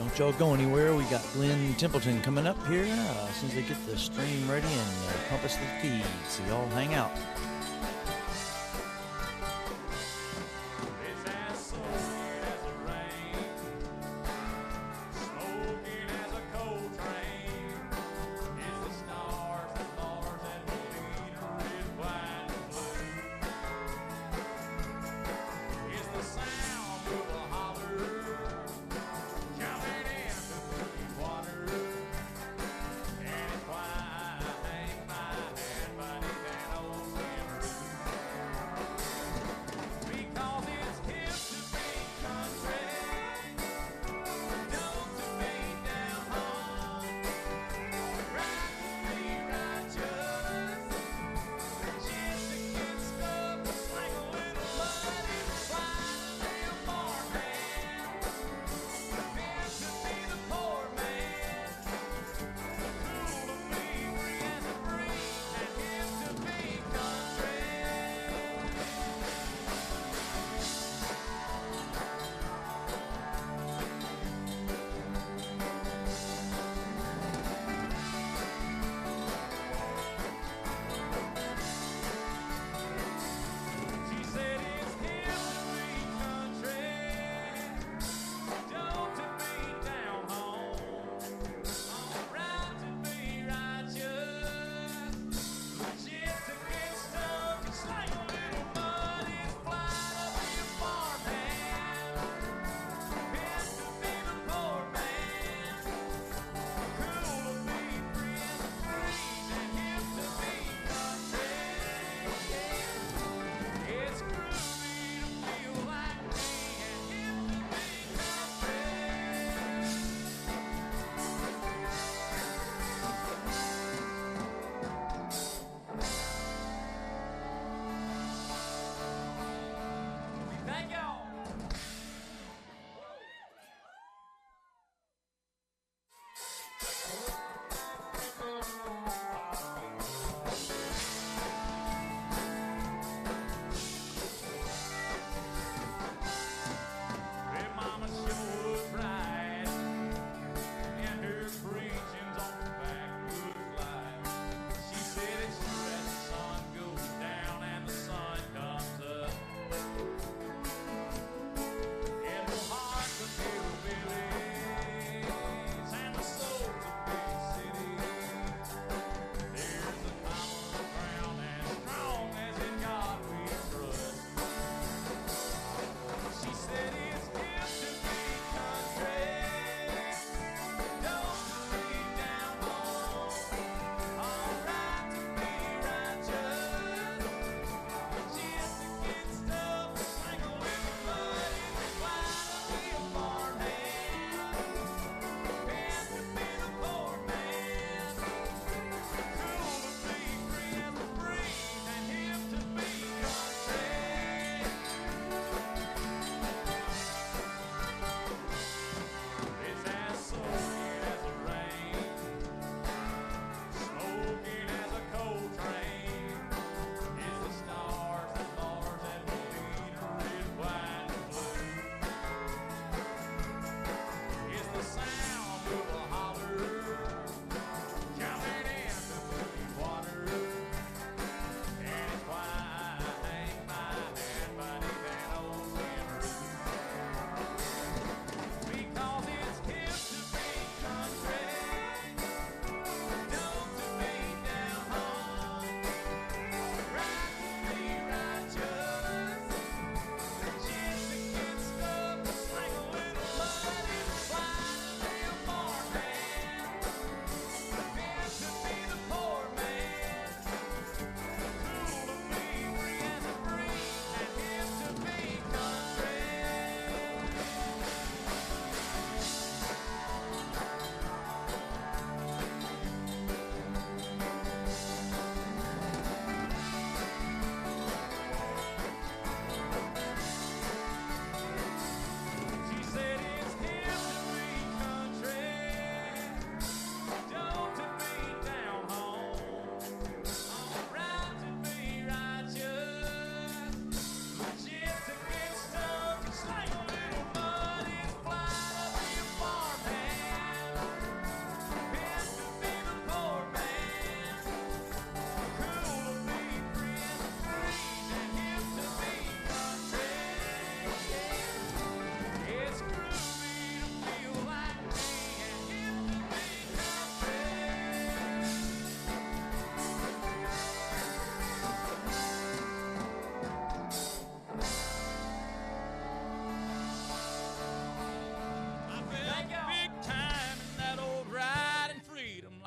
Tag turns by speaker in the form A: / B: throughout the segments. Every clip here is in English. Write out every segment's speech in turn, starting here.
A: Don't y'all go anywhere. We got Glen Templeton coming up here as soon as they get the stream ready and pump us the feed. So y'all hang out.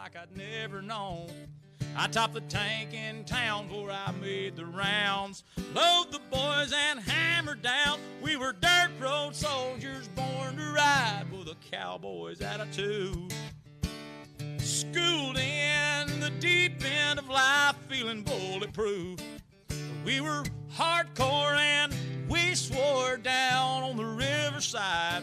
B: like I'd never known. I topped the tank in town before I made the rounds. Load the boys and hammer down. We were dirt road soldiers born to ride with a cowboy's attitude. Schooled in the deep end of life, feeling bulletproof. We were hardcore and we swore down on the riverside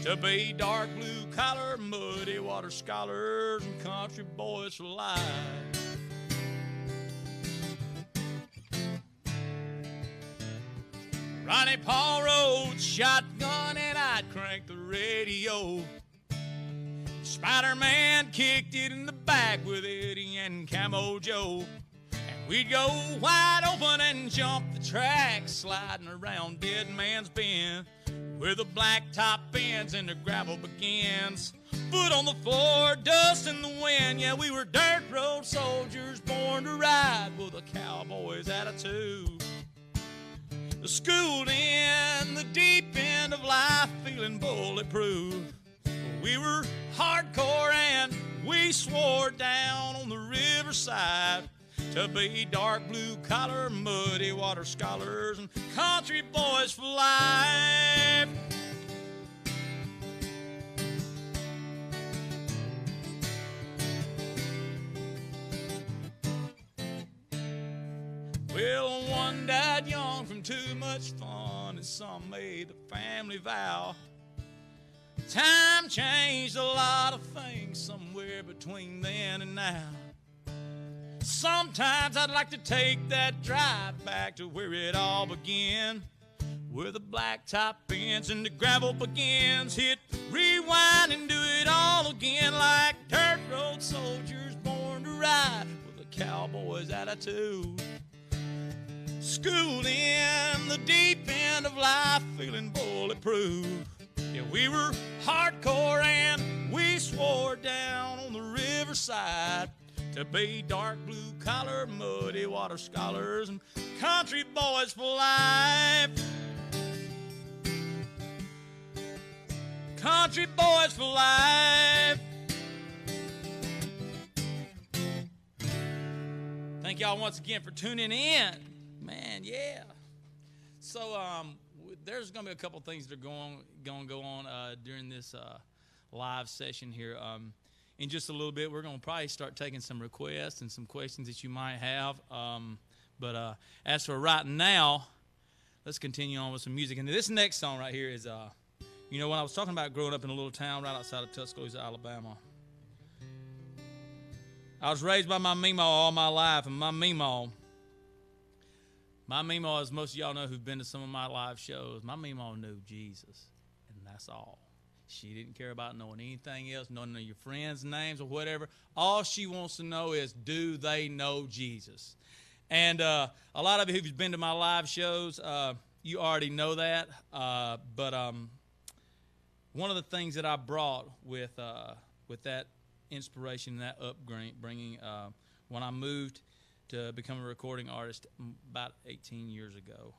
B: to be dark blue collar, muddy water scholars and country boys for life. Ronnie Paul rode shotgun and I'd crank the radio. Spider-Man kicked it in the back with Eddie and Camo Joe. And we'd go wide open and jump the track, sliding around Dead Man's Bend, where the blacktop ends and the gravel begins. Foot on the floor, dust in the wind. Yeah, we were dirt road soldiers born to ride with a cowboy's attitude. Schooled in the deep end of life, feeling bulletproof. We were hardcore and we swore down on the riverside to be dark blue collar, muddy water scholars and country boys for life. Well, one died young from too much fun, and some made the family vow. Time changed a lot of things somewhere between then and now. Sometimes I'd like to take that drive back to where it all began, where the blacktop ends and the gravel begins. Hit rewind and do it all again like dirt road soldiers born to ride with a cowboy's attitude. Schooled in the deep end of life, feeling bulletproof. Yeah, we were hardcore and we swore down on the riverside to be dark blue collar, muddy water scholars and country boys for life. Country boys for life. Thank y'all once again for tuning in. Man, yeah. So there's going to be a couple things that are going to go on during this live session here. In just a little bit, we're going to probably start taking some requests and some questions that you might have. But as for right now, let's continue on with some music. And this next song right here is, you know, when I was talking about growing up in a little town right outside of Tuscaloosa, Alabama, I was raised by my Meemaw all my life, and my Meemaw, as most of y'all know who've been to some of my live shows, my Meemaw knew Jesus, and that's all. She didn't care about knowing anything else, none of your friends' names or whatever. All she wants to know is, do they know Jesus? And a lot of you who've been to my live shows, you already know that. But one of the things that I brought with that inspiration, that upbringing, when I moved to become a recording artist about 18 years ago,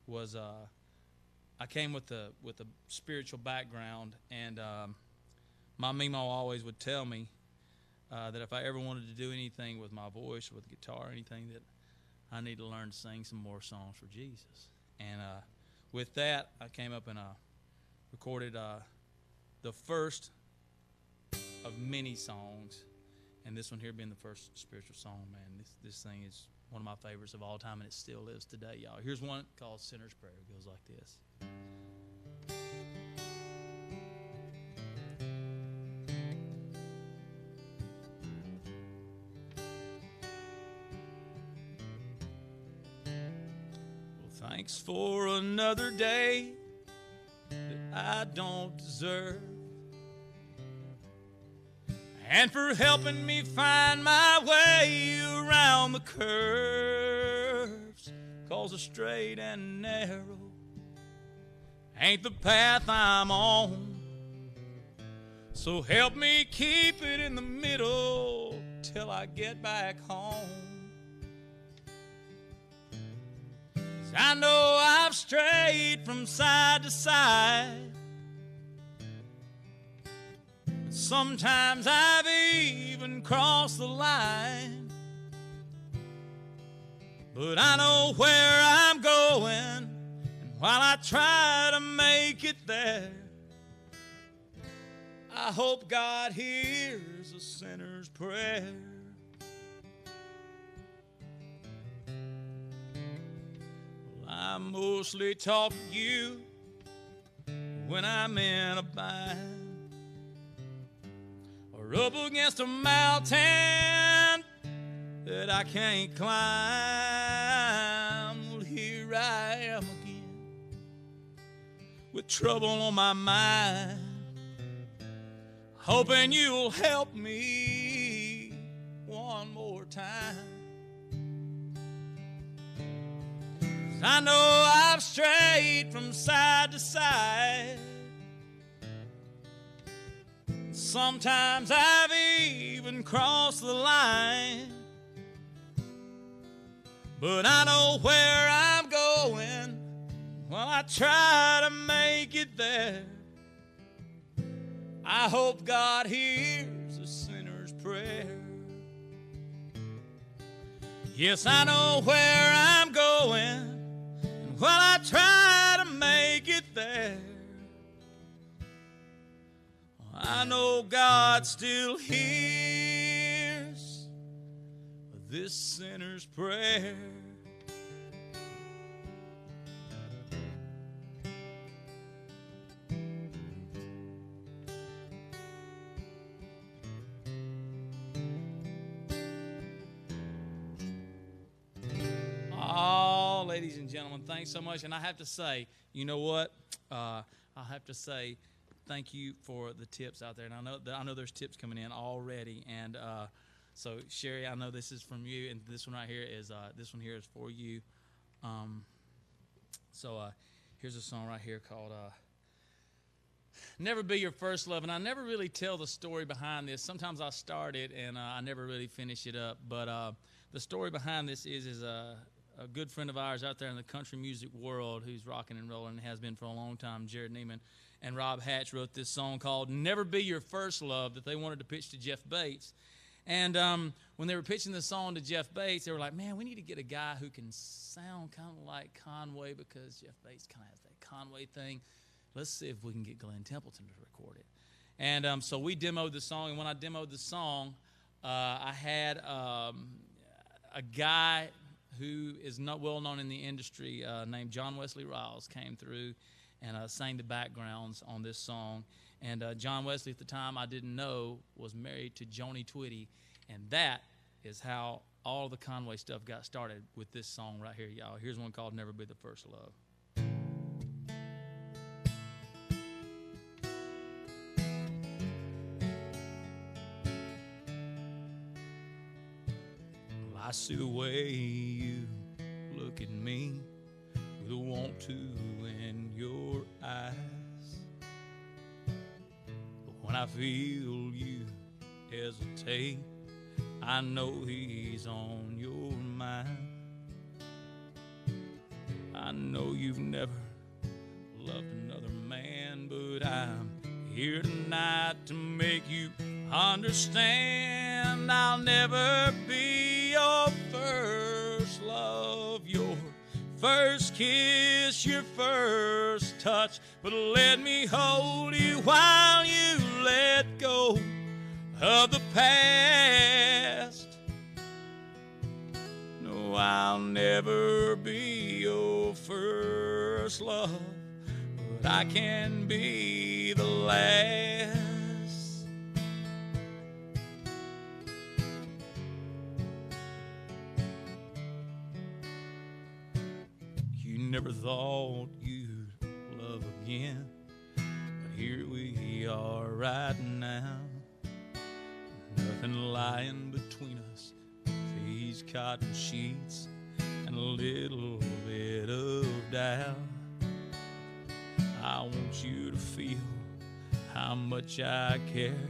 B: was I came with a spiritual background, and my Meemaw always would tell me that if I ever wanted to do anything with my voice or with guitar or anything, that I need to learn to sing some more songs for Jesus. And with that, I came up and recorded the first of many songs, and this one here being the first spiritual song. Man, this thing is one of my favorites of all time, and it still is today, y'all. Here's one called Sinner's Prayer. It goes like this. Well, thanks for another day that I don't deserve, and for helping me find my way around the curves, 'cause the straight and narrow ain't the path I'm on. So help me keep it in the middle till I get back home. 'Cause I know I've strayed from side to side, Sometimes I've even crossed the line, but I know where I'm going, and while I try to make it there, I hope God hears a sinner's prayer. Well, I mostly talk to you when I'm in a bind, or up against a mountain that I can't climb. Well, here I am again with trouble on my mind, hoping you'll help me one more time. 'Cause I know I've strayed from side to side. Sometimes I've even crossed the line, but I know where I'm going while I try to make it there. I hope God hears a sinner's prayer. Yes, I know where I'm going, and while I try to make it there, I know God still hears this sinner's prayer. Oh, ladies and gentlemen, thanks so much. And I have to say, you know what? I have to say thank you for the tips out there. And I know there's tips coming in already. And so, Sherry, I know this is from you, and this one right here is for you. Here's a song right here called Never Be Your First Love. And I never really tell the story behind this. Sometimes I start it, and I never really finish it up. But the story behind this is a good friend of ours out there in the country music world who's rocking and rolling and has been for a long time, Jared Neiman, and Rob Hatch wrote this song called Never Be Your First Love that they wanted to pitch to Jeff Bates. And when they were pitching the song to Jeff Bates, they were like, man, we need to get a guy who can sound kind of like Conway, because Jeff Bates kind of has that Conway thing. Let's see if we can get Glen Templeton to record it. And so we demoed the song, and when I demoed the song, I had a guy who is not well known in the industry named John Wesley Riles came through and sang the backgrounds on this song. And John Wesley at the time, I didn't know, was married to Joni Twitty, and that is how all the Conway stuff got started with this song right here, y'all. Here's one called Never Be the First Love. I see the way you look at me with a want to in your eyes. But when I feel you hesitate, I know he's on your mind. I know you've never loved another man, but I'm here tonight to make you understand I'll never be your first love, your first kiss, your first touch. But let me hold you while you let go of the past. No, I'll never be your first love, but I can be the last. Never thought you'd love again, but here we are right now. Nothing lying between us, these cotton sheets and a little bit of doubt. I want you to feel how much I care,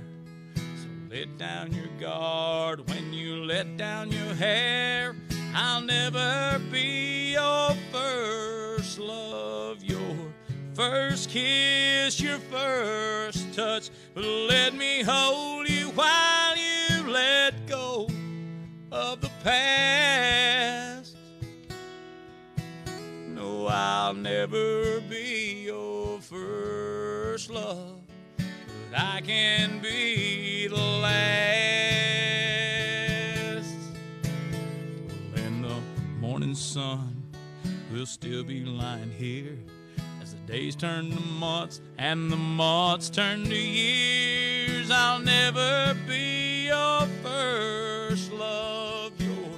B: so let down your guard when you let down your hair. I'll never be your first love, your first kiss, your first touch, but let me hold you while you let go of the past. No, I'll never be your first love, but I can be the last. Well, in the morning sun, we'll still be lying here as the days turn to months and the months turn to years. I'll never be your first love, your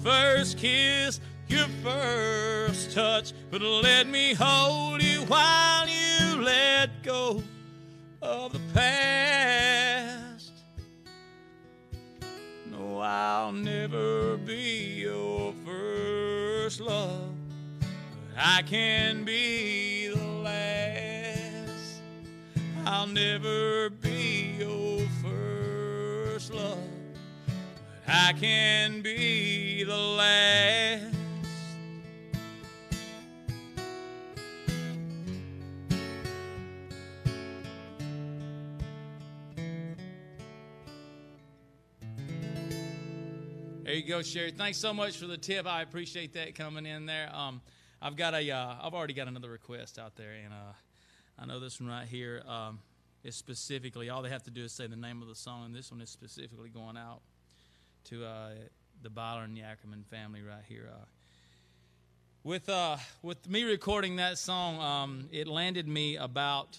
B: first kiss, your first touch, but let me hold you while you let go of the past. No, I'll never be your first love, but I can be the last. I'll never be your first love, but I can be the last. There you go, Sherry. Thanks so much for the tip. I appreciate that coming in there. I've already got another request out there, and I know this one right here is specifically, all they have to do is say the name of the song, and this one is specifically going out to the Byler and Yackerman family right here. With me recording that song, it landed me about.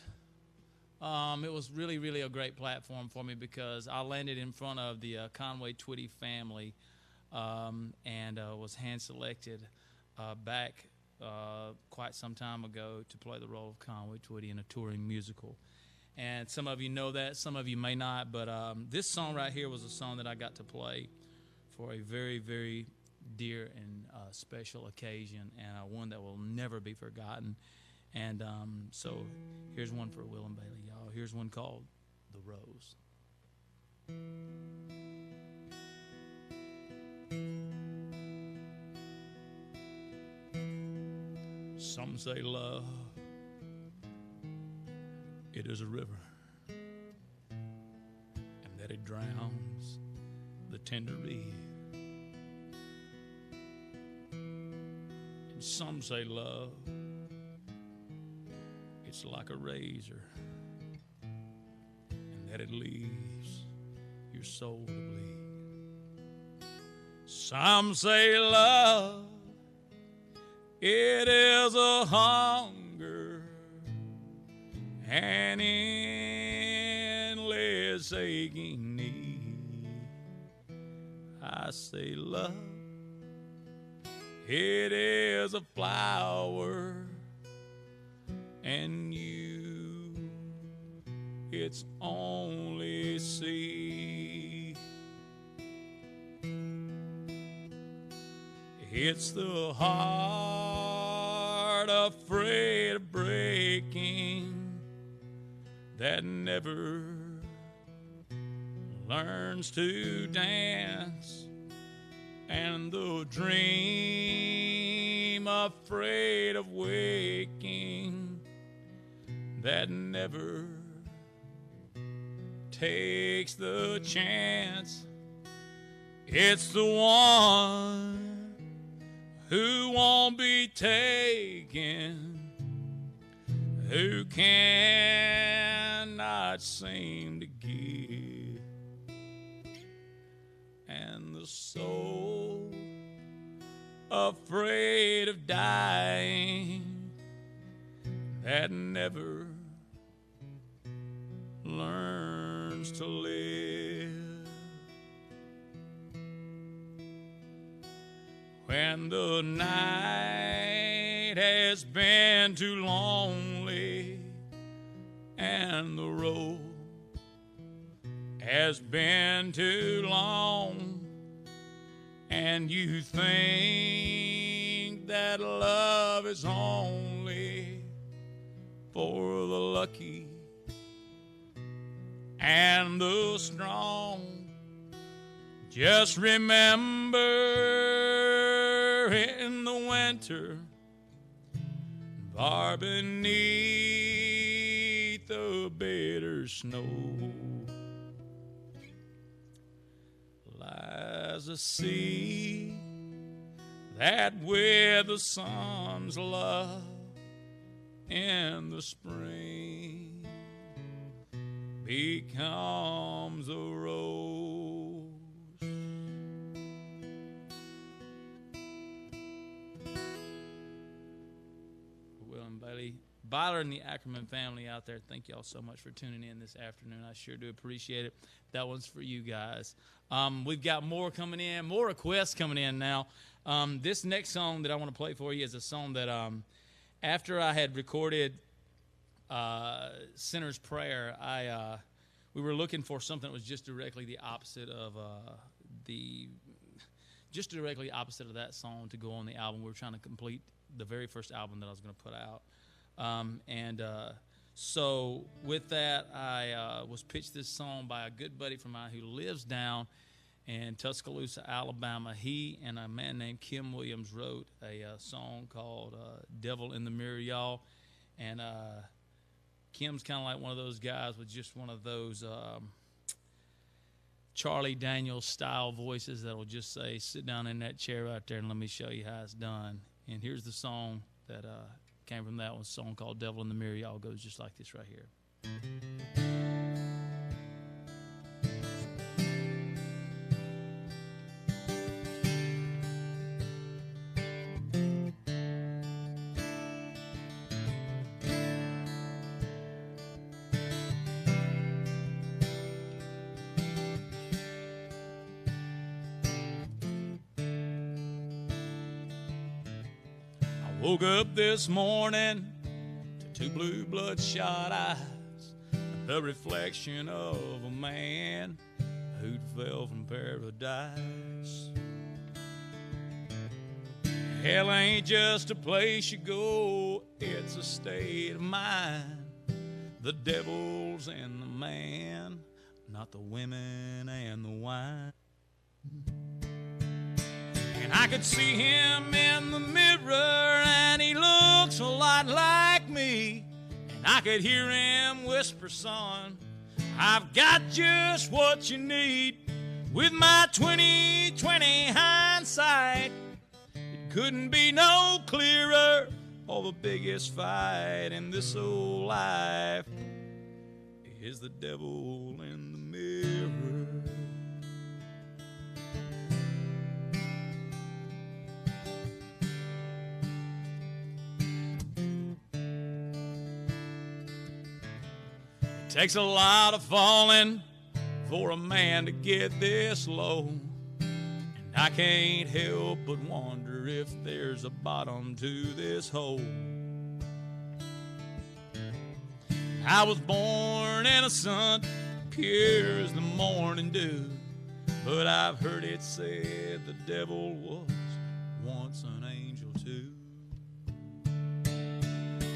B: It was really, really a great platform for me because I landed in front of the Conway Twitty family and was hand-selected back quite some time ago to play the role of Conway Twitty in a touring musical. And some of you know that, some of you may not, but this song right here was a song that I got to play for a very, very dear and special occasion, and one that will never be forgotten. And so here's one for Will and Bailey, y'all. Here's one called The Rose. Some say love, it is a river, and that it drowns the tender reed. And some say love, it's like a razor, and that it leaves your soul to bleed. Some say love, it is a hunger, an endless aching need. I say love, it is a flower, and you, its only seed. It's the heart afraid of breaking that never learns to dance, and the dream afraid of waking that never takes the chance. It's the one who won't be taken, who cannot seem to give, and the soul afraid of dying that never learns to live. When the night has been too lonely and the road has been too long, and you think that love is only for the lucky and the strong, just remember in the winter, far beneath the bitter snow lies a sea that with the sun's love in the spring becomes a rose. Will and Bailey, Byler and the Ackerman family out there, thank y'all so much for tuning in this afternoon. I sure do appreciate it. That one's for you guys. We've got more coming in, more requests coming in now. This next song that I want to play for you is a song that after I had recorded Sinner's Prayer, we were looking for something that was just directly the opposite of that song to go on the album. We were trying to complete the very first album that I was going to put out. So with that, I was pitched this song by a good buddy from mine who lives down in Tuscaloosa, Alabama. He and a man named Kim Williams wrote a song called Devil in the Mirror, y'all. And Kim's kind of like one of those guys with just one of those Charlie Daniels style voices that will just say, sit down in that chair right there and let me show you how it's done. And here's the song that came from that one, a song called Devil in the Mirror, y'all. Goes just like this right here. Woke up this morning to two blue bloodshot eyes, the reflection of a man who'd fell from paradise. Hell ain't just a place you go, it's a state of mind. The devil's in the man, not the women and the wine. And I could see him in the mirror, and he looks a lot like me. And I could hear him whisper, son, I've got just what you need. With my 20/20 hindsight, it couldn't be no clearer. Oh, the biggest fight in this old life is the devil in the mirror. Takes a lot of falling for a man to get this low. And I can't help but wonder if there's a bottom to this hole. I was born innocent, pure as the morning dew, but I've heard it said the devil was once an angel too.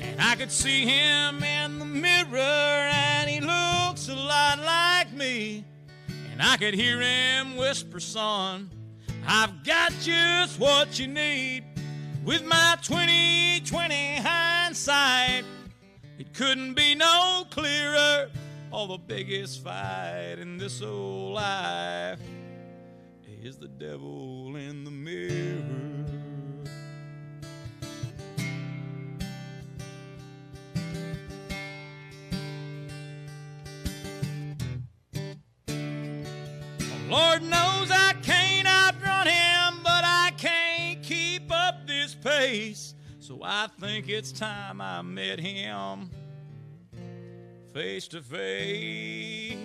B: And I could see him in the mirror, and he looks a lot like me. And I could hear him whisper, son, I've got just what you need. With my 20/20 hindsight, it couldn't be no clearer. Oh, the biggest fight in this old life is the devil in the mirror. Lord knows I can't outrun him, but I can't keep up this pace. So I think it's time I met him face to face.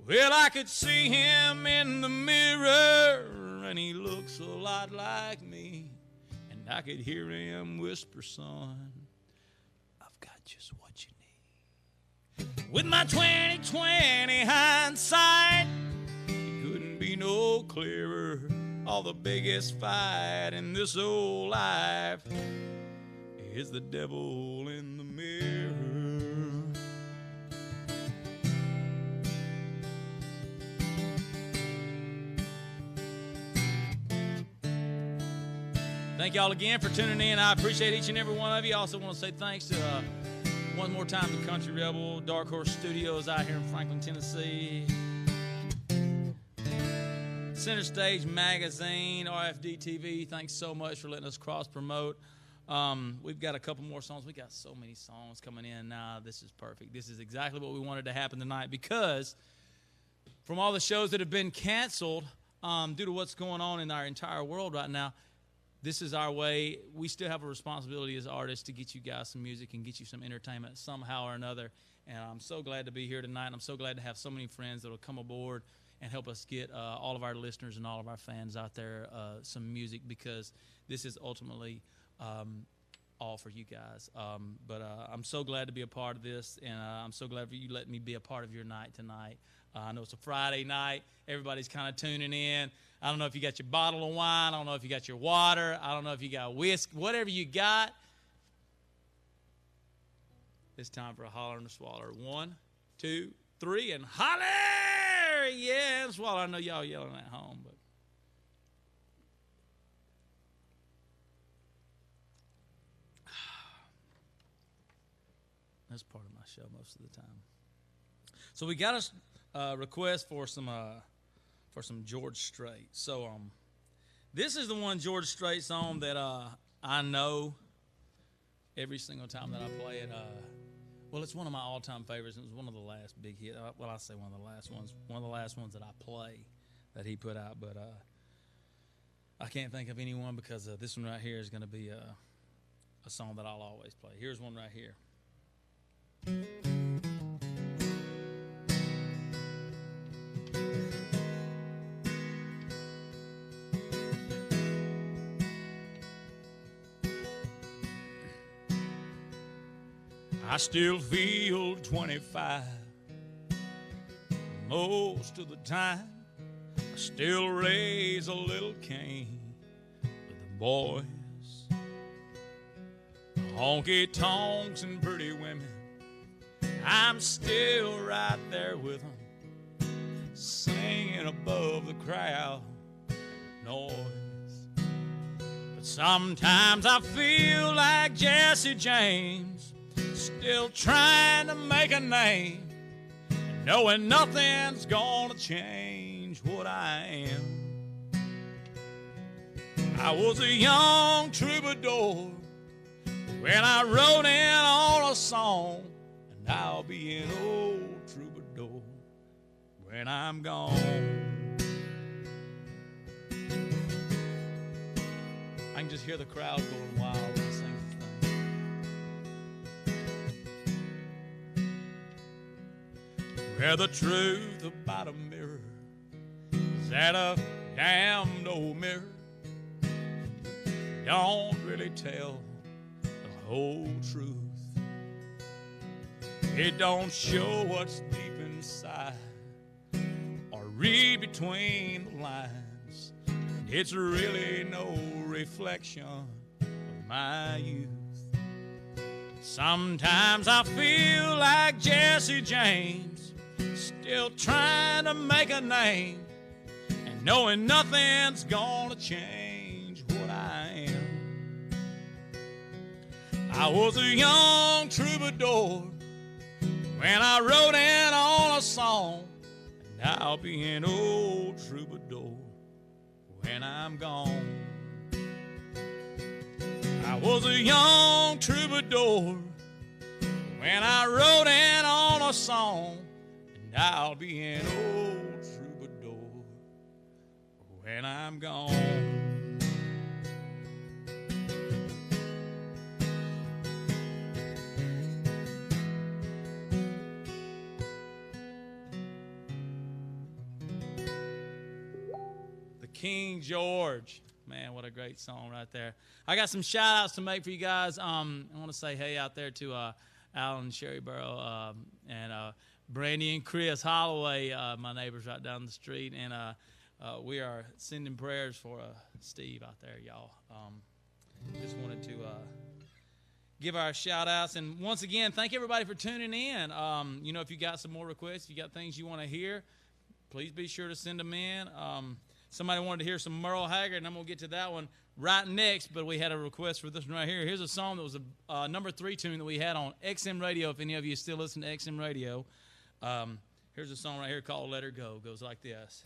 B: Well, I could see him in the mirror, and he looks a lot like me. And I could hear him whisper, son, I've got just what you need. With my 20/20 hindsight, it couldn't be no clearer. All the biggest fight in this old life is the devil in the mirror. Thank y'all again for tuning in. I appreciate each and every one of you. I also want to say thanks to One more time to Country Rebel, Dark Horse Studios out here in Franklin, Tennessee. Center Stage Magazine, RFDTV, thanks so much for letting us cross-promote. We've got a couple more songs. We got so many songs coming in now. This is perfect. This is exactly what we wanted to happen tonight because from all the shows that have been canceled due to what's going on in our entire world right now, this is our way. We still have a responsibility as artists to get you guys some music and get you some entertainment somehow or another. And I'm so glad to be here tonight. And I'm so glad to have so many friends that will come aboard and help us get all of our listeners and all of our fans out there some music, because this is ultimately all for you guys. But I'm so glad to be a part of this, and I'm so glad for you letting me be a part of your night tonight. I know it's a Friday night. Everybody's kind of tuning in. I don't know if you got your bottle of wine. I don't know if you got your water. I don't know if you got whiskey. Whatever you got, it's time for a holler and a swaller. 1, 2, 3, and holler! Yeah, and swallow. I know y'all yelling at home, but that's part of my show most of the time. So we got a request for some George Strait. So this is the one George Strait song that I know every single time that I play it. Well, it's one of my all-time favorites. It was one of the last big hits. Well, I say one of the last ones. One of the last ones that I play that he put out. But I can't think of anyone because this one right here is going to be a song that I'll always play. Here's one right here. I still feel 25 most of the time. I still raise a little Cain with the boys, honky tonks and pretty women. I'm still right there with them, singing above the crowd noise. But sometimes I feel like Jesse James, still trying to make a name, and knowing nothing's gonna change what I am. I was a young troubadour when I wrote in on a song, and I'll be an old troubadour when I'm gone. I can just hear the crowd going wild when I sing this thing. Where the truth about a mirror is that a damned old mirror don't really tell the whole truth. It don't show what's deep inside or read between the lines. It's really no reflection of my youth. Sometimes I feel like Jesse James, still trying to make a name, and knowing nothing's gonna change what I am. I was a young troubadour when I wrote in on a song, and I'll be an old troubadour when I'm gone. I was a young troubadour when I wrote in on a song, and I'll be an old troubadour when I'm gone. King George. Man, what a great song right there. I got some shout-outs to make for you guys. I want to say hey out there to Alan Sherryborough and Brandy and Chris Holloway, my neighbors right down the street. And we are sending prayers for Steve out there, y'all. Just wanted to give our shout-outs. And once again, thank everybody for tuning in. If you got some more requests, if you got things you want to hear, please be sure to send them in. somebody wanted to hear some Merle Haggard, and I'm going to get to that one right next, but we had a request for this one right here. Here's a song that was a number 3 tune that we had on XM Radio, if any of you still listen to XM Radio. Here's a song right here called Let Her Go. It goes like this.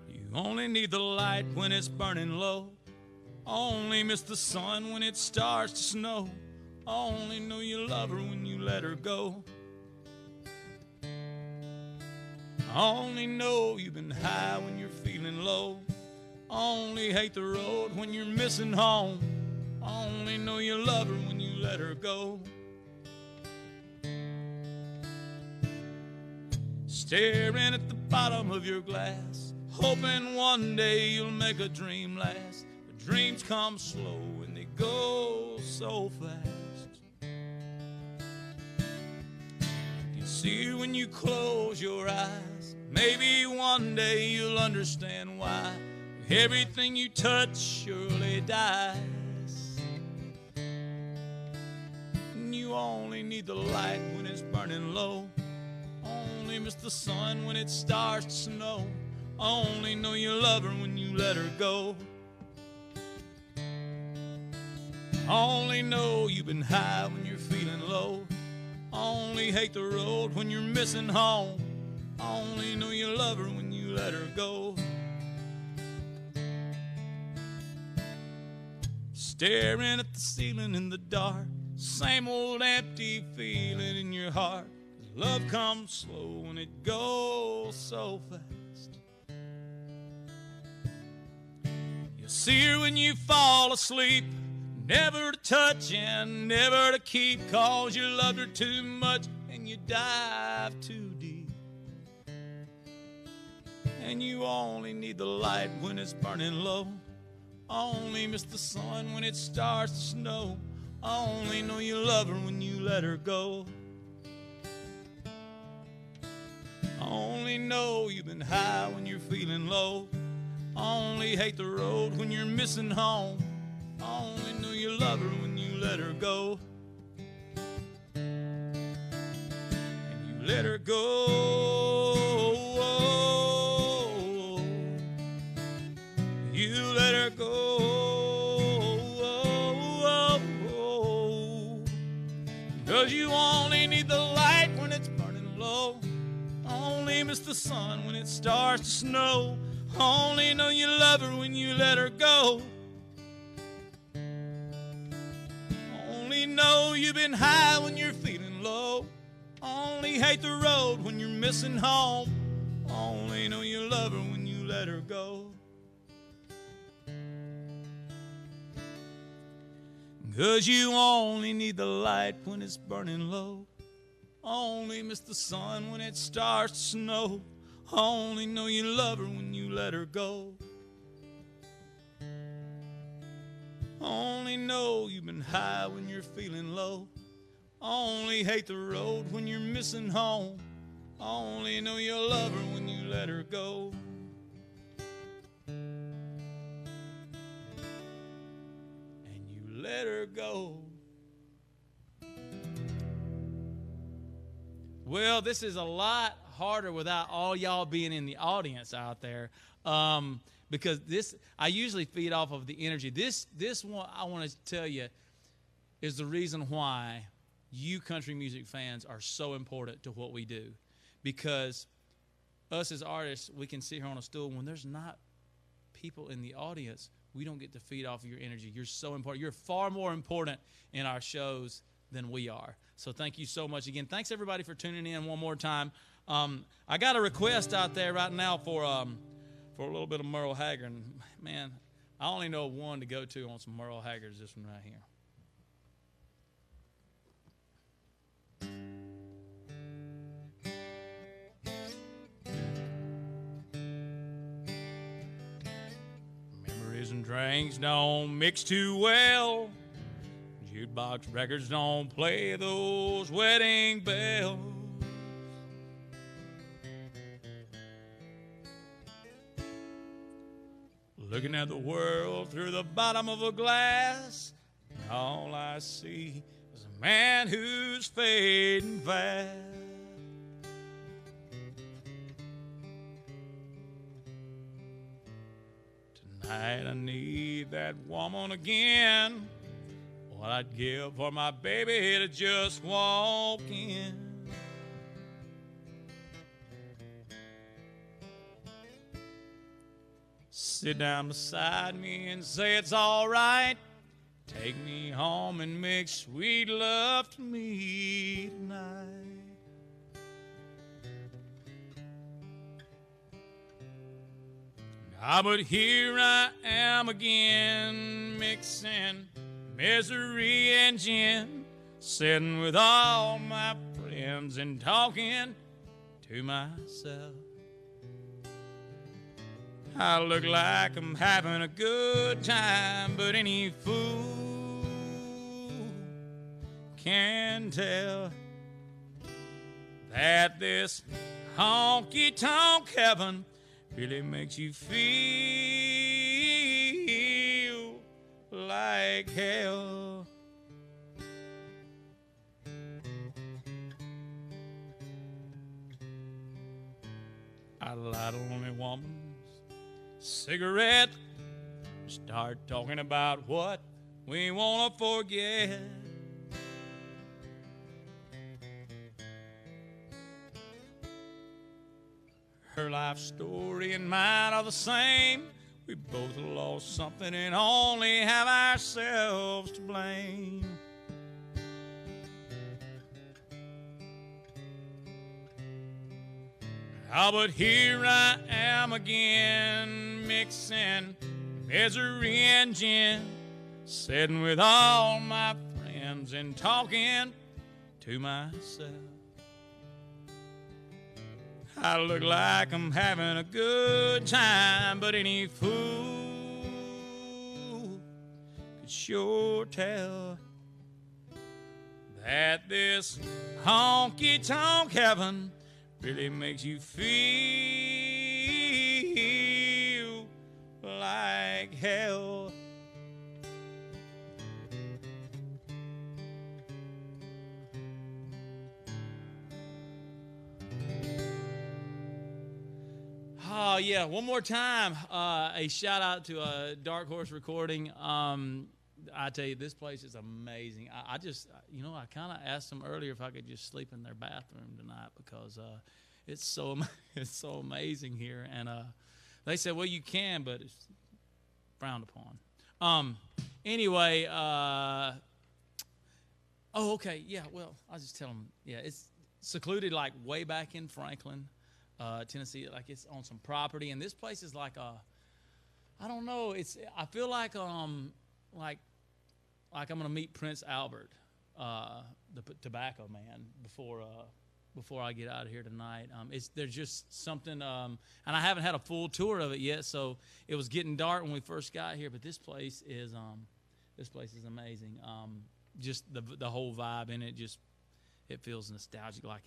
B: You only need the light when it's burning low. Only miss the sun when it starts to snow. Only know you love her when you let her go. Only know you've been high when you're feeling low. Only hate the road when you're missing home. Only know you love her when you let her go. Staring at the bottom of your glass, hoping one day you'll make a dream last. But dreams come slow and they go so fast. You see when you close your eyes, maybe one day you'll understand why everything you touch surely dies. And you only need the light when it's burning low. Only miss the sun when it starts to snow. Only know you love her when you let her go. Only know you've been high when you're feeling low. Only hate the road when you're missing home. Only know you love her when you let her go. Staring at the ceiling in the dark, same old empty feeling in your heart. 'Cause love comes slow and it goes so fast. You'll see her when you fall asleep, never to touch and never to keep, 'cause you loved her too much and you dive too deep. And you only need the light when it's burning low. Only miss the sun when it starts to snow. Only know you love her when you let her go. Only know you've been high when you're feeling low. Only hate the road when you're missing home. Only know you love her when you let her go. And you let her go. You let her go. 'Cause you only need the light when it's burning low. Only miss the sun when it starts to snow. Only know you love her when you let her go. Only know you've been high when you're feeling low. Only hate the road when you're missing home. Only know you love her when you let her go. 'Cause you only need the light when it's burning low. Only miss the sun when it starts to snow. Only know you love her when you let her go. Only know you've been high when you're feeling low. Only hate the road when you're missing home. Only know you love her when you let her go. And you let her go. Well, this is a lot harder without all y'all being in the audience out there, because this, I usually feed off of the energy. This one, I want to tell you, is the reason why you country music fans are so important to what we do. Because us as artists, we can sit here on a stool. When there's not people in the audience, we don't get to feed off of your energy. You're so important. You're far more important in our shows than we are. So thank you so much again. Thanks everybody for tuning in one more time. I got a request out there right now for a little bit of Merle Haggard. And man, I only know one to go to on some Merle Haggard is this one right here. Memories and drinks don't mix too well. Jukebox records don't play those wedding bells. looking at the world through the bottom of a glass. And all I see is a man who's fading fast. Tonight I need that woman again. What I'd give for my baby to just walk in. Sit down beside me and say it's all right. Take me home and make sweet love to me tonight. But here I am again, mixing misery and gin, sitting with all my friends and talking to myself. I look like I'm having a good time, but any fool can tell that this honky-tonk heaven really makes you feel like hell. I light on a woman's cigarette, start talking about what we want to forget. Her life story and mine are the same. We both lost something and only have ourselves to blame. But here I am again, mixing misery and gin, sitting with all my friends and talking to myself. I look like I'm having a good time, but any fool could sure tell that this honky-tonk heaven really makes you feel like hell. Oh, yeah, one more time, a shout out to Dark Horse Recording. I tell you, this place is amazing. I just, I kind of asked them earlier if I could just sleep in their bathroom tonight because it's so amazing here. And they said, well, you can, but it's frowned upon. Anyway, okay, yeah, well, I'll just tell them, yeah, it's secluded like way back in Franklin, Tennessee, like it's on some property. And this place is like I don't know, I feel like I'm gonna meet Prince Albert, the tobacco man, before I get out of here tonight. There's just something, and I haven't had a full tour of it yet, so it was getting dark when we first got here. But this place is amazing. Just the whole vibe in it, it feels nostalgic, like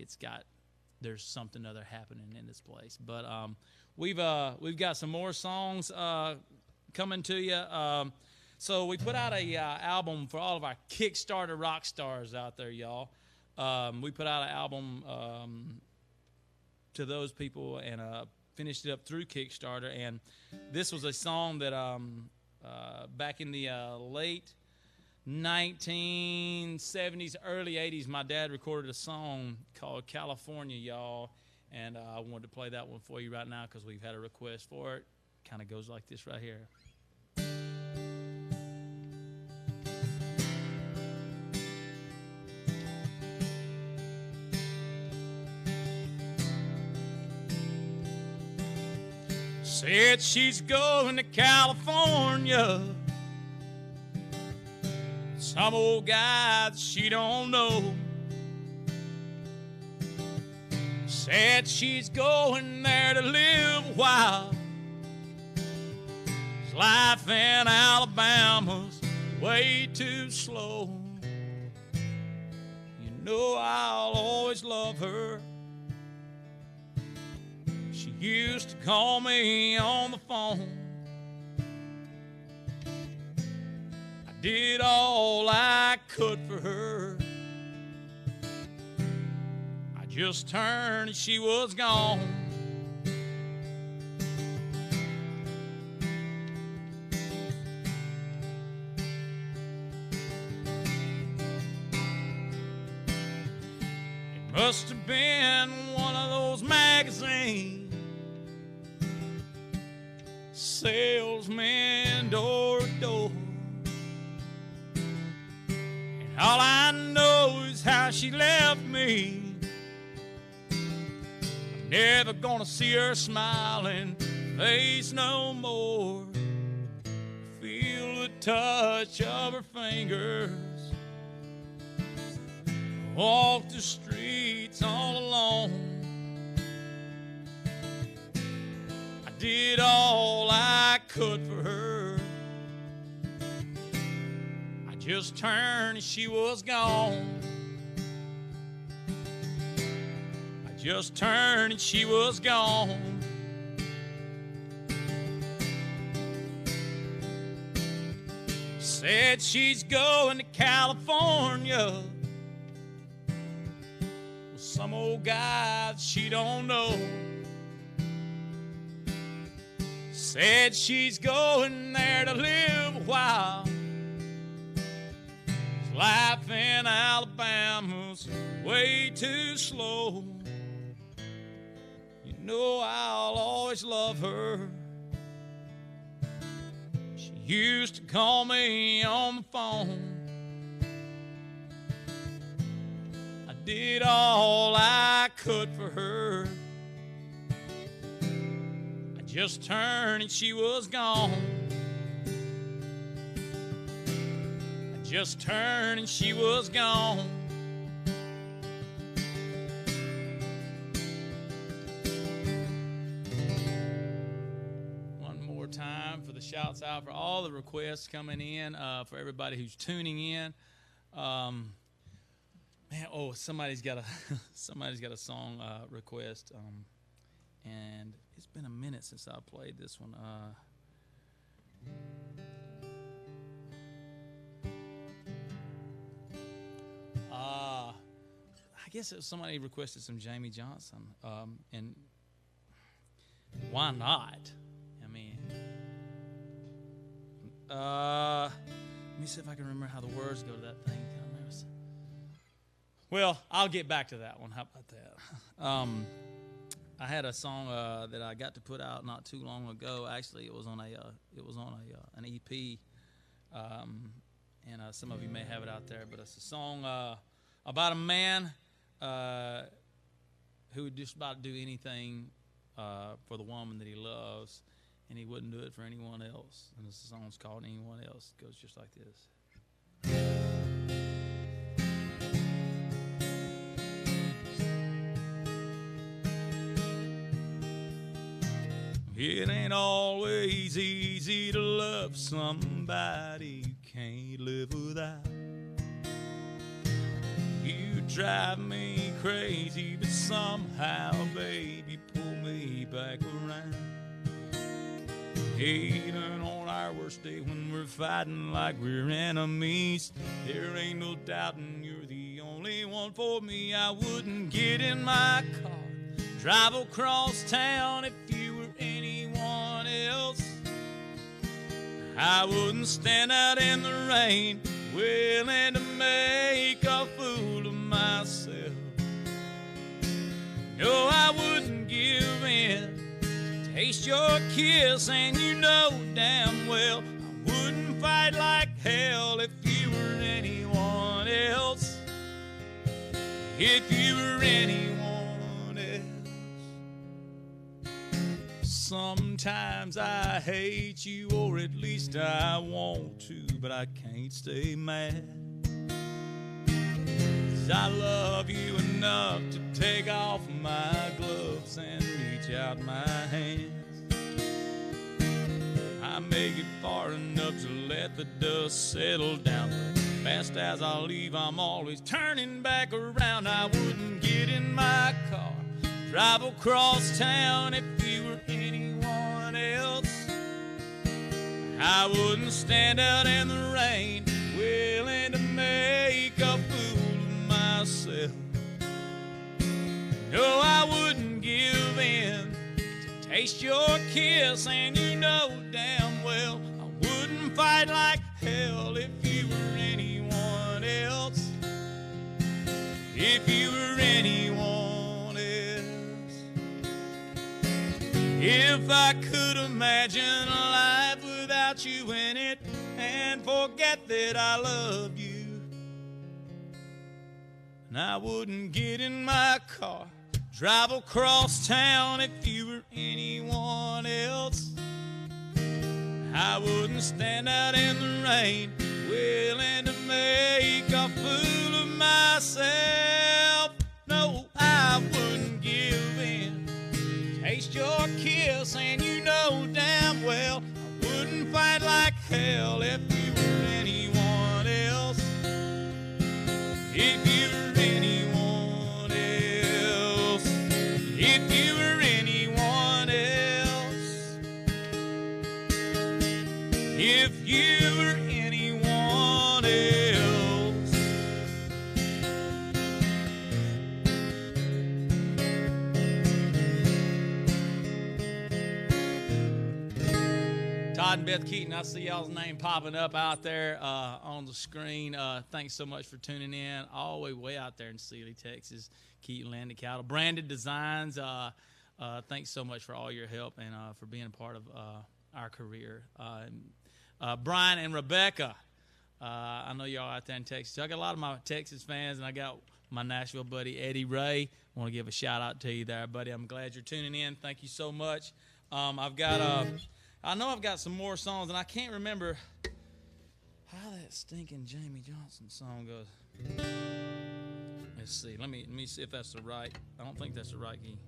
B: there's something other happening in this place. But we've got some more songs coming to you. So we put out a album for all of our Kickstarter rock stars out there, y'all. We put out an album to those people and finished it up through Kickstarter. And this was a song that back in the late 1970s, early 80s, my dad recorded a song called California, y'all. And I wanted to play that one for you right now because we've had a request for it. Kind of goes like this right here. Said she's going to California. Some old guy that she don't know. Said she's going there to live a while. 'Cause life in Alabama's way too slow. You know I'll always love her. She used to call me on the phone. did all I could for her. I just turned and she was gone. It must have been one of those magazines, salesman door to door. And all I know is how she left me. I'm never gonna see her smiling face no more. Feel the touch of her fingers. Walk the streets all alone. I did all I could for her. I just turned and she was gone. I just turned and she was gone. Said she's going to California. Some old guy that she don't know. Said she's going there to live a while. Life in Alabama's way too slow. You know I'll always love her. She used to call me on the phone. Did all I could for her. I just turned and she was gone. I just turned and she was gone. One more time for the shouts out for all the requests coming in, for everybody who's tuning in. Man, oh, somebody's got a song request, and it's been a minute since I played this one. I guess it was somebody requested some Jamie Johnson, and why not? I mean, let me see if I can remember how the words go to that thing. Well, I'll get back to that one. How about that? I had a song that I got to put out not too long ago. Actually, it was on an EP, and some of you may have it out there. But it's a song about a man who would just about do anything for the woman that he loves, and he wouldn't do it for anyone else. And this song's called "Anyone Else." It goes just like this. It ain't always easy to love somebody you can't live without. You drive me crazy, but somehow, babe, you pull me back around. Even on our worst day when we're fighting like we're enemies, there ain't no doubting you're the only one for me. I wouldn't get in my car, drive across town if you were anyone else. I wouldn't stand out in the rain, willing to make a fool of myself. No, I wouldn't give in, taste your kiss, and you know damn well I wouldn't fight like hell if you were anyone else. If you were anyone else. Sometimes I hate you, or at least I want to, but I can't stay mad. 'Cause I love you enough to take off my gloves and reach out my hands. I make it far enough to let the dust settle down, but fast as I leave, I'm always turning back around. I wouldn't get in my car, drive across town if you were anyone else. I wouldn't stand out in the rain, No, I wouldn't give in to taste your kiss, and you know damn well I wouldn't fight like hell if you were anyone else. If you were anyone else. If I could imagine a life without you in it and forget that I loved you, and I wouldn't get in my car, drive across town if you were anyone else. I wouldn't stand out in the rain, willing to make a fool of myself. No, I wouldn't give in. Taste your kiss, and you know damn well I wouldn't fight like hell if you were anyone else. If you were anyone else. If you were anyone else. If you were anyone else. Todd and Beth Keaton, I see y'all's name popping up out there on the screen. Thanks so much for tuning in all the way out there in Sealy, Texas. Keaton Landing Cattle. Branded Designs, thanks so much for all your help and for being a part of our career. Brian and Rebecca, I know y'all out there in Texas. I got a lot of my Texas fans, and I got my Nashville buddy Eddie Ray. I want to give a shout out to you there, buddy. I'm glad you're tuning in. Thank you so much. I know I've got some more songs, and I can't remember how that stinking Jamie Johnson song goes. Let's see. Let me see if that's the right. I don't think that's the right key.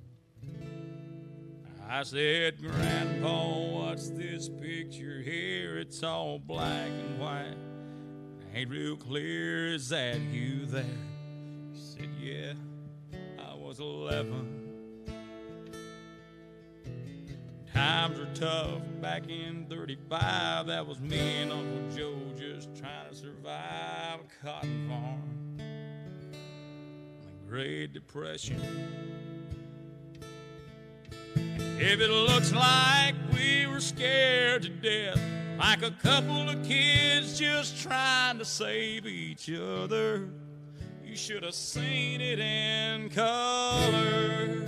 B: I said, Grandpa, what's this picture here? It's all black and white. Ain't real clear. Is that you there? He said, yeah, I was 11. Times were tough back in 35. That was me and Uncle Joe just trying to survive a cotton farm. The Great Depression. If it looks like we were scared to death, like a couple of kids just trying to save each other, you should have seen it in color.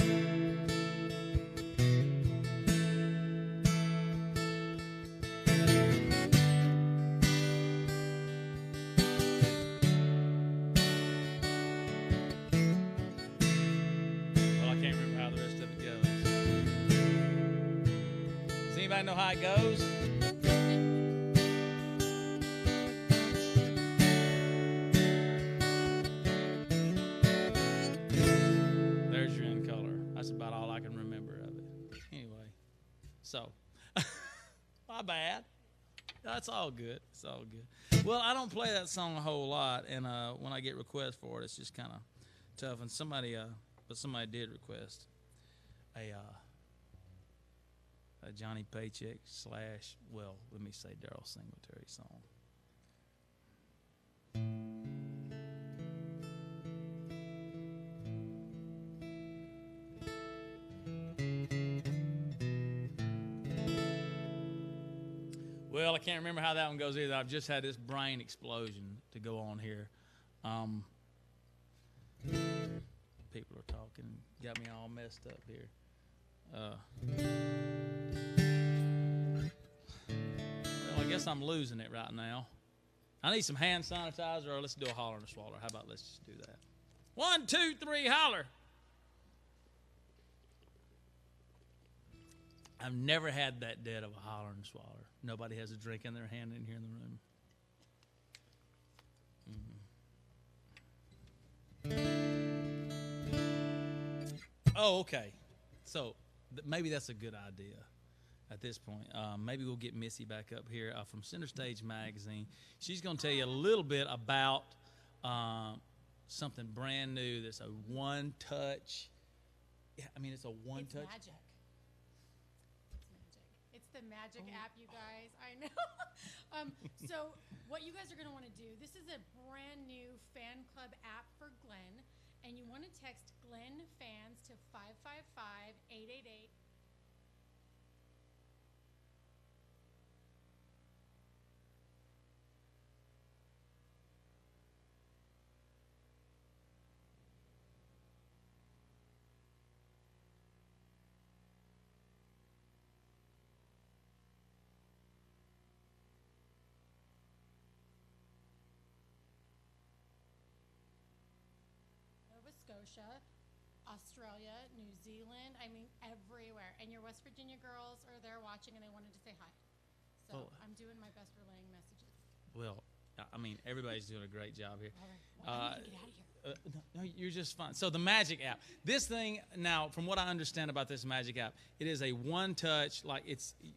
B: Know how it goes? There's your in color. That's about all I can remember of it. Anyway, so my bad. That's all good. It's all good. Well, I don't play that song a whole lot, and when I get requests for it, it's just kind of tough. And somebody did request a Johnny Paycheck / let me say Daryl Singletary song. Well, I can't remember how that one goes either. I've just had this brain explosion to go on here. People are talking, got me all messed up here. Well, I guess I'm losing it right now. I need some hand sanitizer, or let's do a holler and a swaller. How about let's just do that? 1, 2, 3, holler. I've never had that dead of a holler and a swaller. Nobody has a drink in their hand in here in the room. Oh, okay. So maybe that's a good idea at this point. Maybe we'll get Missy back up here from Center Stage Magazine. She's going to tell you a little bit about something brand new that's a one-touch. Yeah, I mean, it's a one-touch.
C: It's magic. It's the magic app, you guys. I know. So what you guys are going to want to do, this is a brand new fan club app for Glen. and you want to text Glen fans to 555-888. Nova Scotia, Australia, New Zealand, I mean everywhere. And your West Virginia girls are there watching and they wanted to say hi. So
B: Oh.
C: I'm doing my best relaying messages.
B: Well, I mean, everybody's doing a great job here.
C: All right. Well, I need to get out of here.
B: No, you're just fine. So the Magic app. This thing now, from what I understand about this Magic app, it is a one-touch. Like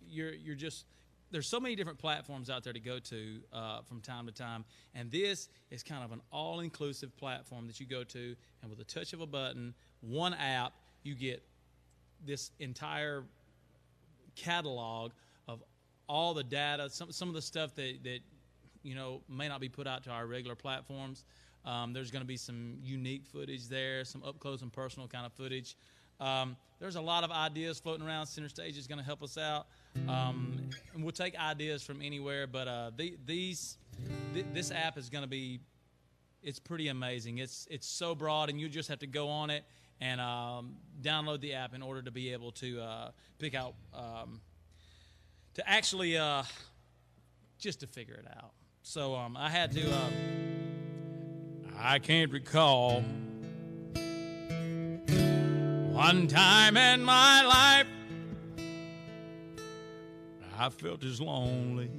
B: you're just. There's so many different platforms out there to go to from time to time, and this is kind of an all-inclusive platform that you go to, and with a touch of a button, one app, you get this entire catalog of all the data, some of the stuff that may not be put out to our regular platforms. There's going to be some unique footage there, some up close and personal kind of footage. There's a lot of ideas floating around. Center Stage is going to help us out. And we'll take ideas from anywhere, but this app is going to be, it's pretty amazing. It's so broad, and you just have to go on it and download the app in order to be able to pick out, to actually just to figure it out. So I had to, I can't recall one time in my life I felt as lonely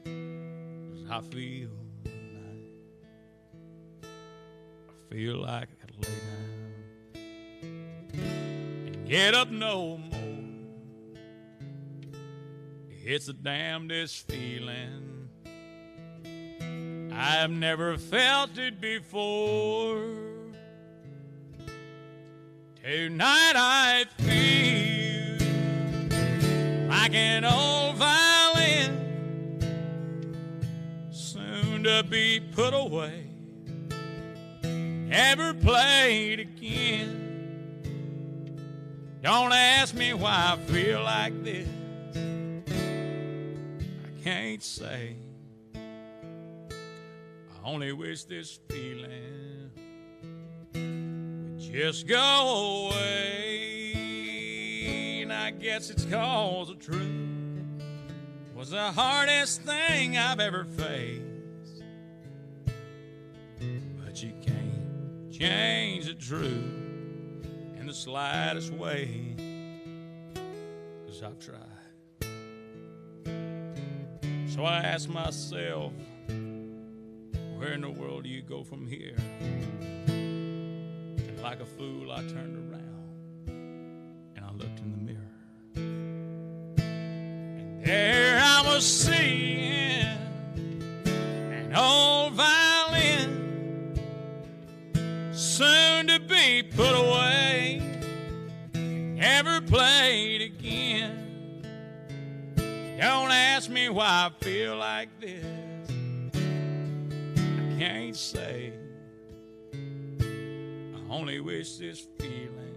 B: as I feel tonight. I feel like I could lay down and get up no more. It's the damnedest feeling. I've never felt it before. Tonight I feel like an old violin, soon to be put away, never played again. Don't ask me why I feel like this, I can't say. I only wish this feeling would just go away. And I guess it's 'cause the truth was the hardest thing I've ever faced. But you can't change the truth in the slightest way, 'cause I've tried. So I ask myself, where in the world do you go from here? And like a fool, I turned around and I looked in the mirror. And there I was seeing an old violin, soon to be put away, never played again. Don't ask me why I feel like this, I can't say. I only wish this feeling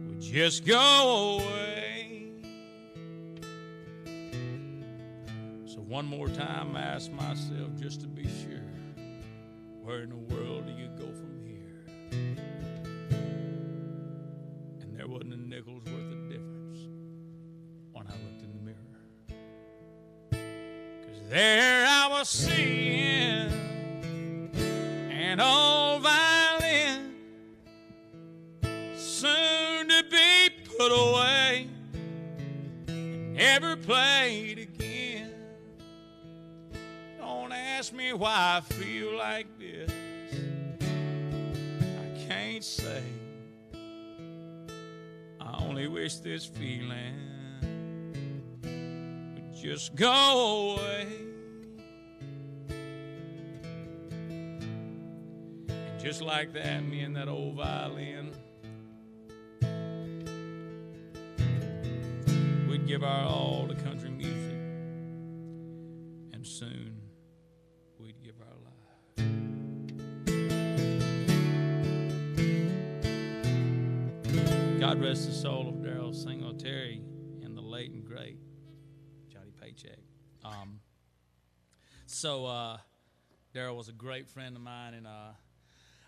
B: would just go away. So one more time I ask myself, just to be sure, where in the world do you go from here? And there wasn't a nickel's worth of difference when I looked in the mirror. 'Cause there I was seeing an old violin, soon to be put away, and never played again. Don't ask me why I feel like this, I can't say. I only wish this feeling would just go away. And just like that, me and that old violin, we'd give our all to country music, and soon we'd give our lives. God rest the soul of Daryl Singletary and the late and great Johnny Paycheck. Daryl was a great friend of mine, and I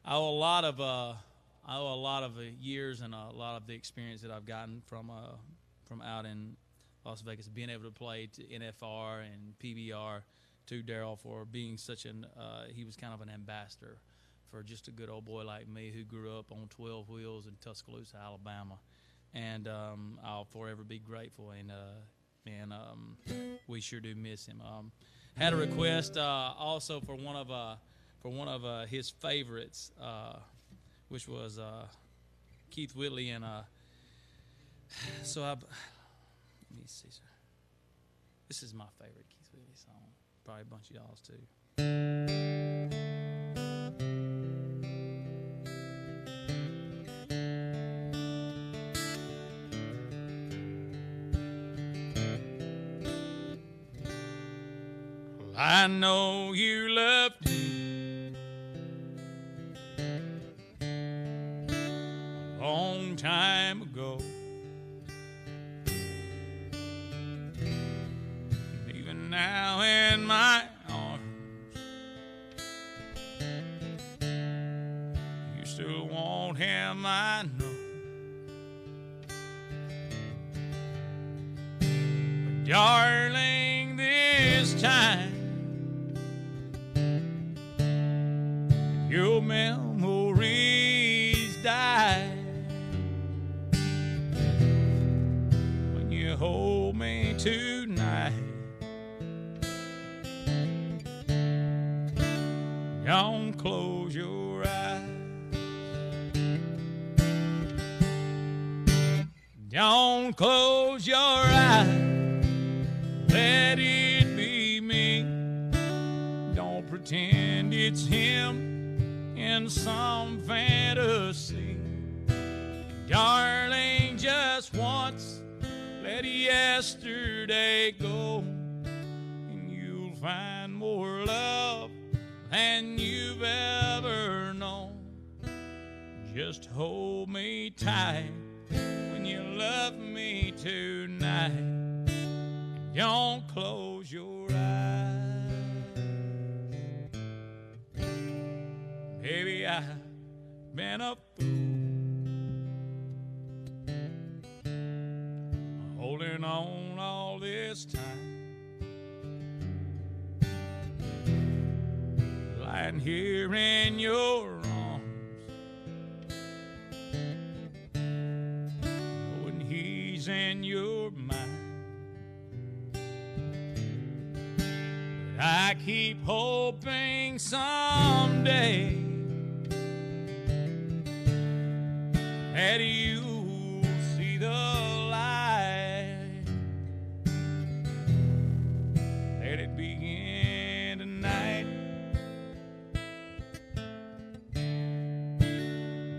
B: owe a lot of years and a lot of the experience that I've gotten from out in Las Vegas, being able to play to NFR and PBR to Daryl for being such he was kind of an ambassador for just a good old boy like me who grew up on 12 wheels in Tuscaloosa, Alabama. And I'll forever be grateful, and we sure do miss him. Had a request also for one of his favorites, which was Keith Whitley, and let me see, sir. This is my favorite Keith Whitley song. Probably a bunch of y'all's too. I know you loved him a long time ago. And even now in my arms, you still want him, I know. But darling, this time your memories die when you hold me tonight. Don't close your eyes. Don't close your eyes. Let it be me. Don't pretend it's him in some fantasy. Darling, just once let yesterday go, and you'll find more love than you've ever known. Just hold me tight when you love me tonight. Don't close your eyes. Baby, I've been a fool, holding on all this time, lying here in your arms, knowing he's in your mind. But I keep hoping someday that you'll see the light. Let it begin tonight.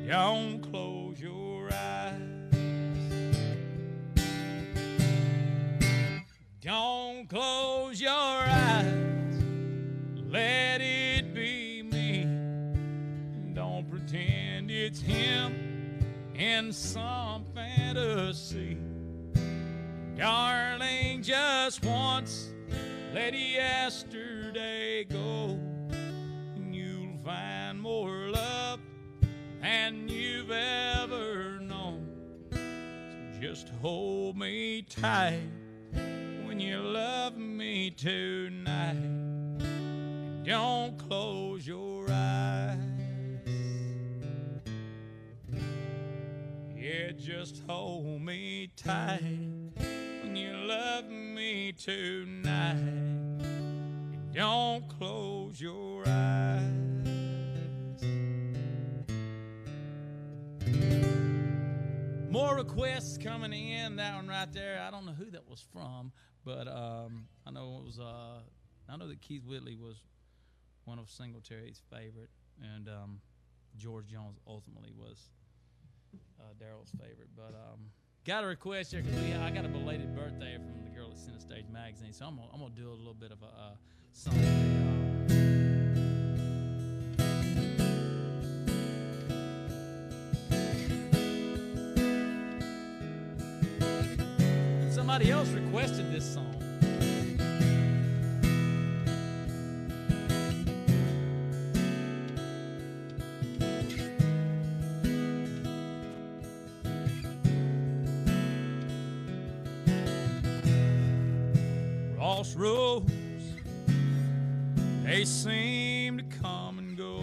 B: Don't close your eyes. Don't close your eyes. Let it be me. Don't pretend it's him in some fantasy. Darling, just once let yesterday go, and you'll find more love than you've ever known. So just hold me tight when you love me tonight, and don't close your eyes. Yeah, just hold me tight when you love me tonight, and don't close your eyes. More requests coming in. That one right there, I don't know who that was from, but I know it was. I know that Keith Whitley was one of Singletary's favorite, and George Jones ultimately was Daryl's favorite. But got a request here because I got a belated birthday from the girl at Center Stage Magazine, so I'm gonna do a little bit of a song for y'all. somebody else requested this song. Crossroads, they seem to come and go.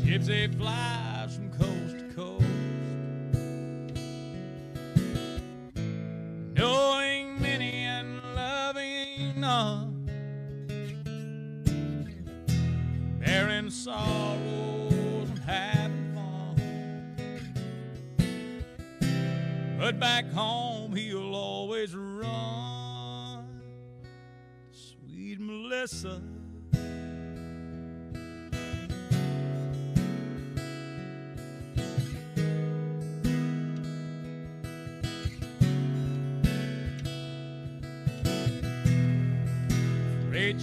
B: Gypsy flies from coast to coast, knowing many and loving none, bearing sorrows and having fun. But back home he'll always run, sweet Melissa.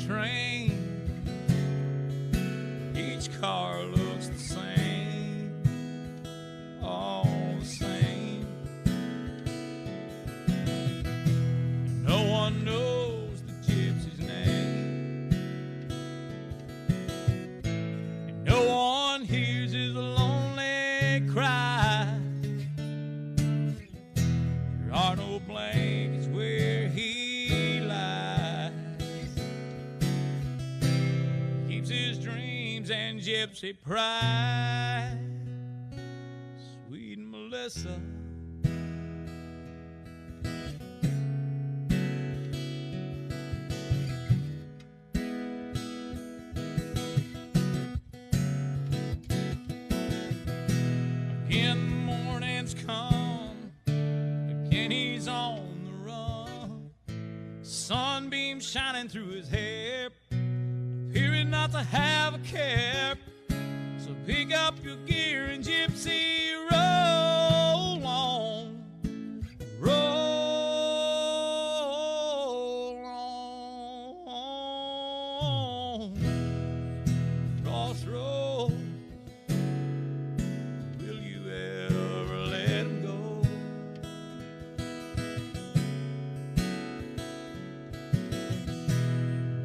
B: Train, each car looks the same, all the same. No one knows the gypsy's name, and no one hears his lonely cry. There are no blankets where he lies, his dreams and gypsy pride, sweet Melissa. Again the morning's come, again he's on the run, sunbeams shining through his hair, appearing not to have a care. So pick up your gear and gypsy, roll on, roll on. Crossroads, will you ever let him go?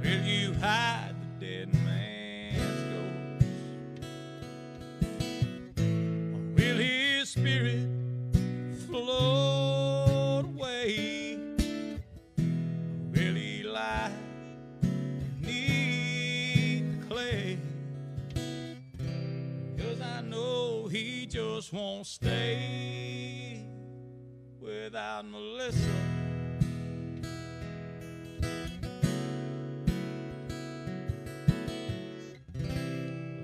B: Will you hide the dead man's ghost? Or will his spirit float away? Or will he lie beneath the clay? 'Cause I know he just won't stay without Melissa.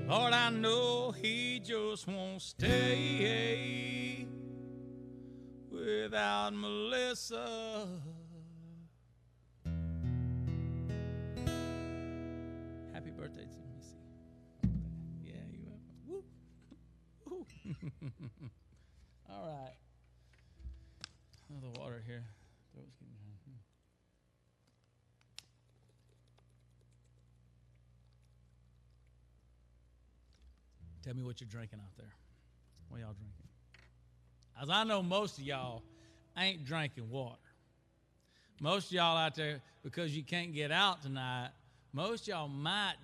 B: Lord, I know he just won't stay without Melissa. Happy birthday to Missy. Yeah, you are. Woo. Woo. All right. Oh, the water here. Throat's getting dry. Tell me what you're drinking out there. What y'all drinking? As I know most of y'all ain't drinking water. Most of y'all out there, because you can't get out tonight, most of y'all might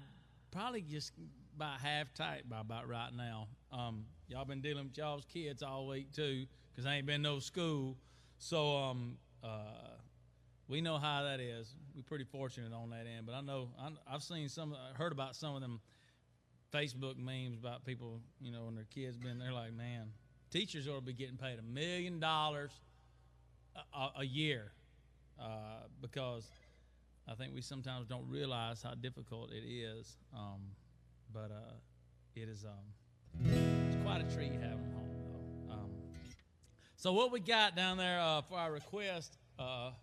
B: probably just about half tight by about right now. Y'all been dealing with y'all's kids all week too, because ain't been no school. So we know how that is. We're pretty fortunate on that end. But I know I've seen heard about some of them Facebook memes about people, you know, when their kids been there, like, man, teachers ought to be getting paid $1 million a year, because I think we sometimes don't realize how difficult it is. But it is it's quite a treat having them home, though. So what we got down there for our request? Oh,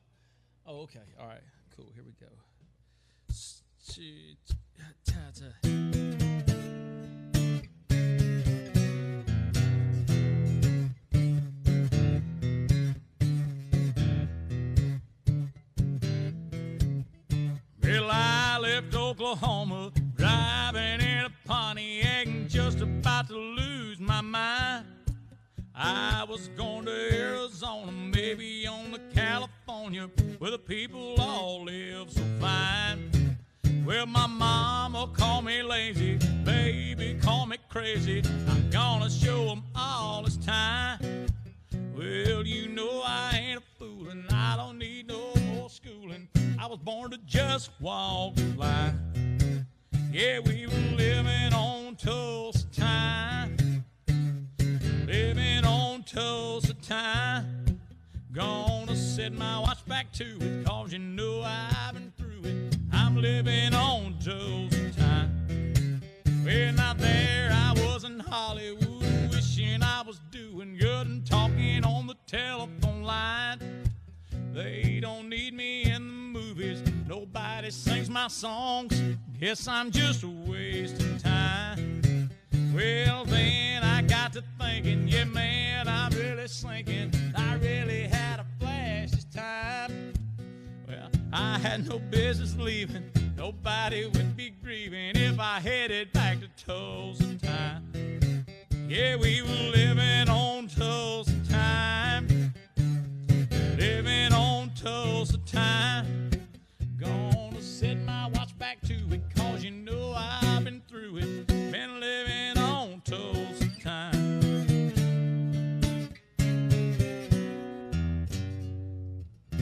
B: okay, all right, cool. Here we go. Well, I left Oklahoma, driving in a Pontiac, and just about to lose I was going to Arizona, maybe on to California, where the people all live so fine. Well, my mama call me lazy, baby call me crazy. I'm gonna show 'em all this time. Well, you know I ain't a fool and I don't need no more schooling. I was born to just walk the line. Yeah, we were living on Tulsa time. Living on Tulsa time. Gonna set my watch back to it, 'cause you know I've been through it. I'm living on Tulsa time. Well, now there I was in Hollywood, wishing I was doing good and talking on the telephone line. They don't need me in the movies, nobody sings my songs. Guess I'm just wasting time. Well, then I got to thinking, yeah, man, I'm really sinking. I really had a flash this time. Well, I had no business leaving. Nobody would be grieving if I headed back to Tulsa time. Yeah, we were living on Tulsa time. Living on Tulsa time. Gonna set my watch back to it, 'cause you know I've been through it. Been living on Tulsa time.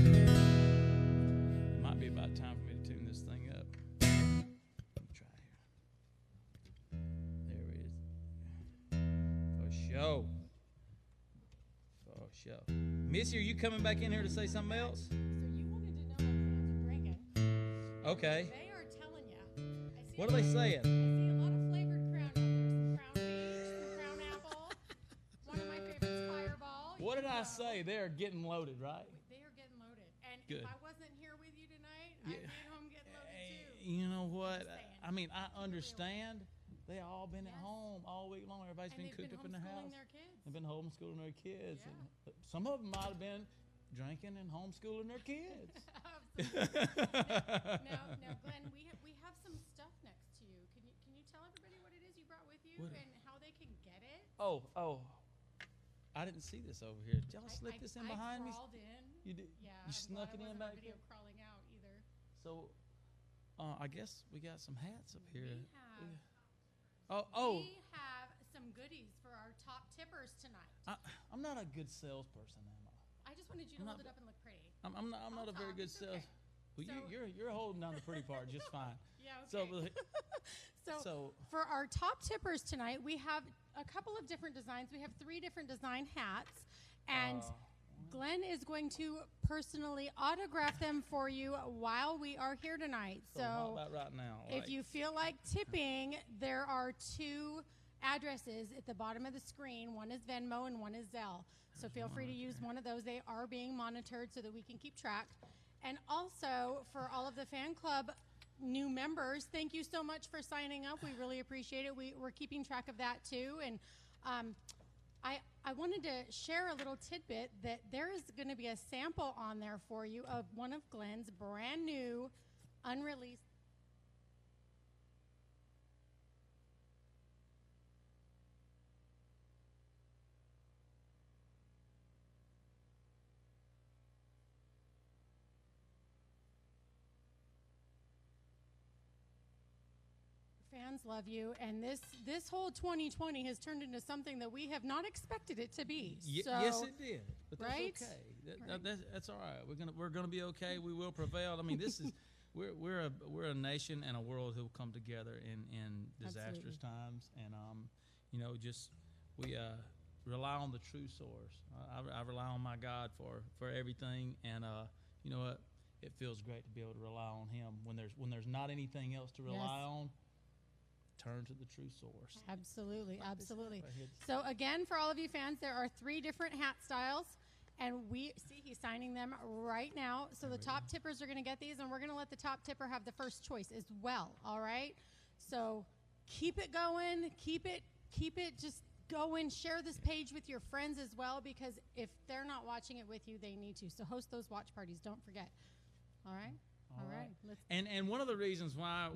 B: It might be about time for me to tune this thing up. Let me try here. There it is. For show. For show. Missy, are you coming back in here to say something else?
C: So you wanted to know what fans are drinking.
B: Okay.
C: They are telling you.
B: What are they saying?
C: I see a lot of flavored Crown out there. Some Crown Peach, some Crown Apple. One of my favorites, Fireball.
B: What did I
C: You know.
B: say? They're getting loaded, right?
C: They are getting loaded. And
B: Good.
C: if I wasn't here with you tonight,
B: Yeah.
C: I'd be at home getting loaded too.
B: You know what?
C: Just saying.
B: I mean, I understand. They all been at
C: Yes.
B: home all week long. Everybody's
C: And
B: been
C: they've
B: cooped
C: been
B: up in the
C: homeschooling
B: house.
C: their kids.
B: They've been homeschooling their kids.
C: Yeah.
B: And some of them might have been drinking and homeschooling their kids.
C: Absolutely. Now, Glenn, we have some stuff next to you. Can you tell everybody what it is you brought with you
B: What?
C: and how they can get it?
B: Oh. I didn't see this over here. Did y'all slip this in behind
C: I
B: me?
C: crawled in.
B: You did?
C: Yeah,
B: You
C: I'm
B: snuck
C: glad
B: it
C: I
B: in
C: wasn't on
B: back
C: video
B: there?
C: crawling out either.
B: So, I guess we got some hats up here.
C: We have some goodies for our top tippers tonight.
B: I'm not a good salesperson, am I?
C: I just wanted you to
B: I'm
C: hold
B: not-
C: it up and look pretty.
B: I'm not a very
C: talk,
B: good
C: it's
B: sales.
C: okay.
B: Well,
C: So-
B: you're holding down the pretty part just fine.
C: Yeah, okay.
B: So,
C: So, for our top tippers tonight, we have a couple of different designs. We have 3 different design hats, and Glenn is going to personally autograph them for you while we are here tonight.
B: so how about right now?
C: If you feel like tipping, there are 2 addresses at the bottom of the screen. One is Venmo and one is Zelle. So feel free to use one of those. They are being monitored so that we can keep track. And also, for all of the fan club new members, thank you so much for signing up. We really appreciate it. We're keeping track of that too. And I wanted to share a little tidbit that there is going to be a sample on there for you of one of Glenn's brand new unreleased. Fans love you, and this whole 2020 has turned into something that we have not expected it to be. So,
B: yes, it did. But that's
C: right?
B: okay.
C: Right.
B: That's all right. We're gonna be okay. We will prevail. I mean, this is we're a nation and a world who will come together in disastrous times, and just we rely on the true source. I rely on my God for everything, and you know what? It feels great to be able to rely on Him when there's not anything else to rely on. Turn to the true source.
C: Absolutely, absolutely.
B: Right here.
C: So again, for all of you fans, there are 3 different hat styles, and we see he's signing them right now. So the top tippers are going to get these, and we're going to let the top tipper have the first choice as well. All right. So keep it going. Keep it. Just going. Share this page with your friends as well, because if they're not watching it with you, they need to. So host those watch parties. Don't forget. All right. All right. Let's.
B: And one of the reasons why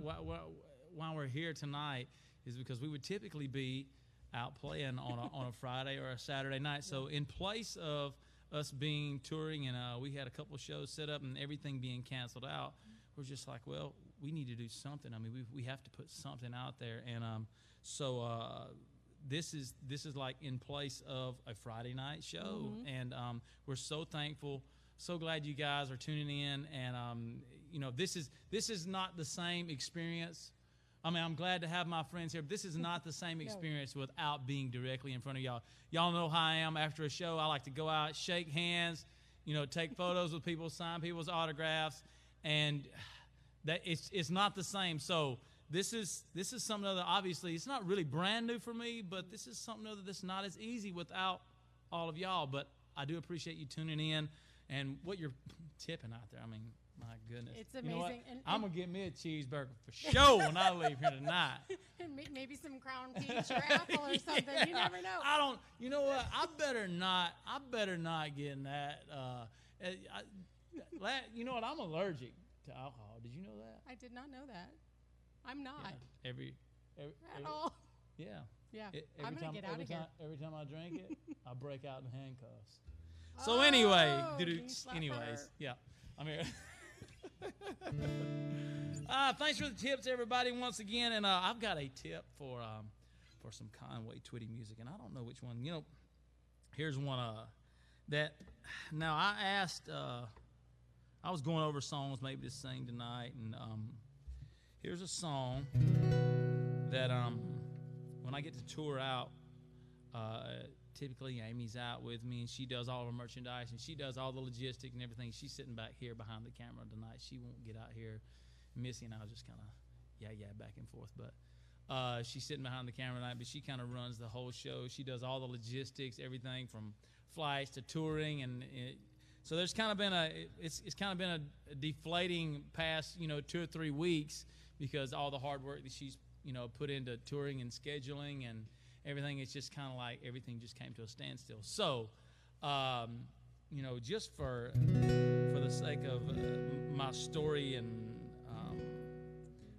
B: we're here tonight is because we would typically be out playing on a Friday or a Saturday night. So in place of us being touring and we had a couple of shows set up and everything being canceled out, we're just like, well, we need to do something. I mean, we have to put something out there, and this is like in place of a Friday night show, and we're so thankful, so glad you guys are tuning in, and you know, this is not the same experience. I mean, I'm glad to have my friends here, but this is not the same experience without being directly in front of y'all. Y'all know how I am after a show. I like to go out, shake hands, you know, take photos with people, sign people's autographs, and that it's not the same. So this is something other. Obviously, it's not really brand new for me, but this is something other that's not as easy without all of y'all. But I do appreciate you tuning in and what you're tipping out there. I mean, my goodness.
C: It's amazing.
B: You know what? I'm going to get me a cheeseburger for sure when I leave here tonight.
C: And maybe some Crown Peach or apple or something. You never know.
B: You know what? I better not get that. You know what? I'm allergic to alcohol. Did you know that?
C: I did not know that. I'm not.
B: Yeah. Every
C: At all.
B: Yeah.
C: Yeah. I'm going to get out of here.
B: Every time I drink it, I break out in handcuffs. So anyway, yeah, I'm here. Thanks for the tips, everybody, once again. And I've got a tip for some Conway Twitty music, and I don't know which one. You know, here's one that. Now I asked. I was going over songs maybe to sing tonight, and here's a song that when I get to tour out. Typically, Amy's out with me, and she does all of our merchandise, and she does all the logistics and everything. She's sitting back here behind the camera tonight. She won't get out here. Missy and I just kind of yeah back and forth, but she's sitting behind the camera tonight. But she kind of runs the whole show. She does all the logistics, everything from flights to touring, and so there's kind of been it's kind of been a deflating past 2 or 3 weeks because all the hard work that she's put into touring and scheduling and everything. It's just kind of like everything just came to a standstill. So, just for the sake of my story and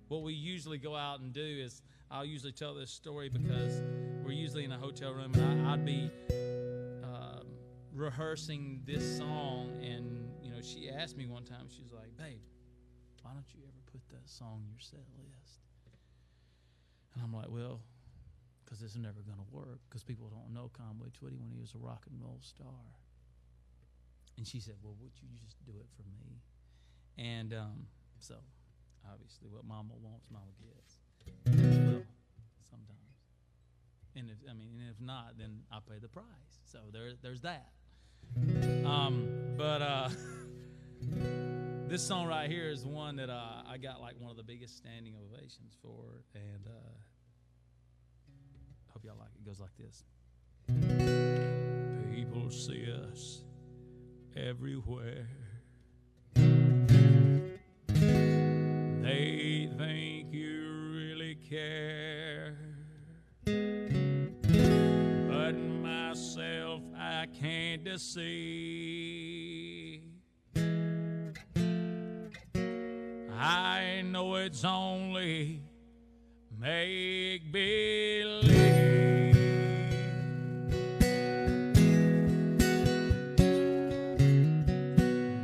B: what we usually go out and do is I'll usually tell this story because we're usually in a hotel room, and I'd be rehearsing this song, and she asked me one time, she was like, "Babe, why don't you ever put that song in your set list?" And I'm like, "Well, because it's never going to work because people don't know Conway Twitty when he was a rock and roll star." And she said, "Well, would you just do it for me?" And so obviously what mama wants, mama gets. Well, sometimes. And if not, then I pay the price. So there's that. But this song right here is one that I got like one of the biggest standing ovations for, and hope y'all like it. It goes like this. People see us everywhere. They think you really care. But myself, I can't deceive. I know it's only make believe.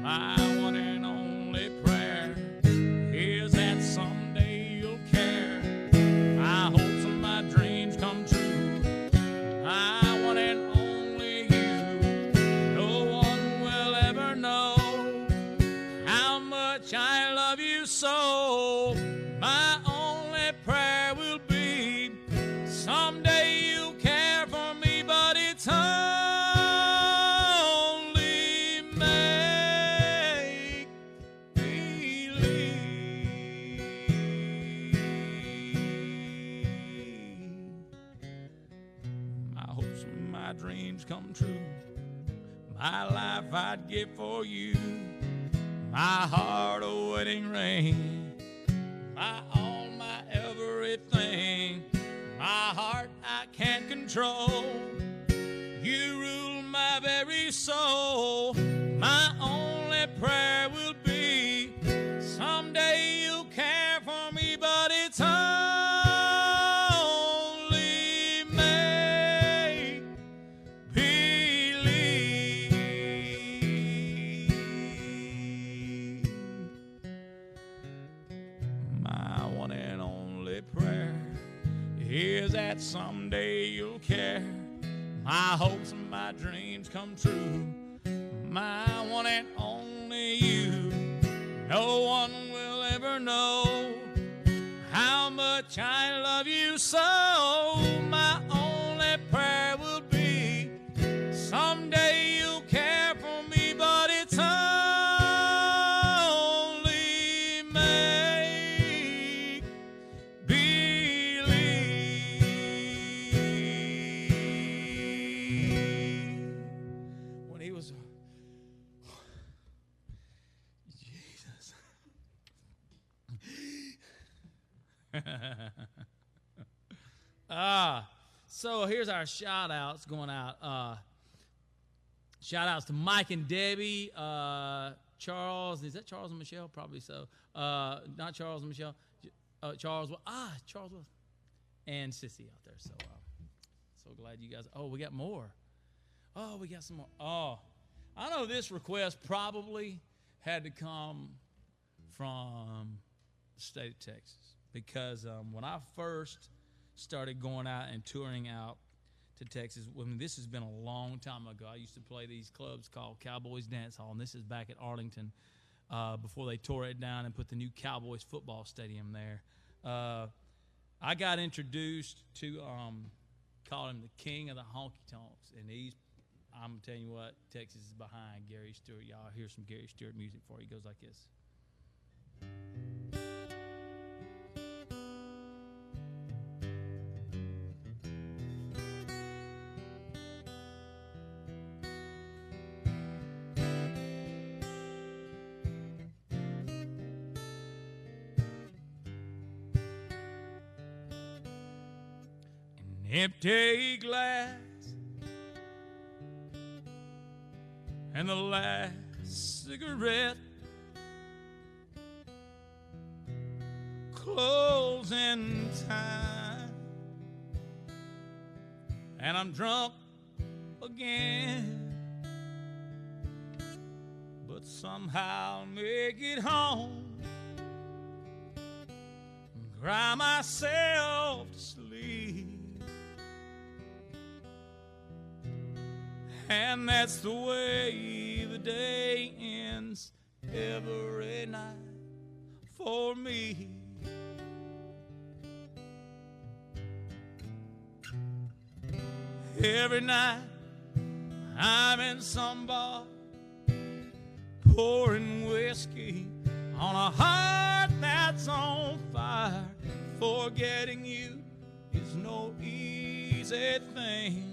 B: My one and only prayer is that someday you'll care. My hopes and my dreams come true. My one and only you. No one will ever know how much I love you so. My only prayer will be someday you'll care for me, but it's only make believe. My hopes and my dreams come true. My life I'd give for you. My heart a wedding ring. My all, my everything. My heart I can't control. You rule my very soul. My only prayer will be someday you'll care for me, but it's only me. that someday you'll care. My hopes and my dreams come true. My one and only you. No one will ever know how much I love you so. My only prayer will be someday you'll care for me, but it's only make believe. When he was Jesus. So here's our shout outs going out. Shout outs to Mike and Debbie, Charles. Is that Charles and Michelle? Probably so. Not Charles and Michelle. Charles Will, and Sissy out there. So glad you guys. Oh, we got more. Oh, we got some more. Oh, I know this request probably had to come from the state of Texas, because when I first started going out and touring out to Texas, this has been a long time ago. I used to play these clubs called Cowboys Dance Hall, and this is back at Arlington before they tore it down and put the new Cowboys football stadium there. I got introduced to, call him the king of the honky tonks, and I'm telling you what, Texas is behind Gary Stewart. Y'all hear some Gary Stewart music for you. It goes like this. Empty glass and the last cigarette, closing time, and I'm drunk again, but somehow I'll make it home and cry myself to sleep. And that's the way the day ends every night for me. Every night I'm in some bar pouring whiskey on a heart that's on fire. Forgetting you is no easy thing.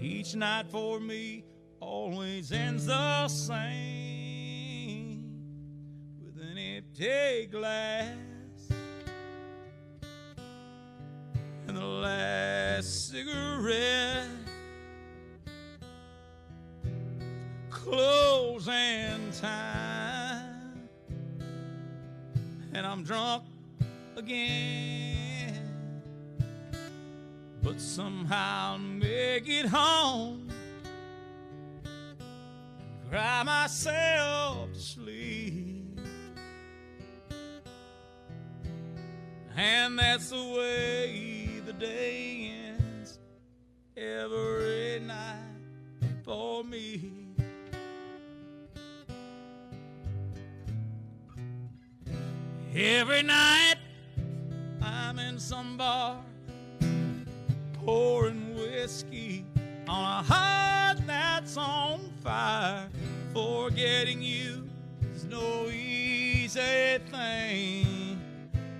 B: Each night for me always ends the same, with an empty glass and the last cigarette, closing time, and I'm drunk again, but somehow I'll make it home and cry myself to sleep. And that's the way the day ends every night for me. Every night I'm in some bar pouring whiskey on a heart that's on fire. Forgetting you is no easy thing.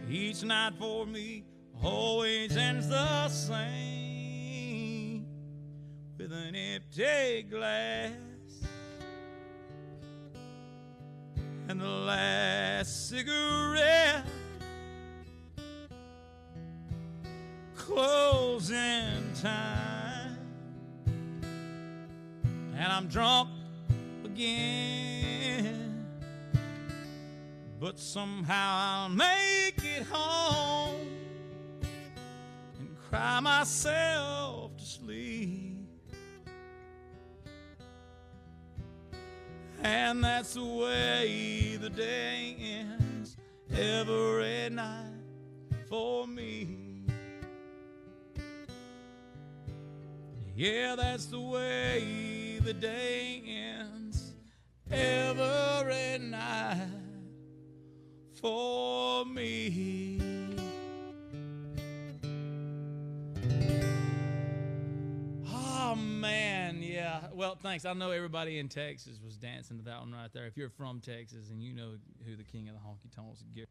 B: Each night for me always ends the same, with an empty glass and the last cigarette, closing time, and I'm drunk again, but somehow I'll make it home and cry myself to sleep. And that's the way the day ends every night for me. Yeah, that's the way the day ends every night for me. Oh, man, yeah. Well, thanks. I know everybody in Texas was dancing to that one right there. If you're from Texas and you know who the king of the honky-tonks is, Gary.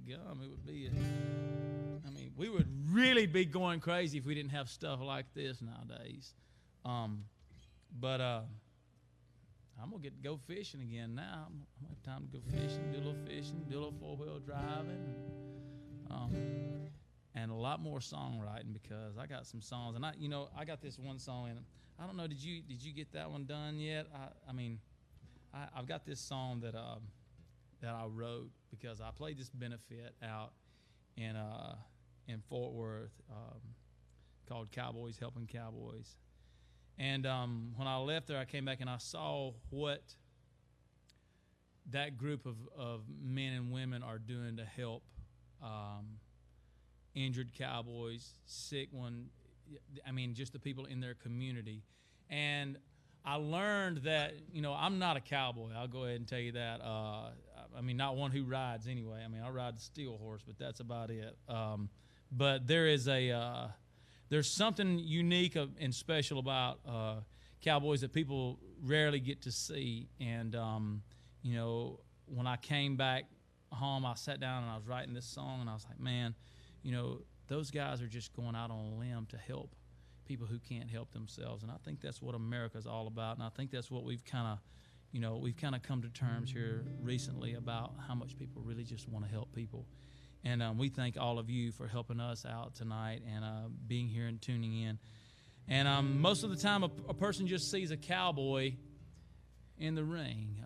B: Gum, it would be we would really be going crazy if we didn't have stuff like this nowadays. But I'm gonna get to go fishing again now. I'm gonna have time to go fishing, do a little fishing, do a little four-wheel driving, and a lot more songwriting, because I got some songs, and I got this one song, and I don't know, did you get that one done yet? I've got this song that I wrote, because I played this benefit out in Fort Worth called Cowboys Helping Cowboys. And when I left there, I came back and I saw what that group of men and women are doing to help injured cowboys, sick one, just the people in their community. And I learned that, I'm not a cowboy. I'll go ahead and tell you that. Not one who rides anyway. I ride the steel horse, but that's about it. But there is there's something unique and special about cowboys that people rarely get to see. And, when I came back home, I sat down and I was writing this song, and I was like, man, those guys are just going out on a limb to help people who can't help themselves. And I think that's what America's all about. And I think that's what we've kind of come to terms here recently about how much people really just want to help people. And we thank all of you for helping us out tonight and being here and tuning in. And most of the time, a person just sees a cowboy in the ring.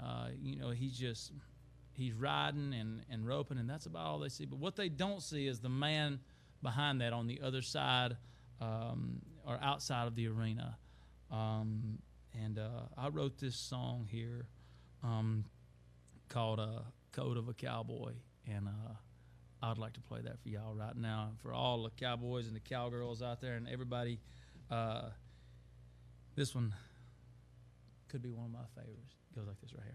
B: He's riding and roping, and that's about all they see. But what they don't see is the man behind that on the other side or outside of the arena. I wrote this song here called Code of a Cowboy, and I'd like to play that for y'all right now. And for all the cowboys and the cowgirls out there and everybody, this one could be one of my favorites. It goes like this right here.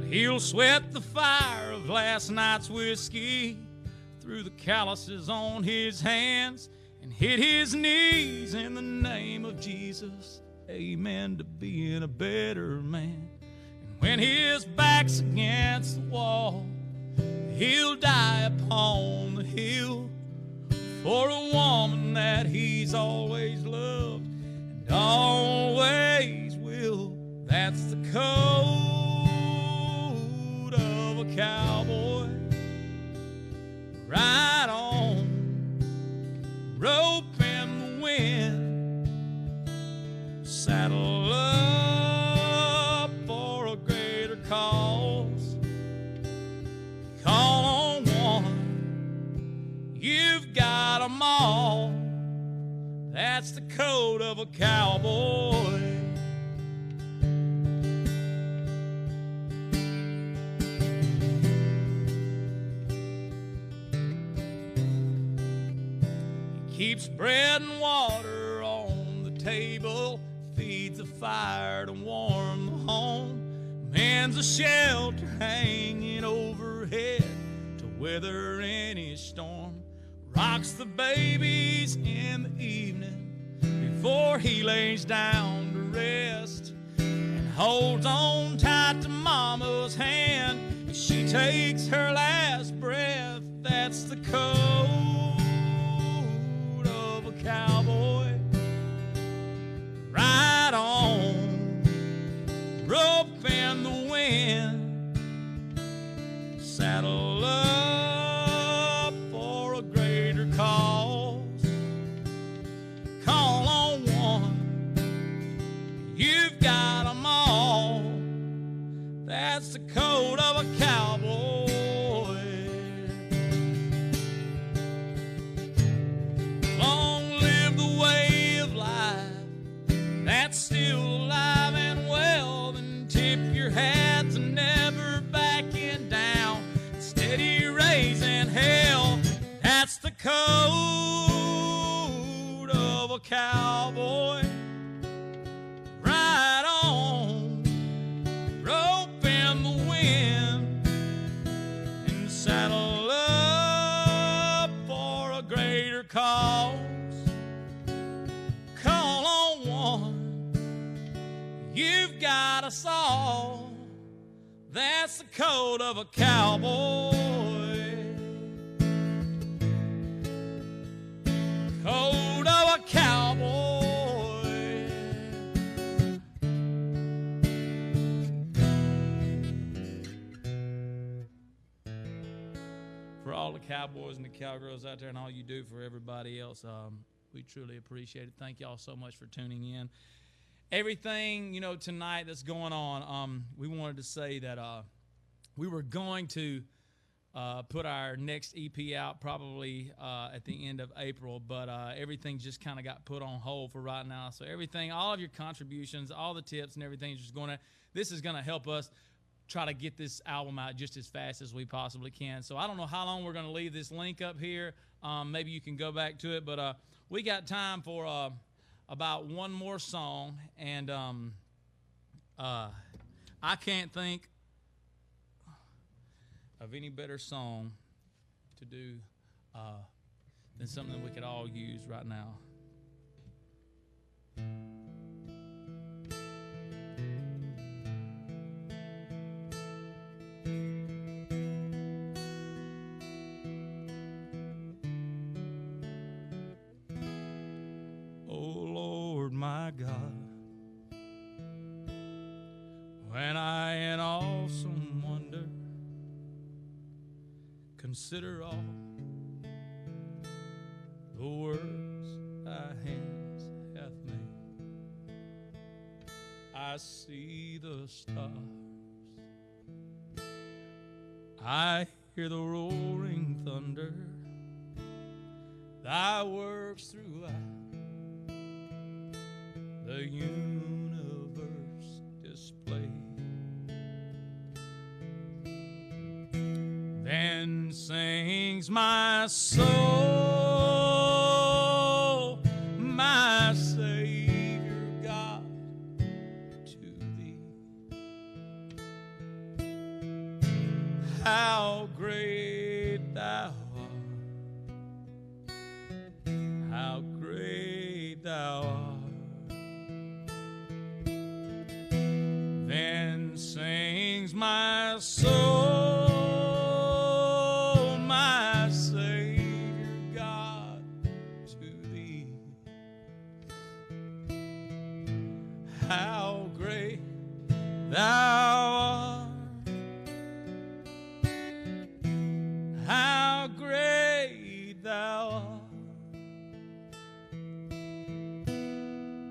B: He'll sweat the fire of last night's whiskey through the calluses on his hands and hit his knees in the name of Jesus. Amen to being a better man. And when his back's against the wall, he'll die upon the hill for a woman that he's always loved and always will. That's the code of a cowboy. Right on, rope in the wind, saddle up for a greater cause. Call on one, you've got 'em all. That's the code of a cowboy. Keeps bread and water on the table, feeds a fire to warm the home, mends a shelter hanging overhead to weather any storm, rocks the babies in the evening before he lays down to rest, and holds on tight to mama's hand as she takes her last breath. That's the code of a cowboy. Right on, rope in the wind, steady raising hell. That's the code of a cowboy. Right on, rope in the wind, and saddle up for a greater cause. Call on one, you've got us all. That's the code of a cowboy. Code of a cowboy. For all the cowboys and the cowgirls out there and all you do for everybody else, we truly appreciate it. Thank y'all so much for tuning in. Everything, you know, tonight that's going on, we wanted to say that we were going to put our next EP out probably at the end of April, but everything just kind of got put on hold for right now. So everything, all of your contributions, all the tips and everything is just this is going to help us try to get this album out just as fast as we possibly can. So I don't know how long we're going to leave this link up here. Maybe you can go back to it, but we got time for about one more song, and I can't think of any better song to do than something we could all use right now. My God, when I in awesome wonder consider all the works thy hands hath made, I see the stars, I hear the roaring thunder, thy works throughout the universe display. Then sings my soul, my Savior God, to thee. How great thou art, how great thou art. Then sings my soul, my Savior God, to thee. How great thou art, how great thou art.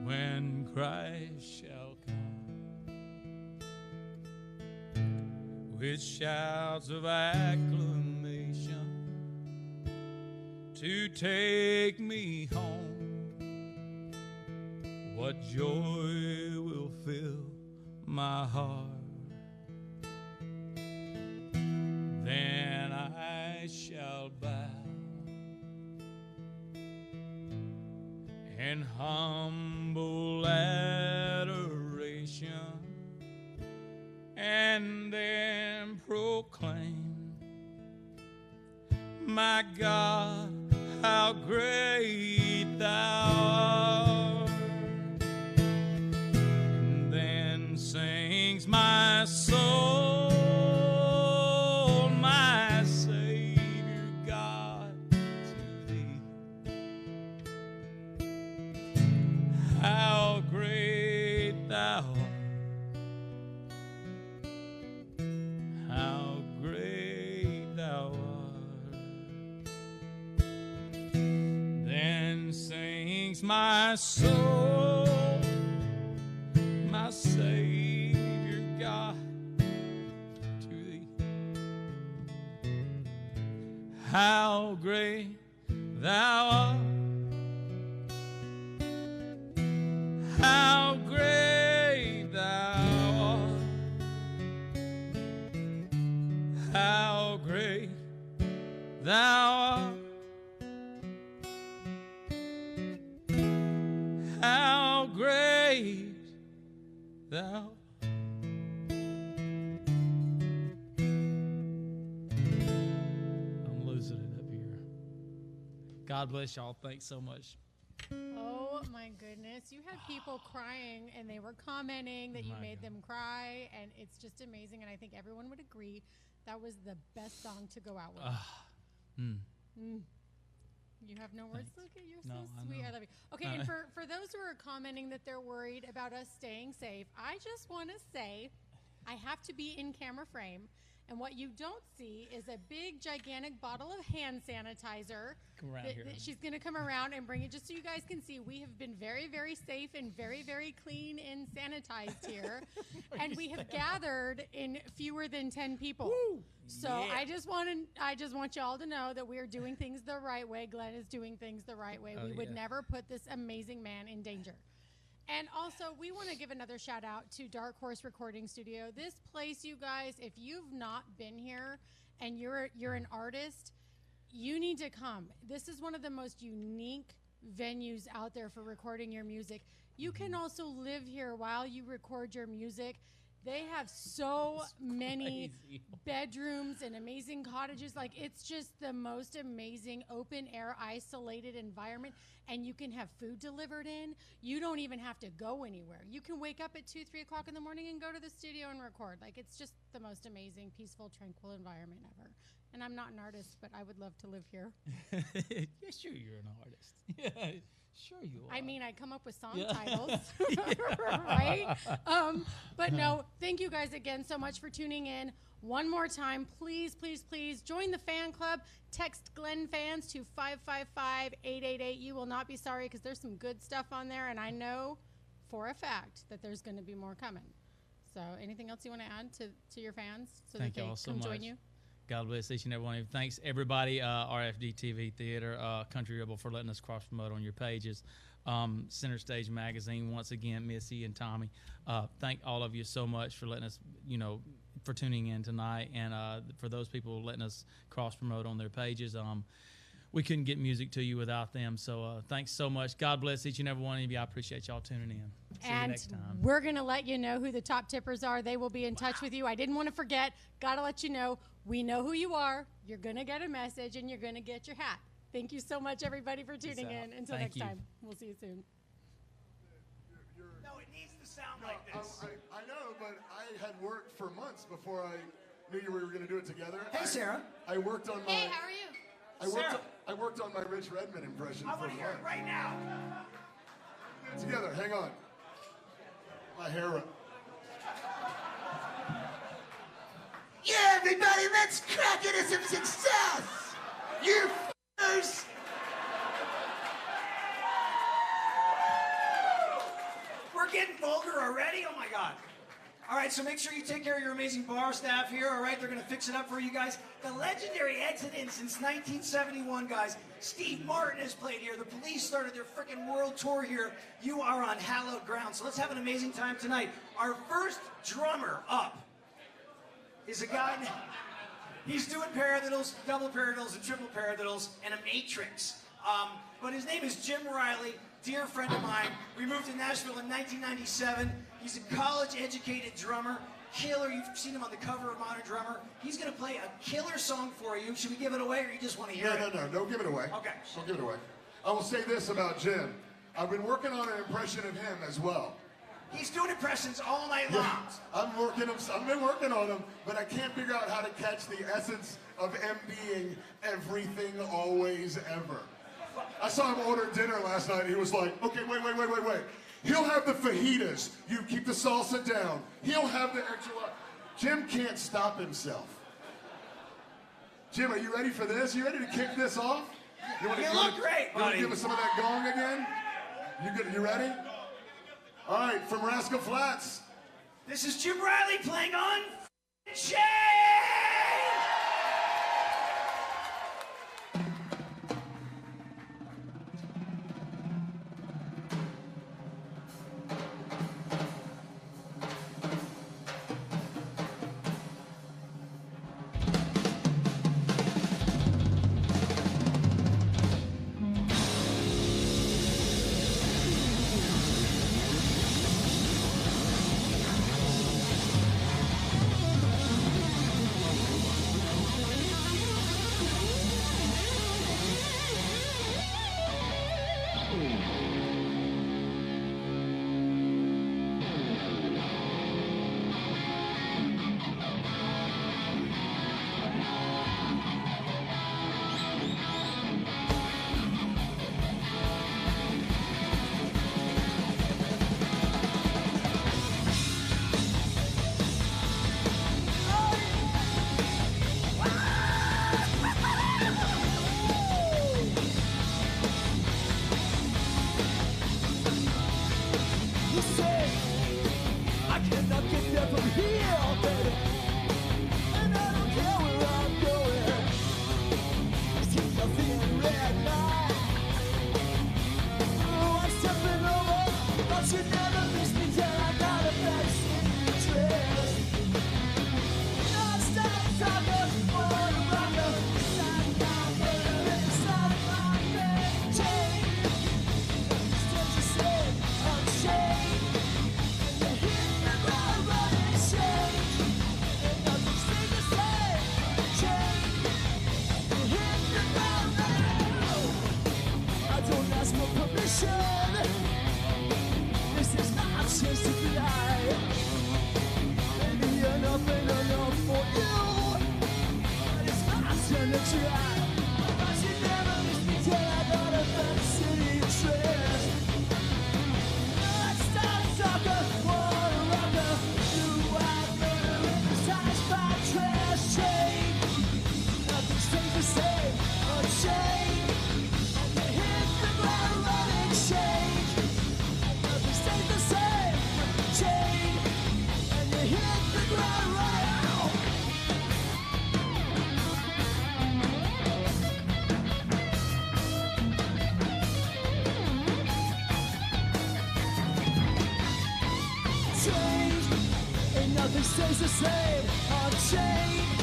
B: When Christ shall with shouts of acclamation to take me home, what joy will fill my heart. Then I shall bow in humble adoration, and then proclaim, my God, how great thou art. And then sings my soul, my Savior God, to thee. How great thou art. How great thou art. Then sings my soul, my Savior God, to thee. How great thou art. How great thou art. How great thou how great thou. I'm losing it up here. God bless y'all. Thanks so much.
C: Oh my goodness. You had people crying and they were commenting that you made them cry, and it's just amazing, and I think everyone would agree that was the best song to go out with. You have no words. Look at, you're so sweet. I love you. Okay, and for those who are commenting that they're worried about us staying safe, I just want to say I have to be in camera frame, and what you don't see is a big, gigantic bottle of hand sanitizer.
B: Come around here.
C: She's going to come around and bring it just so you guys can see. We have been very, very safe and very, very clean and sanitized here, and we have gathered in fewer than 10 people. Woo! So yeah. I just want y'all to know that we are doing things the right way. Glenn is doing things the right way. We would never put this amazing man in danger. And also, we want to give another shout out to Dark Horse Recording Studio. This place, you guys, if you've not been here and you're an artist, you need to come. This is one of the most unique venues out there for recording your music. You can also live here while you record your music. They have so many bedrooms and amazing cottages. Like, it's just the most amazing open air, isolated environment. And you can have food delivered in. You don't even have to go anywhere. You can wake up at 2, 3 o'clock in the morning and go to the studio and record. Like, it's just the most amazing, peaceful, tranquil environment ever. And I'm not an artist, but I would love to live here.
B: Yeah, sure, you're an artist. Yeah, sure you are.
C: I mean, I come up with song titles, right? But no, thank you guys again so much for tuning in. One more time, please, please, please join the fan club. Text Glen fans to 555-888. You will not be sorry, because there's some good stuff on there, and I know for a fact that there's going to be more coming. So anything else you want to add to your fans so
B: Thank
C: that they
B: y'all so
C: come
B: much.
C: join you?
B: God bless each and every one of you. Thanks, everybody, RFDTV Theater, Country Rebel, for letting us cross-promote on your pages. Center Stage Magazine, once again, Missy and Tommy. Thank all of you so much for letting us, for tuning in tonight, and for those people letting us cross-promote on their pages. We couldn't get music to you without them, so thanks so much. God bless each and every one of you. I appreciate y'all tuning in. See you next time.
C: We're going to let you know who the top tippers are. They will be in touch with you. I didn't want to forget. Got to let you know. We know who you are. You're going to get a message, and you're going to get your hat. Thank you so much, everybody, for tuning in. Until next time. We'll see you soon.
D: No, it needs to sound like this.
E: I know, but I had worked for months before I knew we were going to do it together.
D: Hey, Sarah.
E: I worked on my...
C: Hey, how are you?
E: I worked on my Rich Redmond impression
D: I
E: for
D: want to hear it
E: months.
D: right now.
E: Do it together. Hang on. My hair up.
D: Yeah, everybody, let's crack into some success. You f***ers. We're getting vulgar already? Oh, my God. All right, so make sure you take care of your amazing bar staff here, all right? They're going to fix it up for you guys. The legendary exit in since 1971, guys. Steve Martin has played here. The Police started their freaking world tour here. You are on hallowed ground, so let's have an amazing time tonight. Our first drummer up is a guy, he's doing paradiddles, double paradiddles, and triple paradiddles, and a matrix. But his name is Jim Riley, dear friend of mine. We moved to Nashville in 1997. He's a college-educated drummer, killer. You've seen him on the cover of Modern Drummer. He's going to play a killer song for you. Should we give it away, or you just want to hear it?
E: No, don't give it away.
D: Okay.
E: Don't give it away. I will say this about Jim. I've been working on an impression of him as well.
D: He's doing impressions all night long.
E: I've been working on him, but I can't figure out how to catch the essence of him being everything, always, ever. I saw him order dinner last night, and he was like, okay, wait. He'll have the fajitas. You keep the salsa down. He'll have the enchilada. Jim can't stop himself. Jim, are you ready for this? You ready to kick this off?
D: You look great,
E: You want
D: buddy.
E: to give us some of that gong again? You ready? All right, from Rascal Flatts.
D: This is Jim Riley playing on Chain!
F: ocean. This is my chance to fly. Maybe enough ain't enough for you, but it's my turn to try. But you never missed me till I got a fancy dress. Let's start soccer, water rocker. You are better hypnotized by trash chain. Nothing stays the same, unchanged. And you hit the ground running change. Nothing stays the same, unchanged. And you hit the ground running. Change, and nothing stays the same, unchanged.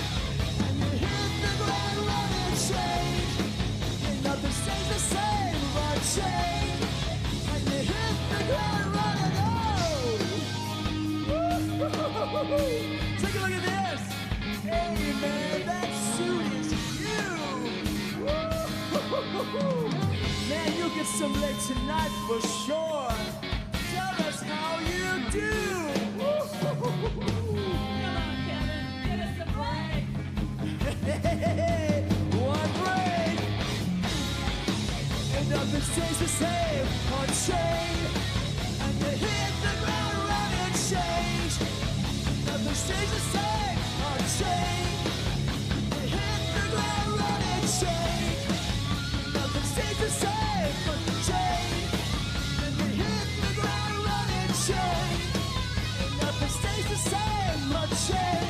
F: And you hit the ground running, change, and nothing stays the same, unchanged. And you hit the ground running, oh! Take a look at this. Hey man, that suit is you. Man, you'll get some leg tonight for sure. Tell us how you do.
G: Come on, Kevin, give us a break.
F: Hey, one break. And nothing stays the same, unchained. And you hit the ground running, change. Nothing stays the same, unchained. You hit the ground running, change. Nothing stays the same, unchained. And you hit the ground running, change. And nothing stays the same, unchained.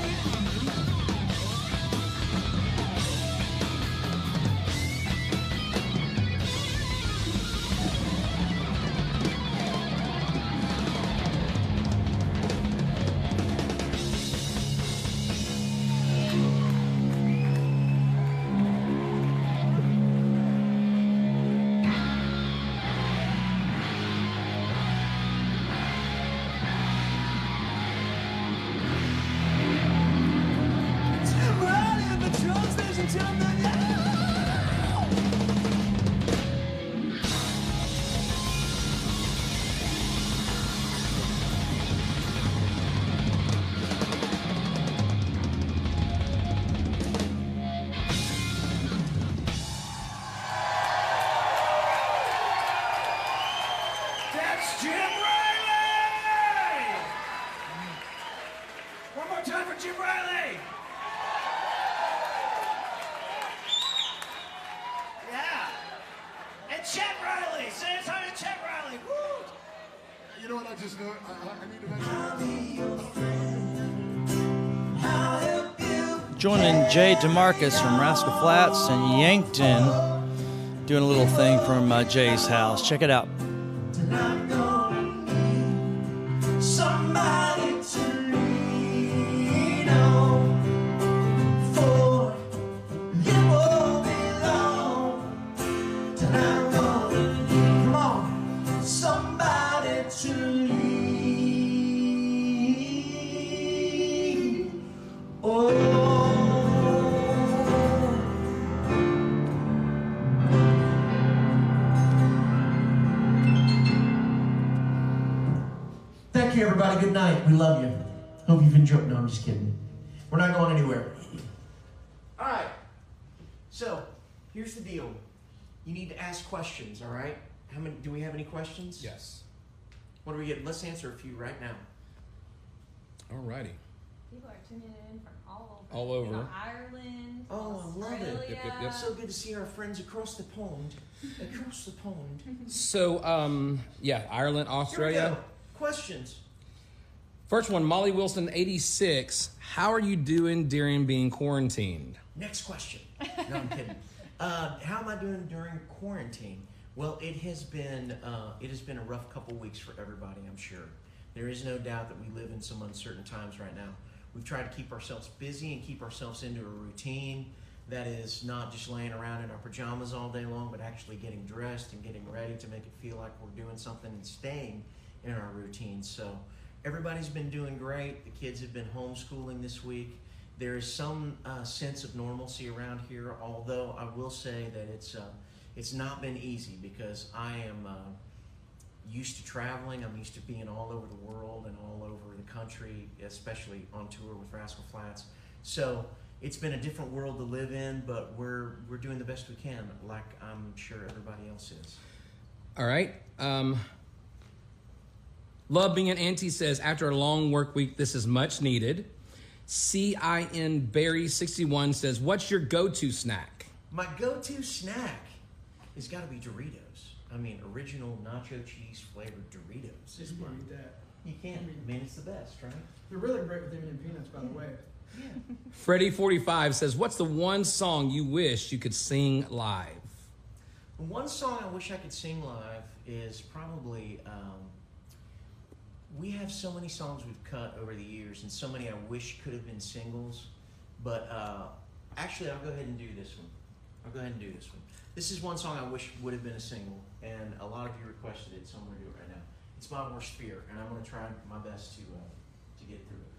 F: Riding the drums, ladies and gentlemen, yeah!
D: That's Jim Riley! One more time for Jim Riley! Yeah. And Chet Riley! Say it's hi to Chet Riley! Woo!
E: You know what I just know? I need to mention.
A: Joining Jay DeMarcus from Rascal Flats and Yankton, doing a little thing from Jay's house. Check it out.
F: Somebody to lean on, for you won't be long. Tonight I'm gonna need, come on, somebody to lean. Oh. Thank you, everybody. Good night. We love you. Hope you've enjoyed. No, I'm just kidding. We're not going anywhere. All right. So, here's the deal. You need to ask questions, all right? How many? Do we have any questions?
H: Yes.
F: What are we getting? Let's answer a few right now.
H: Alrighty.
G: People are tuning in from all over.
H: All over.
G: You know, Ireland,
F: Oh, I love it.
G: Australia.
H: Yep.
F: So good to see our friends across the pond. Across the pond.
H: So, yeah, Ireland,
F: Here we
H: Australia.
F: go. Questions.
H: First one, Molly Wilson, 86. How are you doing during being quarantined?
F: Next question. No, I'm kidding. How am I doing during quarantine? Well, it has been a rough couple weeks for everybody, I'm sure. There is no doubt that we live in some uncertain times right now. We've tried to keep ourselves busy and keep ourselves into a routine that is not just laying around in our pajamas all day long, but actually getting dressed and getting ready to make it feel like we're doing something and staying in our routine. So everybody's been doing great. The kids have been homeschooling this week. There is some sense of normalcy around here, although I will say that it's not been easy because I am
I: used to traveling. I'm used to being all over the world and all over the country, especially on tour with Rascal Flatts. So it's been a different world to live in, but we're doing the best we can, like I'm sure everybody else is.
H: All right. Love Being an Auntie says, after a long work week, this is much needed. CIN Barry 61 says, what's your go-to snack?
I: My go-to snack has got to be Doritos. I mean, original nacho cheese flavored Doritos.
F: Just can't eat that.
I: You can't. I mean, it's the best, right?
F: They're really great with M&M peanuts, by the way.
I: Yeah.
H: Freddie45 says, what's the one song you wish you could sing live?
I: One song I wish I could sing live is probably, we have so many songs we've cut over the years and so many I wish could have been singles, but actually I'll go ahead and do this one. This is one song I wish would have been a single, and a lot of you requested it, so I'm going to do it right now. It's My Worst Fear, and I'm going to try my best to get through it.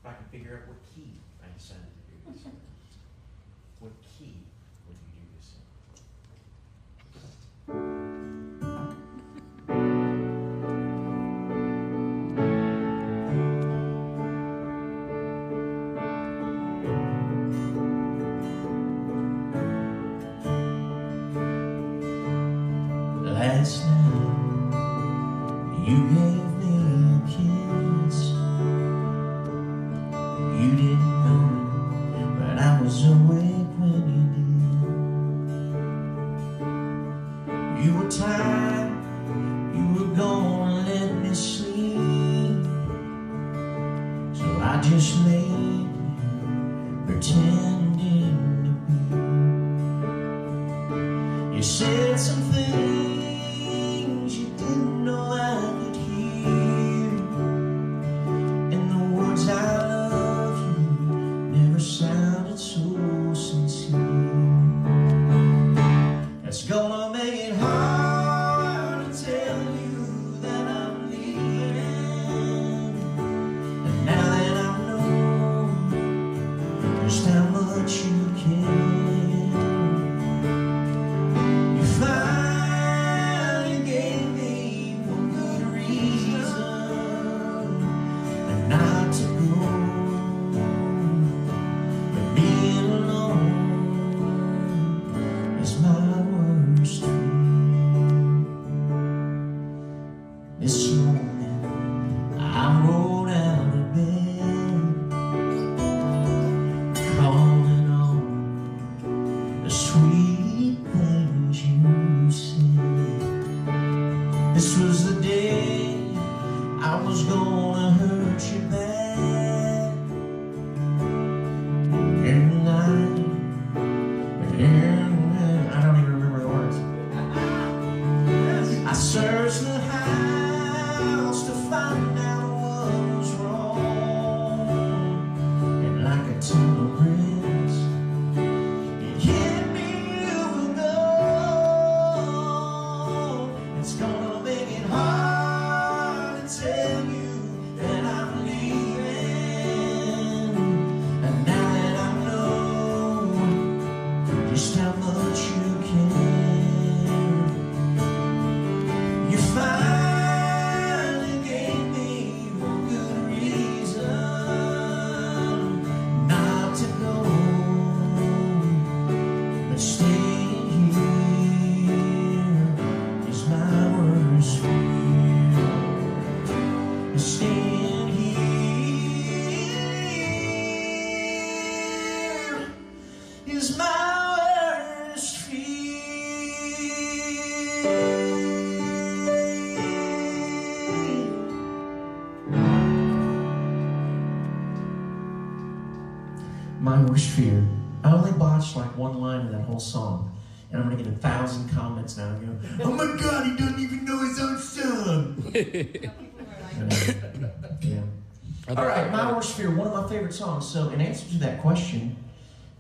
I: If I can figure out what key I decided to do this in. What key would you do this in? Last night, you gave me a kiss. You didn't know it, but I was awake when you did. You were tired, you were gonna let me sleep, so I just laid here, pretending to be. You said some things you didn't know I could hear, and the words I love you never sounded so sincere. That's gonna make it hard to tell you that I'm leaving, and now that I know just how much you care, you finally gave me one good reason not to go. But being alone is my worst fear. This morning I rolled out of bed, calling on the sweet things you said. This was the day I was gonna hurt you bad. Every night, I don't even remember the words. I searched the house to find out what was wrong, and like a ton of bricks, it hit me you were gone. It's gonna make it hard to tell you that I'm leaving, and now that I know just how much you care, you finally gave me one good reason not to go, but staying here is my worst fear. Staying here is my worst fear. My worst fear. I only botched like one line in that whole song, and I'm gonna get 1,000 comments now and go, oh my God, he doesn't even know his own song. Yeah. All right, My Worst Fear, one of my favorite songs. So in answer to that question,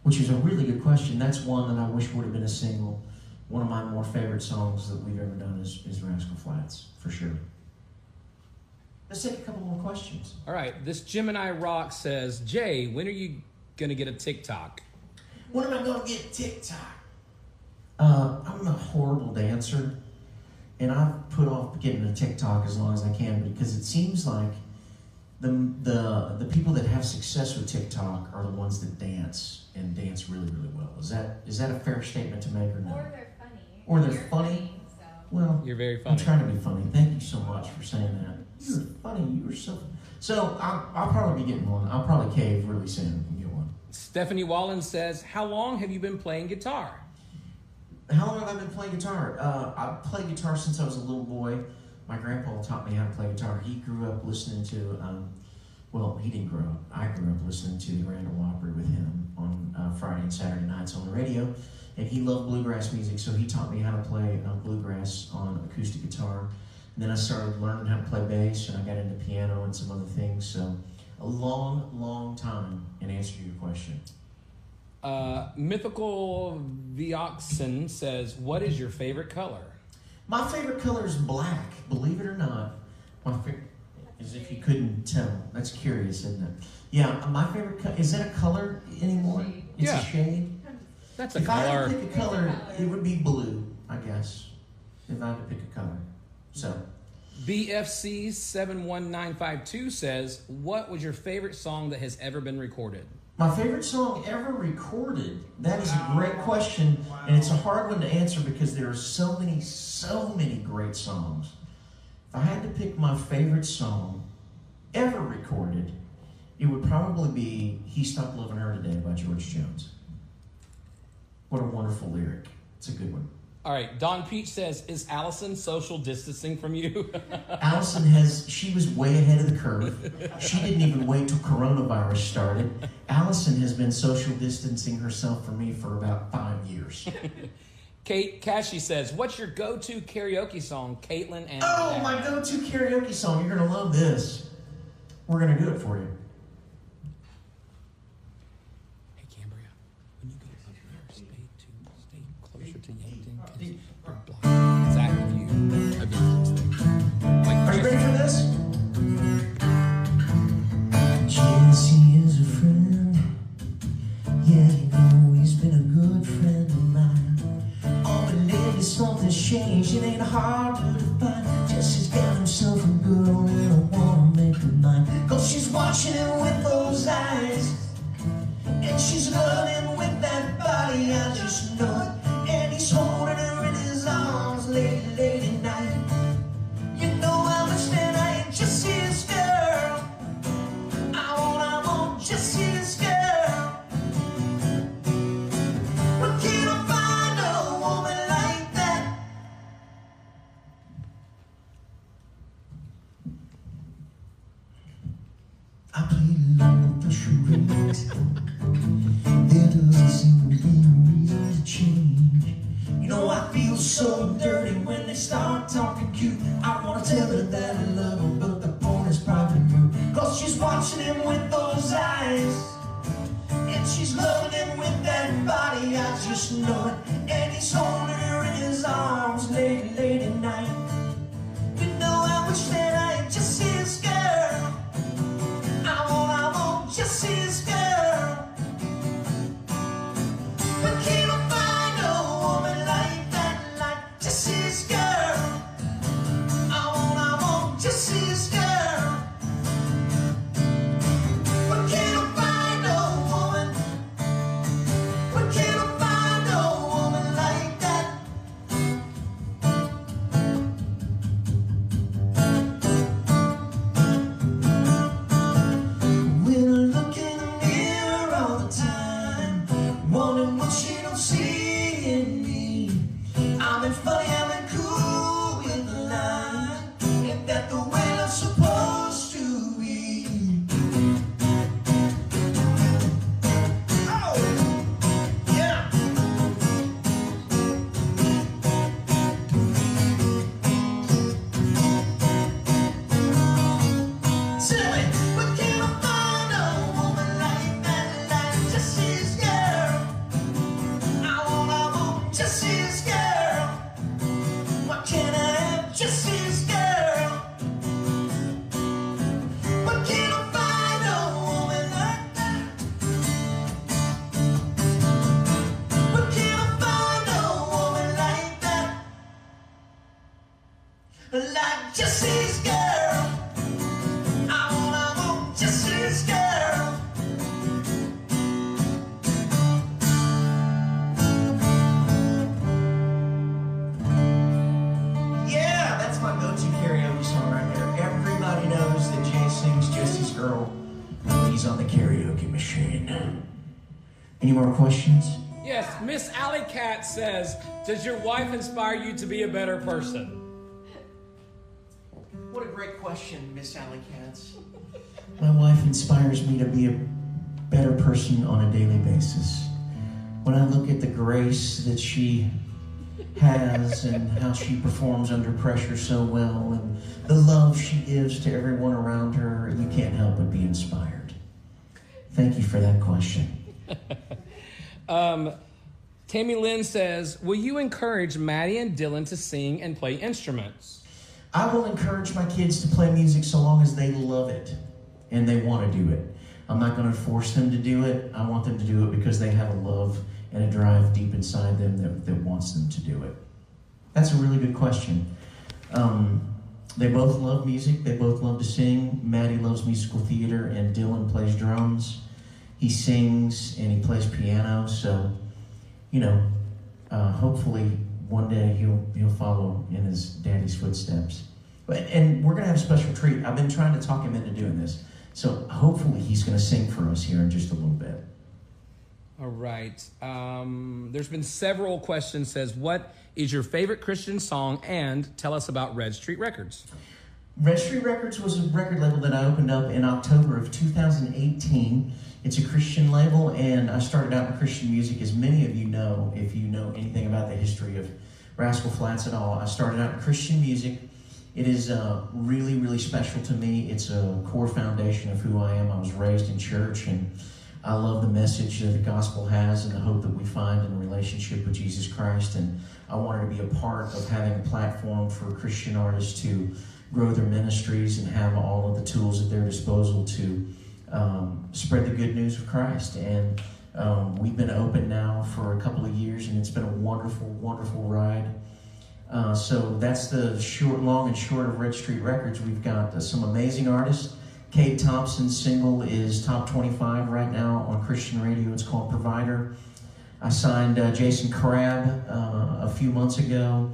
I: which is a really good question, that's one that I wish would have been a single. One of my more favorite songs that we've ever done is Rascal Flatts, for sure. Let's take a couple more questions.
H: All right, this Gemini Rock says, Jay, when are you going to get a TikTok?
I: When am I going to get TikTok? I'm a horrible dancer, and I've put off getting to TikTok as long as I can because it seems like the people that have success with TikTok are the ones that dance and dance really, really well. Is that a fair statement to make or no?
G: Or they're funny.
I: Or they're
G: You're
I: funny?
G: so.
I: Well,
H: You're very funny.
I: I'm trying to be funny. Thank you so much for saying that. You're funny. You were so. So I'll probably be getting one. I'll probably cave really soon and get one.
H: Stephanie Wallen says, how long have you been playing guitar?
I: How long have I been playing guitar? I've played guitar since I was a little boy. My grandpa taught me how to play guitar. He grew up listening to, well, he didn't grow up. I grew up listening to the Grand Ole Opry with him on Friday and Saturday nights on the radio. And he loved bluegrass music, so he taught me how to play bluegrass on acoustic guitar. And then I started learning how to play bass, and I got into piano and some other things. So a long, long time in answer to your question.
H: Mythical Vioxen says, what is your favorite color?
I: My favorite color is black, believe it or not. My favorite, as if you couldn't tell. That's curious, isn't it? Yeah, my favorite color, is that a color anymore? It's
H: Yeah.
I: a shade?
H: That's a
I: If I
H: color.
I: had to pick a color, it would be blue, I guess. If I had to pick a color. So,
H: BFC 71952 says, what was your favorite song that has ever been recorded?
I: my favorite song ever recorded, that is a great question, and it's a hard one to answer because there are so many great songs. If I had to pick my favorite song ever recorded, it would probably be He Stopped Loving Her Today by George Jones. What a wonderful lyric. It's a good one.
H: All right, Don Peach says, is Allison social distancing from you?
I: Allison she was way ahead of the curve. She didn't even wait till coronavirus started. Allison has been social distancing herself from me for about 5 years.
H: Kate Cashy says, what's your go-to karaoke song, Caitlin and
I: Oh,
H: Dad?
I: my go-to karaoke song. You're going to love this. We're going to do it for you.
H: Hey, Cambria, when you go up there, stay closer to Yankton, because you're blocking exact view of Yankton. Like,
I: Are you ready for this? Jesse is a friend. Yeah, you know he's been a good friend of mine. Oh, but lately something's changed. It ain't hard to define. Jesse's got himself a girl and I wanna make her mine. 'Cause she's watching him with those eyes. And she's loving him with that body, I just know it. And he's holding her in his arms late at night. You know how much that I ain't Jesse's girl. I want Jesse's girl. But can't I find a woman like that? I played along with the charades. There doesn't seem to be a reason to change. You know I feel so dirty when they start talking cute. I wanna tell her that I love her, but the point is probably moot. 'Cause she's watching him with those eyes. And she's loving him with that body, I just know it. And he's holding her in his arms late at night. You know I wish that I ain't Jesse's girl. I want Jesse's girl. But can't I find a woman like that, like Jesse's girl? I want Jesse's girl. But can't I find a woman? But can't I find a woman? Any more questions?
H: Yes, Miss Alley Cat says, does your wife inspire you to be a better person?
I: What a great question, Miss Alley Katz. My wife inspires me to be a better person on a daily basis. When I look at the grace that she has and how she performs under pressure so well and the love she gives to everyone around her, you can't help but be inspired. Thank you for that question.
H: Tammy Lynn says, will you encourage Maddie and Dylan to sing and play instruments?
I: I will encourage my kids to play music so long as they love it and they want to do it. I'm not going to force them to do it. I want them to do it because they have a love and a drive deep inside them that wants them to do it. That's a really good question. They both love music. They both love to sing. Maddie loves musical theater and Dylan plays drums. He sings and he plays piano. So, you know, hopefully one day he'll follow in his daddy's footsteps. And we're going to have a special treat. I've been trying to talk him into doing this. So hopefully he's going to sing for us here in just a little bit.
H: All right. There's been several questions. Says, what is your favorite Christian song? And tell us about Red Street Records.
I: Red Street Records was a record label that I opened up in October of 2018. It's a Christian label, and I started out in Christian music, as many of you know, if you know anything about the history of Rascal Flatts at all. I started out in Christian music. It is really, really special to me. It's a core foundation of who I am. I was raised in church, and I love the message that the gospel has and the hope that we find in a relationship with Jesus Christ. And I wanted to be a part of having a platform for Christian artists to grow their ministries and have all of the tools at their disposal to spread the good news of Christ. And we've been open now for a couple of years, and it's been a wonderful, wonderful ride. So that's the long and short of Red Street Records. We've got some amazing artists. Kate Thompson's single is top 25 right now on Christian radio. It's called Provider. I signed Jason Crabb a few months ago.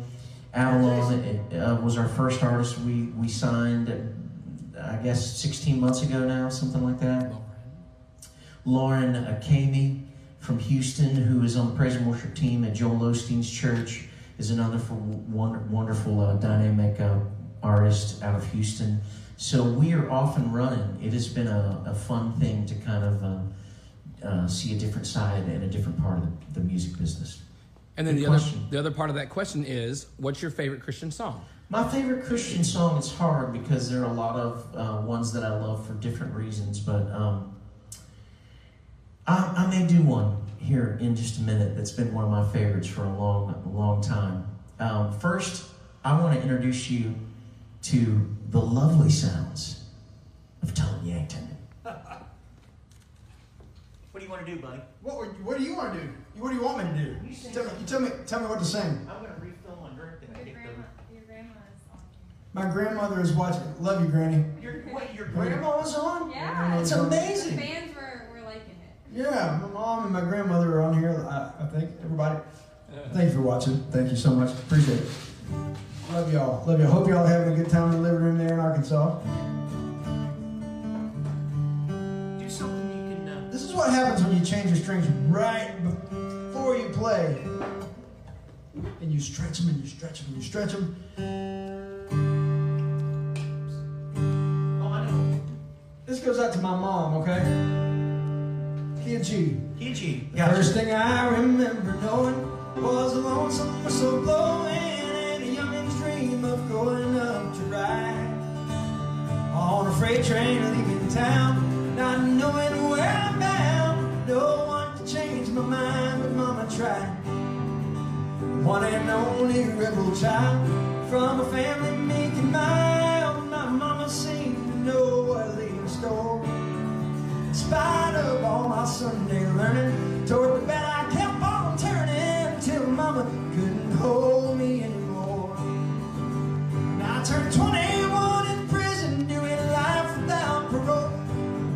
I: Avalon was our first artist we signed, I guess 16 months ago now, something like that. Lauren Kamey from Houston, who is on the praise and worship team at Joel Osteen's church, is another wonderful dynamic artist out of Houston. So we are off and running. It has been a fun thing to kind of see a different side and a different part of the music business.
H: And then the other part of that question is, what's your favorite Christian song?
I: My favorite Christian song, it's hard because there are a lot of ones that I love for different reasons, but I may do one here in just a minute that's been one of my favorites for a long time. First, I want to introduce you to the lovely sounds of Tom Yankton. What do you want to do, buddy?
F: What do you want to do? What do you want me to do? You tell me what to sing.
I: I'm going to refill my drink and I get
G: Your grandma is on.
F: My grandmother is watching. Love you, Granny.
I: Your grandma was on?
G: Yeah.
I: It's amazing.
G: The fans were liking it.
F: Yeah, my mom and my grandmother are on here. I think everybody. Thank you for watching. Thank you so much. Appreciate it. Love y'all. Love y'all. Hope y'all are having a good time in the living room there in Arkansas.
I: Do something you can...
F: This is what happens when you change your strings right before you play. And you stretch them and you stretch them and you stretch them.
I: Oh, I know.
F: This goes out to my mom, okay? Key and G.
I: Key and G.
F: Gotcha. First thing I remember knowing was a lonesome whistle blowing and a youngin's dream of going up to ride on a freight train leaving town, not knowing where I'm bound. No one could change my mind, but Mama tried. One and only rebel child from a family meek and mild. My mama seemed to know what lay in store. In spite of all my Sunday learning, toward the bed I kept on turning till Mama couldn't hold me anymore. And I turned 21 in prison, doing life without parole.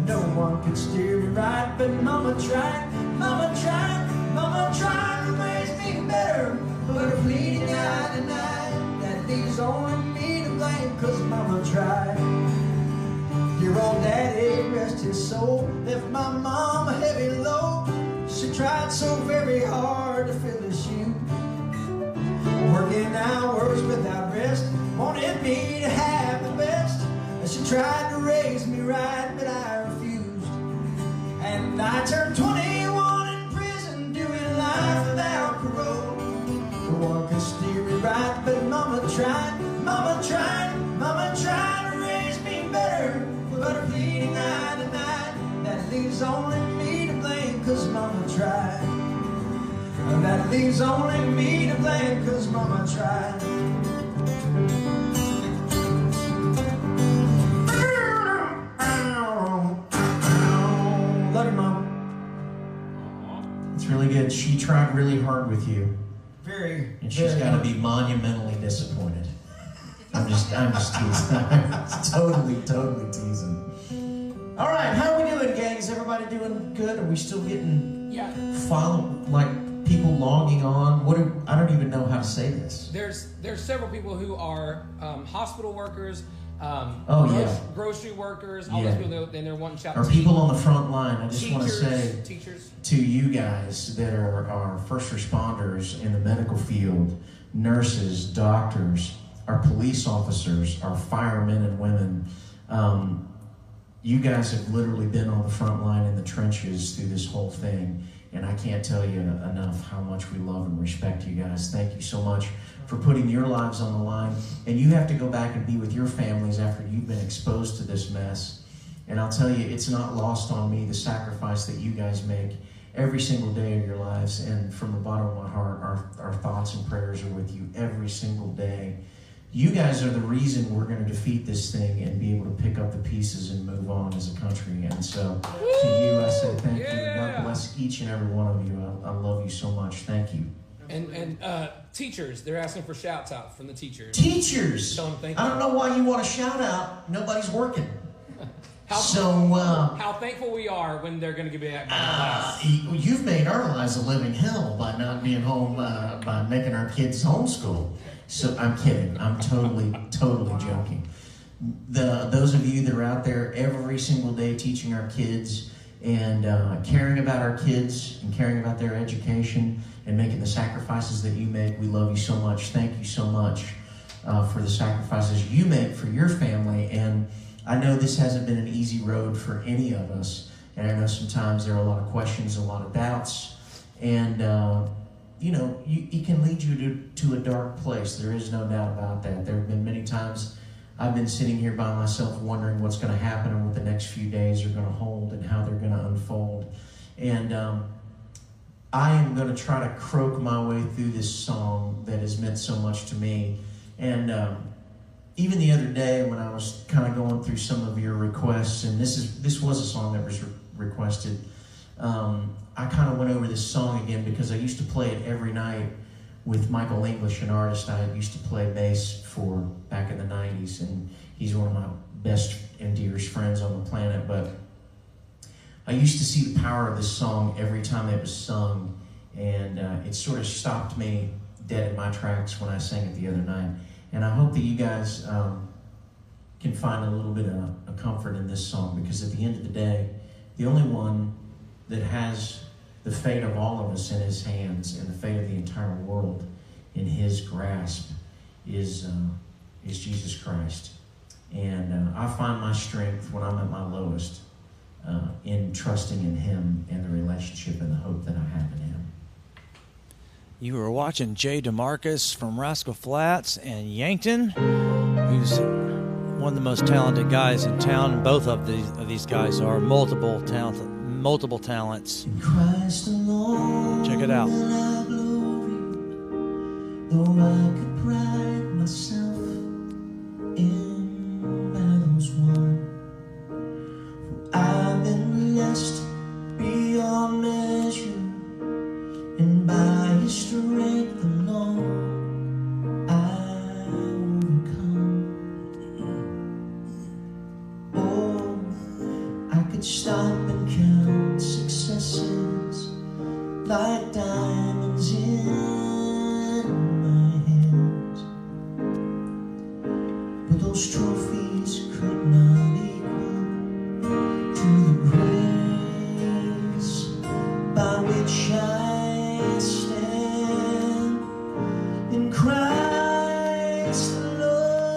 F: No one could steer me right, but Mama tried, Mama tried, Mama tried to raise me better. But a fleeting eye denied that leaves only me to blame, 'cause Mama tried. Your old daddy, rest his soul, left my mom a heavy load. She tried
D: wanted me to have the best. She tried to raise me right, but I refused. And I turned 21 in prison, doing life without parole. No one could steer me right, but Mama tried, Mama tried, Mama tried to raise me better. But her pleading I denied. That leaves only me to blame, 'cause Mama tried. That leaves only me to blame, 'cause Mama tried. Love you, Mom.
I: It's really good. She tried really hard with you.
D: Very.
I: And she's got to be monumentally disappointed. I'm just teasing. totally teasing. All right, how are we doing, gang? Is everybody doing good? Are we still getting people logging on? I don't even know how to say this.
H: There's several people who are hospital workers, grocery workers, all those people, and they're wanting shout.
I: Or people on the front line. I just want to say
H: teachers.
I: To you guys that are first responders in the medical field, nurses, doctors, our police officers, our firemen and women, you guys have literally been on the front line in the trenches through this whole thing, and I can't tell you enough how much we love and respect you guys. Thank you so much for putting your lives on the line, and you have to go back and be with your families after you've been exposed to this mess. And I'll tell you, it's not lost on me the sacrifice that you guys make every single day of your lives, and from the bottom of my heart, our thoughts and prayers are with you every single day. You guys are the reason we're going to defeat this thing and be able to pick up the pieces and move on as a country. And so to you, I say thank you. God bless each and every one of you. I love you so much. Thank you.
H: And teachers, they're asking for shouts out from the teachers.
I: Teachers!
H: Tell them thank you.
I: I don't know why you want a shout out. Nobody's working.
H: How thankful we are when they're going to give you that class.
I: You've made our lives a living hell by not being home, by making our kids homeschool. So I'm kidding. I'm totally joking. Those of you that are out there every single day teaching our kids and caring about our kids and caring about their education and making the sacrifices that you make, we love you so much. Thank you so much for the sacrifices you make for your family. And I know this hasn't been an easy road for any of us. And I know sometimes there are a lot of questions, a lot of doubts. And it can lead you to a dark place. There is no doubt about that. There have been many times I've been sitting here by myself wondering what's going to happen and what the next few days are going to hold and how they're going to unfold. And I am going to try to croak my way through this song that has meant so much to me. And even the other day when I was kind of going through some of your requests, and this was a song that was requested, I kind of went over this song again because I used to play it every night with Michael English, an artist I used to play bass for back in the 90s, and he's one of my best and dearest friends on the planet. But I used to see the power of this song every time it was sung, and it sort of stopped me dead in my tracks when I sang it the other night. And I hope that you guys can find a little bit of comfort in this song, because at the end of the day, the only one that has the fate of all of us in his hands and the fate of the entire world in his grasp is Jesus Christ. And I find my strength when I'm at my lowest in trusting in him and the relationship and the hope that I have in him.
A: You were watching Jay DeMarcus from Rascal Flats and Yankton, who's one of the most talented guys in town. Both of these guys are multiple talents. Check it out.
F: Though I could pride myself in battles won, for I've been blessed beyond measure, and by his strength alone I overcome. Oh, I could stop and count successes like diamonds in my hands, but those trophies could not equal to the grace by which I stand in Christ alone.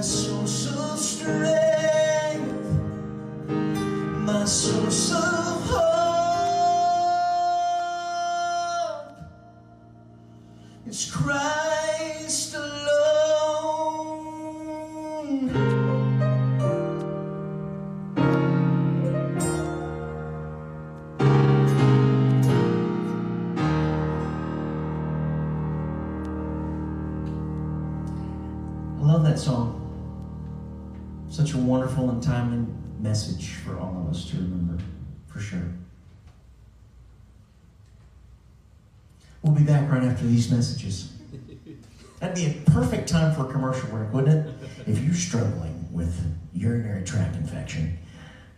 F: source of strength, my source of hope is Christ alone. I love that song. Such a wonderful and timely message for all of us to remember, for sure. We'll be back right after these messages. That'd be a perfect time for a commercial break, wouldn't it? If you're struggling with urinary tract infection,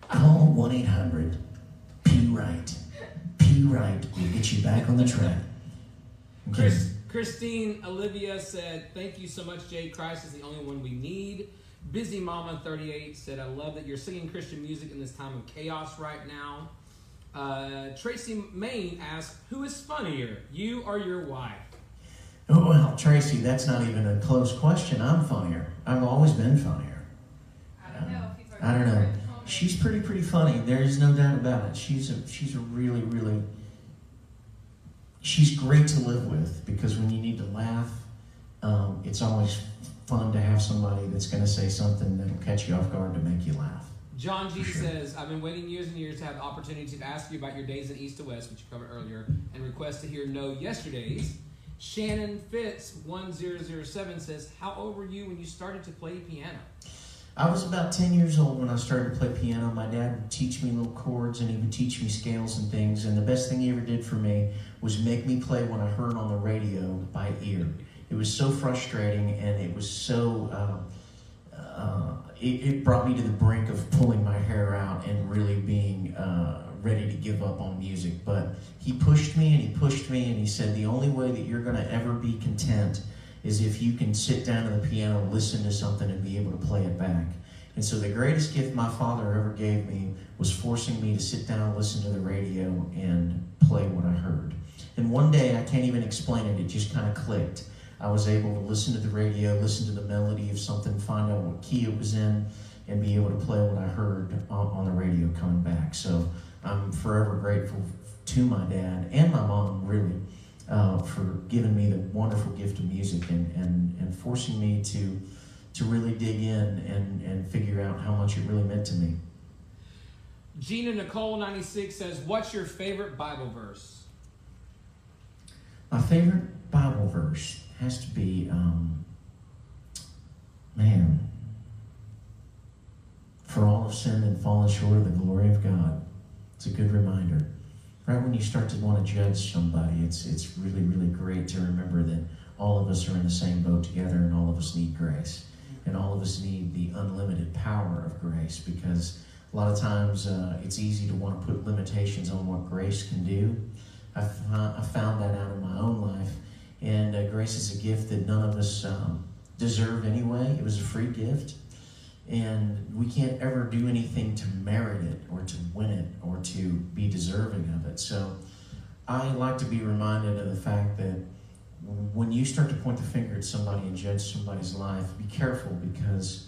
F: call 1-800-P-RIGHT. P-RIGHT will get you back on the track. Okay.
H: Christine Olivia said, thank you so much, Jay. Christ is the only one we need. Busy Mama 38 said, I love that you're singing Christian music in this time of chaos right now. Tracy Main asked, who is funnier, you or your wife?
F: Oh, well, Tracy, that's not even a close question. I'm funnier. I've always been funnier. I don't know. She's pretty funny. There's no doubt about it. She's a really, really... She's great to live with, because when you need to laugh, it's always fun to have somebody that's going to say something that'll catch you off guard to make you laugh.
H: John G says, I've been waiting years and years to have the opportunity to ask you about your days in East to West, which you covered earlier, and request to hear No Yesterdays. Shannon Fitz 1007 says, how old were you when you started to play piano?
F: I was about 10 years old when I started to play piano. My dad would teach me little chords, and he would teach me scales and things, and the best thing he ever did for me was make me play what I heard on the radio by ear. It was so frustrating, and it was so... It brought me to the brink of pulling my hair out and really being ready to give up on music. But he pushed me, and he pushed me, and he said, the only way that you're going to ever be content is if you can sit down at the piano, listen to something, and be able to play it back. And so the greatest gift my father ever gave me was forcing me to sit down, listen to the radio, and play what I heard. And one day, I can't even explain it, it just kind of clicked. I was able to listen to the radio, listen to the melody of something, find out what key it was in, and be able to play what I heard on the radio coming back. So I'm forever grateful to my dad and my mom, really, for giving me the wonderful gift of music and forcing me to really dig in and figure out how much it really meant to me.
H: Gina Nicole 96 says, what's your favorite Bible verse?
F: My favorite Bible verse has to be, for all have sinned and fallen short of the glory of God. It's a good reminder. Right when you start to want to judge somebody, it's really, really great to remember that all of us are in the same boat together, and all of us need grace. And all of us need the unlimited power of grace, because a lot of times it's easy to want to put limitations on what grace can do. I found that out in my own life. And grace is a gift that none of us deserve anyway. It was a free gift. And we can't ever do anything to merit it or to win it or to be deserving of it. So I like to be reminded of the fact that when you start to point the finger at somebody and judge somebody's life, be careful, because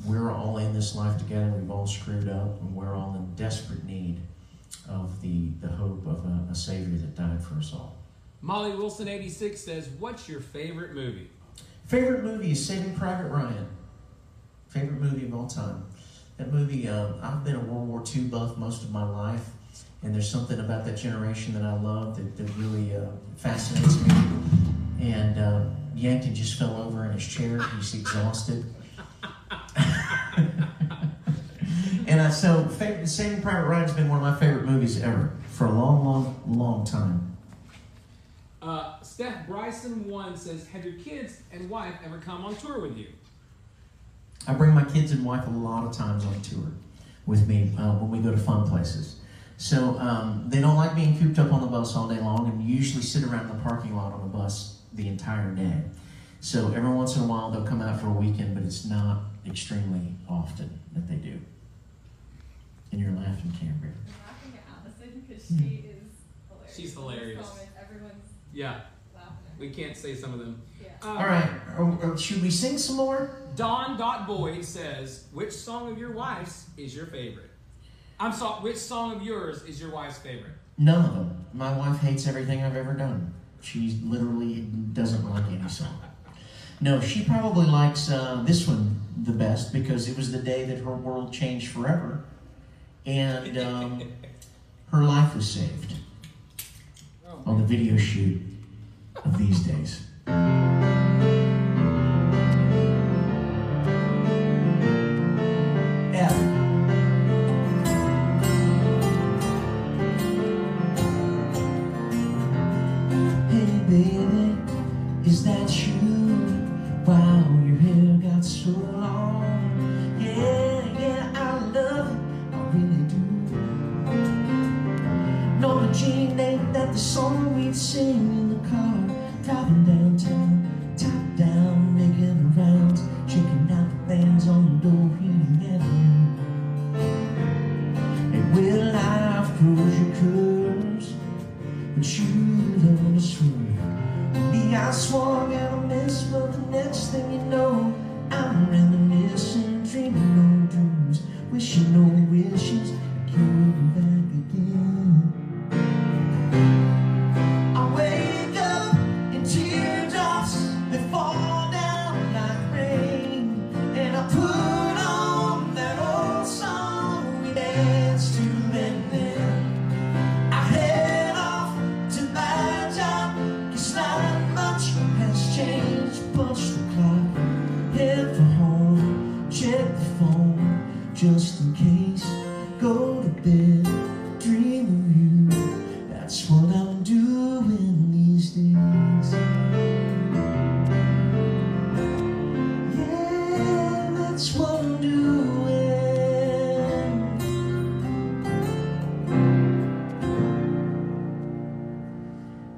F: we're all in this life together. We've all screwed up, and we're all in desperate need of the hope of a Savior that died for us all.
H: Molly Wilson 86 says, what's your favorite movie?
F: Favorite movie is Saving Private Ryan. Favorite movie of all time. That movie, I've been a World War II buff most of my life, and there's something about that generation that I love that really fascinates me. And Yankton just fell over in his chair. He's exhausted. And so Saving Private Ryan's been one of my favorite movies ever for a long, long, long time.
H: Steph Bryson 1 says, have your kids and wife ever come on tour with you?
F: I bring my kids and wife a lot of times on tour with me when we go to fun places. So they don't like being cooped up on the bus all day long, and usually sit around the parking lot on the bus the entire day. So every once in a while they'll come out for a weekend, but it's not extremely often that they do. And you're laughing, Cambria.
G: I'm laughing at Allison because she is hilarious.
H: She's hilarious.
G: Everyone's
H: yeah.
G: laughing at
H: We can't say some of them.
I: All right. Should we sing some more?
H: Don.Boyd says, which song of your wife's is your favorite? I'm sorry, which song of yours is your wife's favorite?
I: None of them. My wife hates everything I've ever done. She literally doesn't like any song. No, she probably likes this one the best because it was the day that her world changed forever and her life was saved on the video shoot of these days. Baby, is that you? Wow, your hair got so long. Yeah, I love it, I really do. Norma Jean, ain't that the song we'd sing in the car? Driving downtown, top down, making rounds, checking out the bands on the door, heating Avenue. And where life throws your curves, but you learn to swerve. Me, I swung and I missed, but the next thing you know, I'm reminiscing, dreaming old dreams, wishing old wishes, like you were back again. I wake up in teardrops, they fall down like rain, and I put on that old song we danced to then. I head off to my job, 'cause not much has changed. Punch the clock, head for home, check the phone, just in case. Go to bed, dream of you. That's what I'm doing these days. Yeah, that's what I'm doing.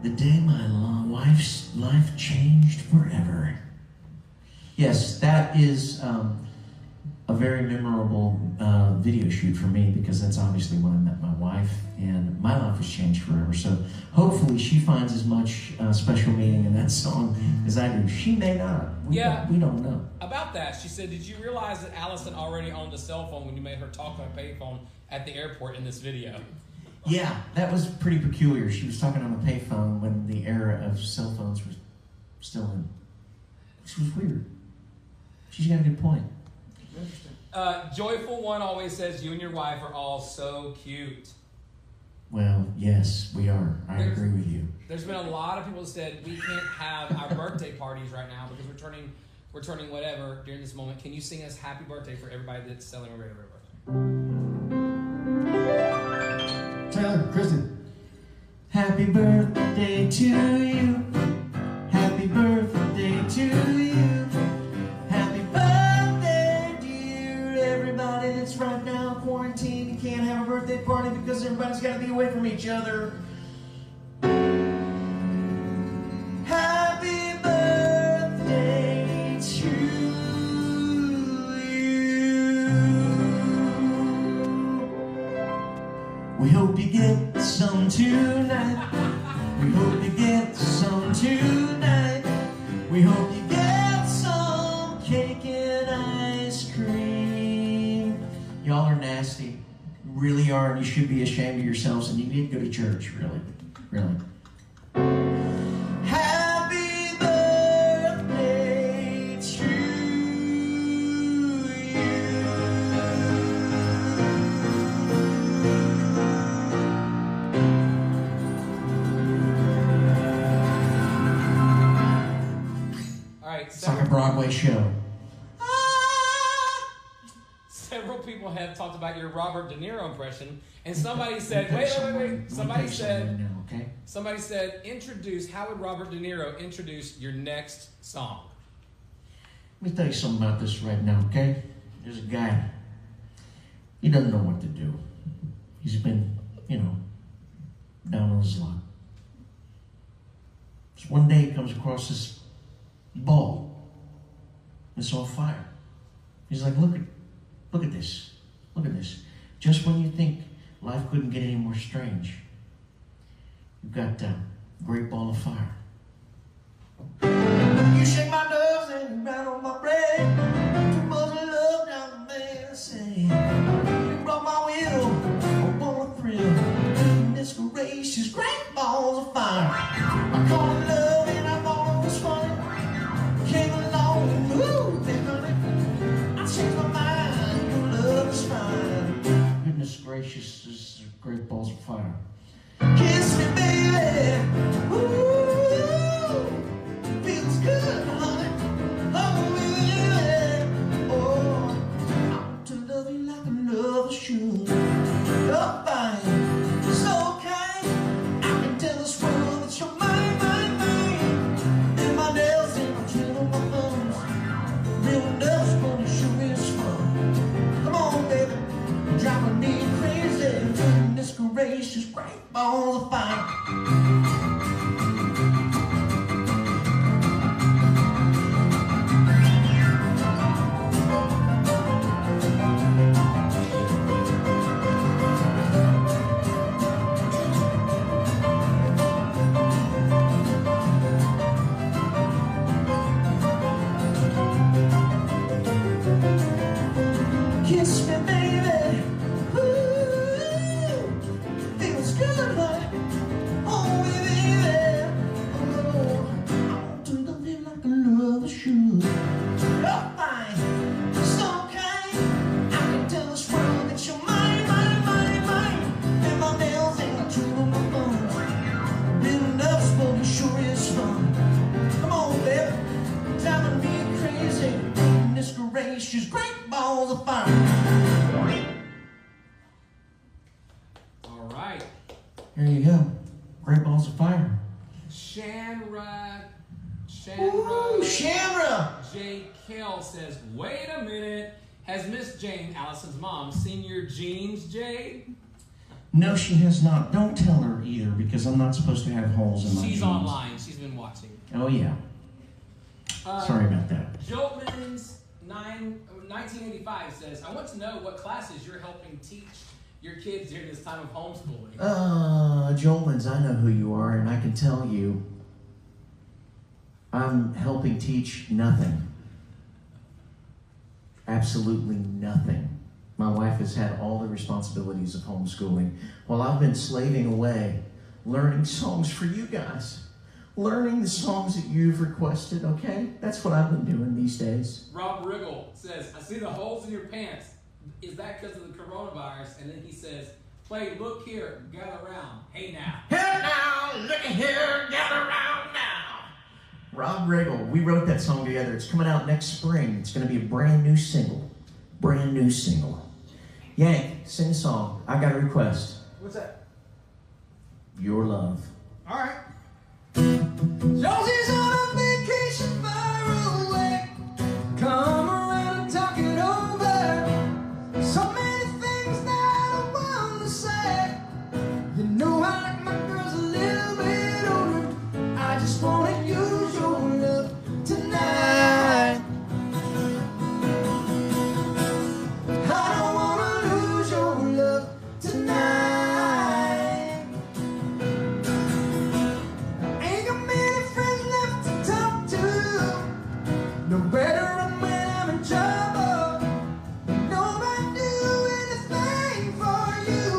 I: The day my wife's life changed forever. Yes, that is a very memorable video shoot for me because that's obviously when I met my wife and my life has changed forever. So hopefully she finds as much special meaning in that song as I do. She may not. We don't know.
H: About that, she said, did you realize that Allison already owned a cell phone when you made her talk on a payphone at the airport in this video?
I: Yeah, that was pretty peculiar. She was talking on a payphone when the era of cell phones was still in. Which was weird. She's got a good point.
H: Interesting. Joyful One always says you and your wife are all so cute.
I: Well, yes, we are. I agree with you.
H: There's been a lot of people that said we can't have our birthday parties right now because we're turning whatever during this moment. Can you sing us happy birthday for everybody that's celebrating their birthday?
F: Taylor, Kristen.
I: Happy birthday to you. Happy birthday to you. Happy birthday, dear everybody that's right now quarantined. You can't have a birthday party because everybody's got to be away from each other. Happy birthday to you. We hope you get some tonight. We hope you get some tonight. We hope you get some cake and ice cream. Y'all are nasty. You really are, and you should be ashamed of yourselves, and you need to go to church, really. Really. Happy birthday to you.
H: All right,
I: It's like a Broadway show.
H: several people have talked about your Robert De Niro impression, and somebody said, wait. Somebody said, how would Robert De Niro introduce your next song?
I: Let me tell you something about this right now, okay? There's a guy. He doesn't know what to do. He's been, down on his luck. So one day he comes across this ball. It's on fire. He's like, look at this. Look at this. Just when you think life couldn't get any more strange, you've got a great ball of fire.
F: You shake my nerves and you rattle my brain. Too much love down there, say. You broke my will, I want a thrill. Goodness gracious, great balls of fire. I call it love and I thought it was funny. Came along and ooh, they honey. I changed my mind, your love is fine. Goodness gracious, this is great balls of fire. Kiss me, baby. Ooh, feels good, honey. Oh, baby. Oh, I want to love you like a lover should. You're fine, so kind. I can tell this world that you're mine, mine, mine. In my nails and I'm chewing my thumbs. Real nuts, but it sure is fun. Come on, baby, driving me crazy. Goodness gracious, great balls of fire. Kiss me, baby. Ooh, feels good, honey. Oh, baby. Oh, I want to love you like a lover should. You're fine, so kind. I can tell this world that you're mine, mine, mine, mine. And my nails ain't got two on my thumbs. Little nuts, but it sure is fun. Come on, baby, driving me crazy. Goodness gracious, great balls of fire.
H: All right.
F: There you go. Great balls of fire.
H: Shanra
F: Ooh, Shamra.
H: J. Kell says, wait a minute. Has Miss Jane, Allison's mom, seen your jeans, Jade?
F: No, she has not. Don't tell her either because I'm not supposed to have holes in my
H: She's
F: jeans.
H: online. She's been watching.
F: Oh, yeah. Sorry about that.
H: Joltman's 1985 says, I want to know what classes you're helping teach your kids during this time of homeschooling.
F: Jolmans, I know who you are, and I can tell you I'm helping teach nothing. Absolutely nothing. My wife has had all the responsibilities of homeschooling while I've been slaving away, learning songs for you guys. Learning the songs that you've requested, okay? That's what I've been doing these days.
H: Rob Riggle says, I see the holes in your pants. Is that because of the coronavirus? And then he says, play Look Here, Gather Round. Hey now.
F: Hey now, look at here, gather around now. Rob Riggle, we wrote that song together. It's coming out next spring. It's going to be a brand new single. Brand new single. Yank, sing a song. I got a request.
D: What's that?
F: Your Love.
D: All right.
F: Josie's on a vacation far away. Come around and talk it over. So many things that I want to say. You know I like my girls a little bit older. I just want to use your love tonight. I don't want to lose your love tonight. Ain't got many friends left to talk to. No better run when I'm in trouble. Nobody do anything for you.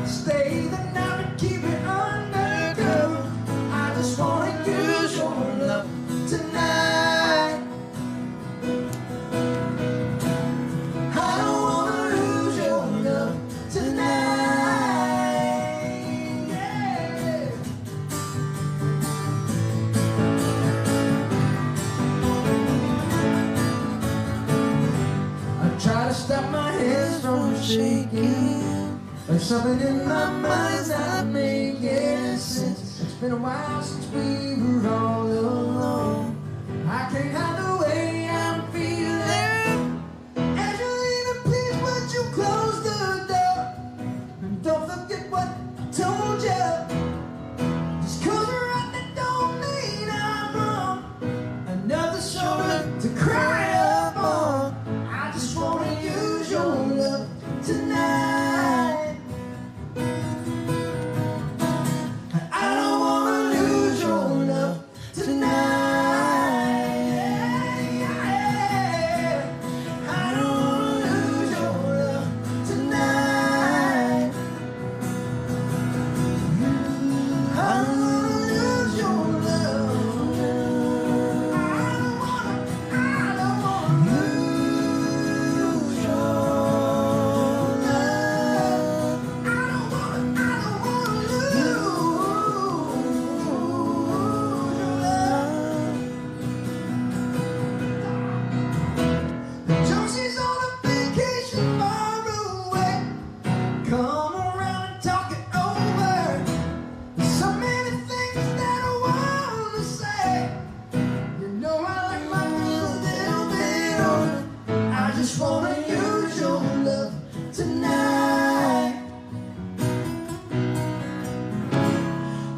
F: Stay the night and keep it undercover. I just wanna use your love tonight. I don't wanna lose your love tonight. Yeah. I try to stop my hands from shaking. There's something in my mind's not making sense. It's been a while since we were all alone. I can't hide the way I'm feeling. Angelina, please would you close the door? And don't forget what I told you. Just 'cause you're right, that don't mean I'm wrong. Another shoulder to cry up on. I just wanna use your love tonight. I don't wanna lose your love tonight. wanna use your love tonight.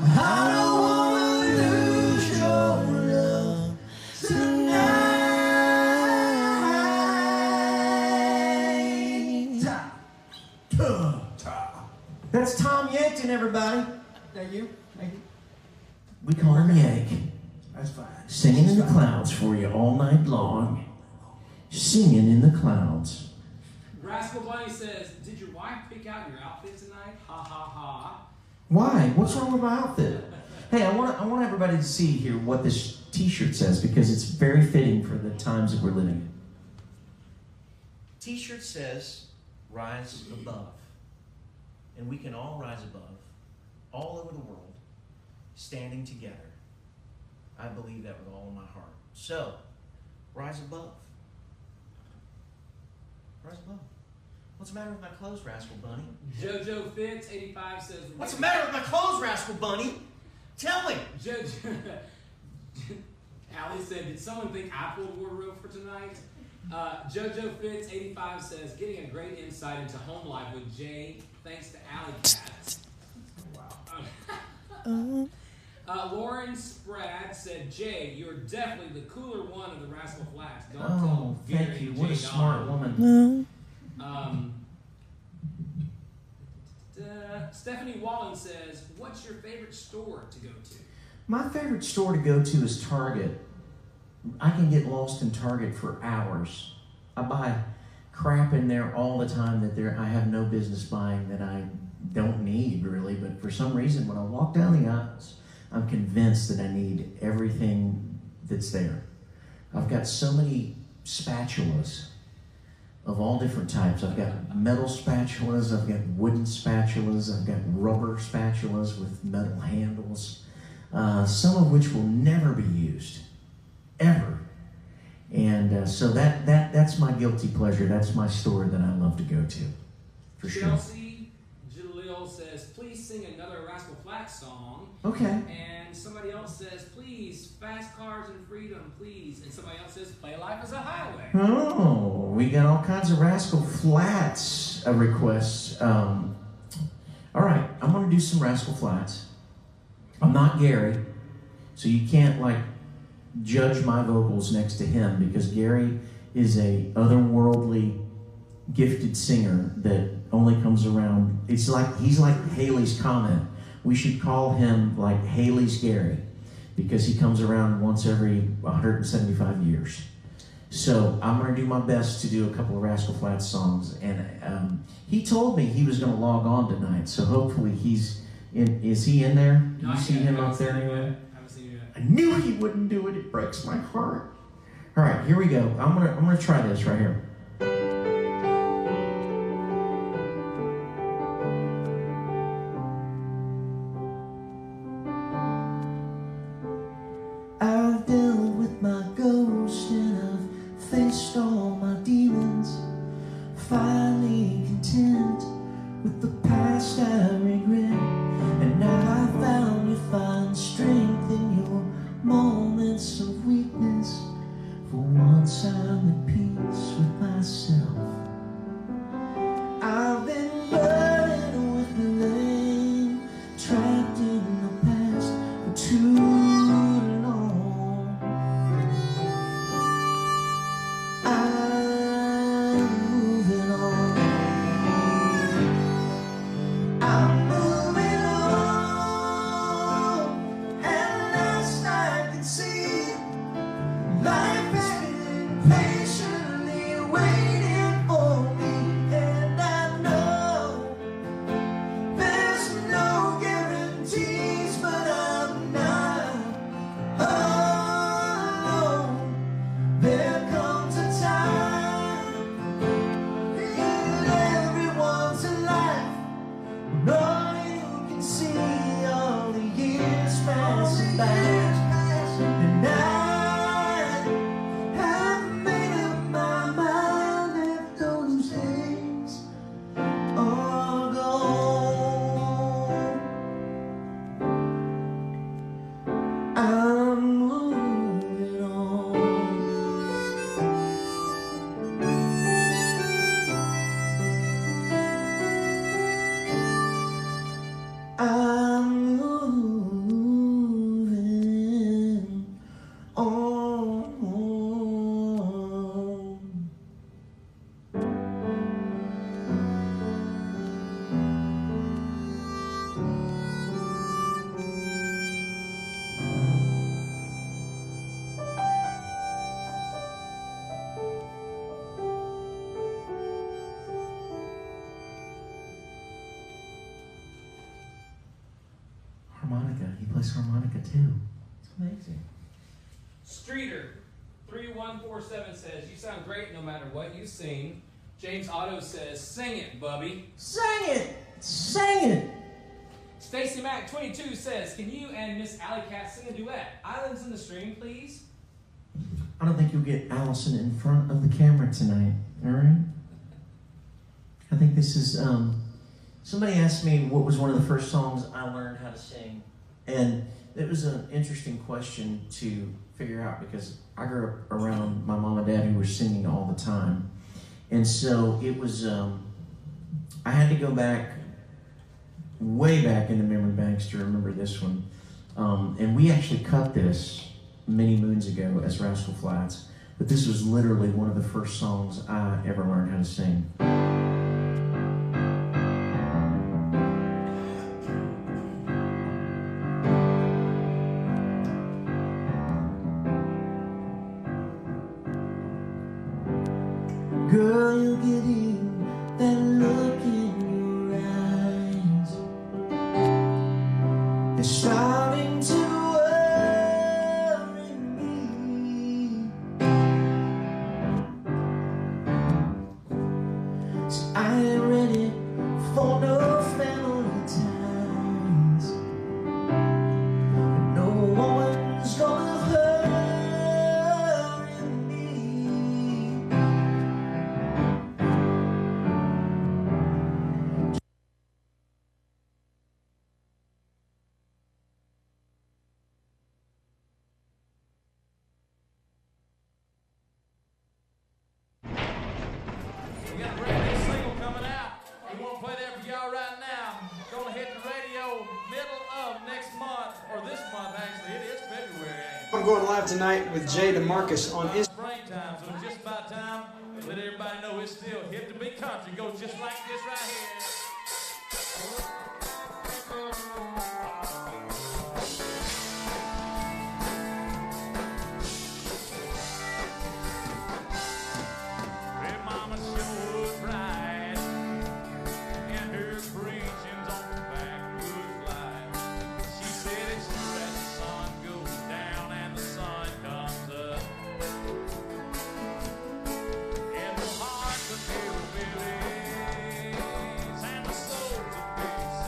F: I don't wanna lose your love tonight.
I: That's Tom Yankton, everybody.
F: Thank you. Thank you.
I: We call him Yank.
F: That's fine.
I: Singing in the clouds for you all night long. Singing in the clouds.
H: Rascal Bunny says, did your wife pick out your outfit tonight? Ha ha ha.
I: Why? What's wrong with my outfit? Hey, I want everybody to see here what this t-shirt says because it's very fitting for the times that we're living in. T-shirt says, rise above. And we can all rise above, all over the world, standing together. I believe that with all of my heart. So, rise above. Rise above. What's the matter with my clothes, Rascal Bunny?
H: Jojo Fitz 85 says,
I: What's the matter with my clothes, Rascal Bunny? Tell me.
H: Allie said, did someone think I pulled wardrobe for tonight? Jojo Fitz 85 says, getting a great insight into home life with Jay, thanks to Allie Cat. Wow. Lauren Sprad said, Jay, you're definitely the cooler one of the Rascal Flats. Don't tell Gary
I: thank you.
H: and
I: What a
H: Jay
I: smart
H: Don."
I: woman.
H: Stephanie Wallen says, what's your favorite store to go to?
I: My favorite store to go to is Target. I can get lost in Target for hours. I buy crap in there all the time that I have no business buying that I don't need really, but for some reason when I walk down the aisles, I'm convinced that I need everything that's there. I've got so many spatulas of all different types. I've got metal spatulas, I've got wooden spatulas, I've got rubber spatulas with metal handles, some of which will never be used, ever. And so that's my guilty pleasure. That's my store that I love to go to, for sure.
H: Chelsea Jalil says, please sing another Rascal Flatts song.
I: Okay.
H: And somebody else says, please, fast cars and freedom, please. And somebody else says, play life as a highway.
I: Oh, we got all kinds of Rascal Flatts requests. All right, I'm going to do some Rascal Flatts. I'm not Gary, so you can't, judge my vocals next to him because Gary is a otherworldly gifted singer that only comes around. He's like Haley's Comet. We should call him like Haley's Gary because he comes around once every 175 years. So I'm going to do my best to do a couple of Rascal Flatts songs, and he told me he was going to log on tonight, so hopefully he's in. Is he in there? Do you see him up there anyway? I knew he wouldn't do it. It breaks my heart. All right, here we go. I'm gonna try this right here.
F: I've dealt with my ghost and I've faced all my demons. Finally content with the past I regret. And now I found you find strength in your moments of weakness. For once I'm at peace with my
I: plays harmonica too. It's amazing.
H: Streeter 3147 says, you sound great no matter what you sing. James Otto says, sing it, Bubby.
I: Sing it! Sing it!
H: Stacy Mack 22 says, can you and Miss Alley Cat sing a duet? Islands in the Stream, please.
I: I don't think you'll get Allison in front of the camera tonight, all right? I think this is, somebody asked me what was one of the first songs I learned how to sing. And it was an interesting question to figure out because I grew up around my mom and dad who were singing all the time. And so it was, I had to go back, way back in the memory banks to remember this one. And we actually cut this many moons ago as Rascal Flatts, but this was literally one of the first songs I ever learned how to sing. Girl, you're getting that look in your eyes. It's starting to worry me. See, I ain't ready for no family ties. No woman's gonna hurry me.
B: We got a brand new single coming out. We want to play that for y'all right now. Gonna hit the radio middle of next month, or this month actually. It is February.
J: I'm going live tonight with Jay DeMarcus on Instagram.
B: Springtime, so it's just about time to let everybody know it's still hip to be country. Goes just like this right here. Well, Mama sure was right, and her preaching's on the backwoods life. She said it's true as the sun goes down and the sun comes up. In the hearts of hillbillies and the souls of peace,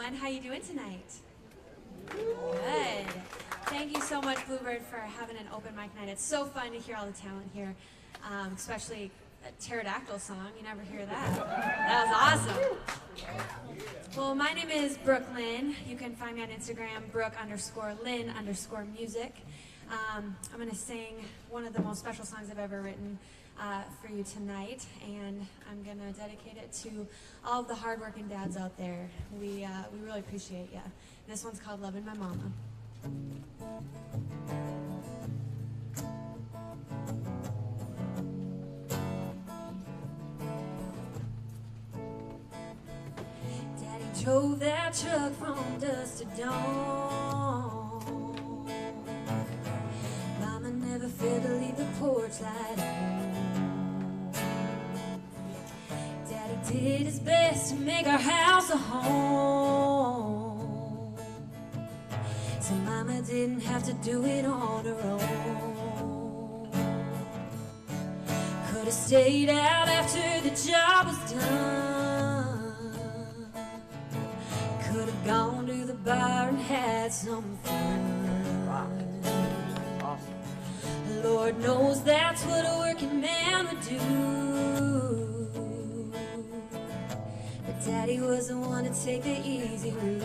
K: Glen. How you doing tonight? Good. Thank you so much, Bluebird, for having an open mic night. It's so fun to hear all the talent here, especially a pterodactyl song. You never hear that. That was awesome. Well, my name is Brooke Lynn. You can find me on Instagram, Brooke_Lynn_music. I'm going to sing one of the most special songs I've ever written for you tonight, and I'm going to dedicate it to all of the hardworking dads out there. We really appreciate you. This one's called Lovin' My Mama. Daddy drove that truck from dusk to dawn. Mama never failed to leave the porch light on. Daddy did his best to make our house a home, so Mama didn't have to do it on her own. Could have stayed out after the job was done. Could have gone to the bar and had some fun.
F: Awesome.
K: Lord knows that's what a working man would do. But Daddy was the one to take the easy route.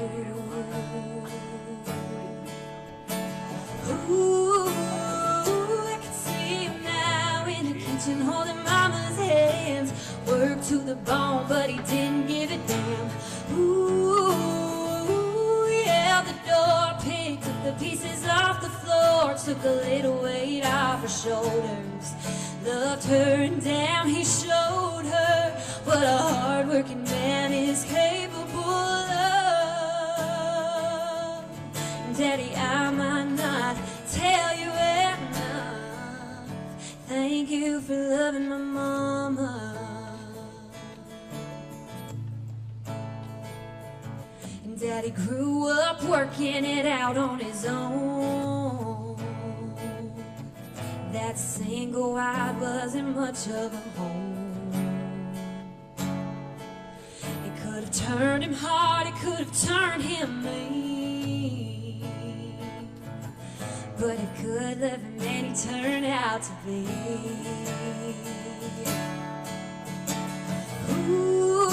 K: Ooh, I can see him now in the kitchen holding Mama's hands. Worked to the bone, but he didn't give a damn. Ooh, he held the door, picked up the pieces off the floor, took a little weight off her shoulders. Loved her and damn, he showed her what a hard-working man is capable of. Daddy, I might not tell you enough. Thank you for loving my mama. And Daddy grew up working it out on his own. That single wide wasn't much of a home. It could have turned him hard, it could have turned him mean, but it good living man he turned out to be. Ooh,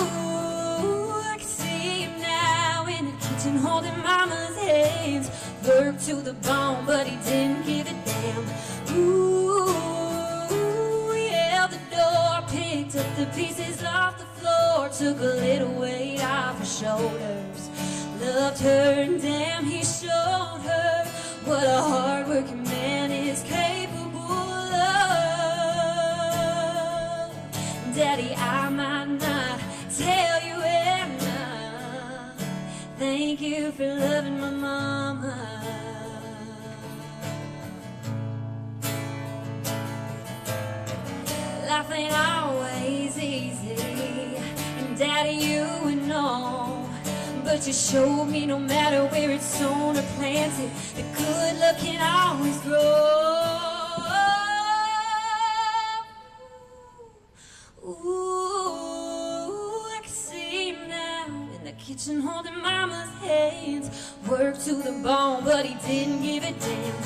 K: I can see him now in the kitchen holding Mama's hands. Worked to the bone, but he didn't give a damn. Ooh, he held the door, picked up the pieces off the floor, took a little weight off her shoulders. Loved her and damn, he showed her what a hard-working man is capable of. Daddy, I might not tell you enough. Thank you for loving my mama. Life ain't always easy, and Daddy, you would know. But you showed me no matter where it's sown or planted, the good luck can always grow. Ooh, I can see him now in the kitchen holding Mama's hands. Worked to the bone, but he didn't give a damn.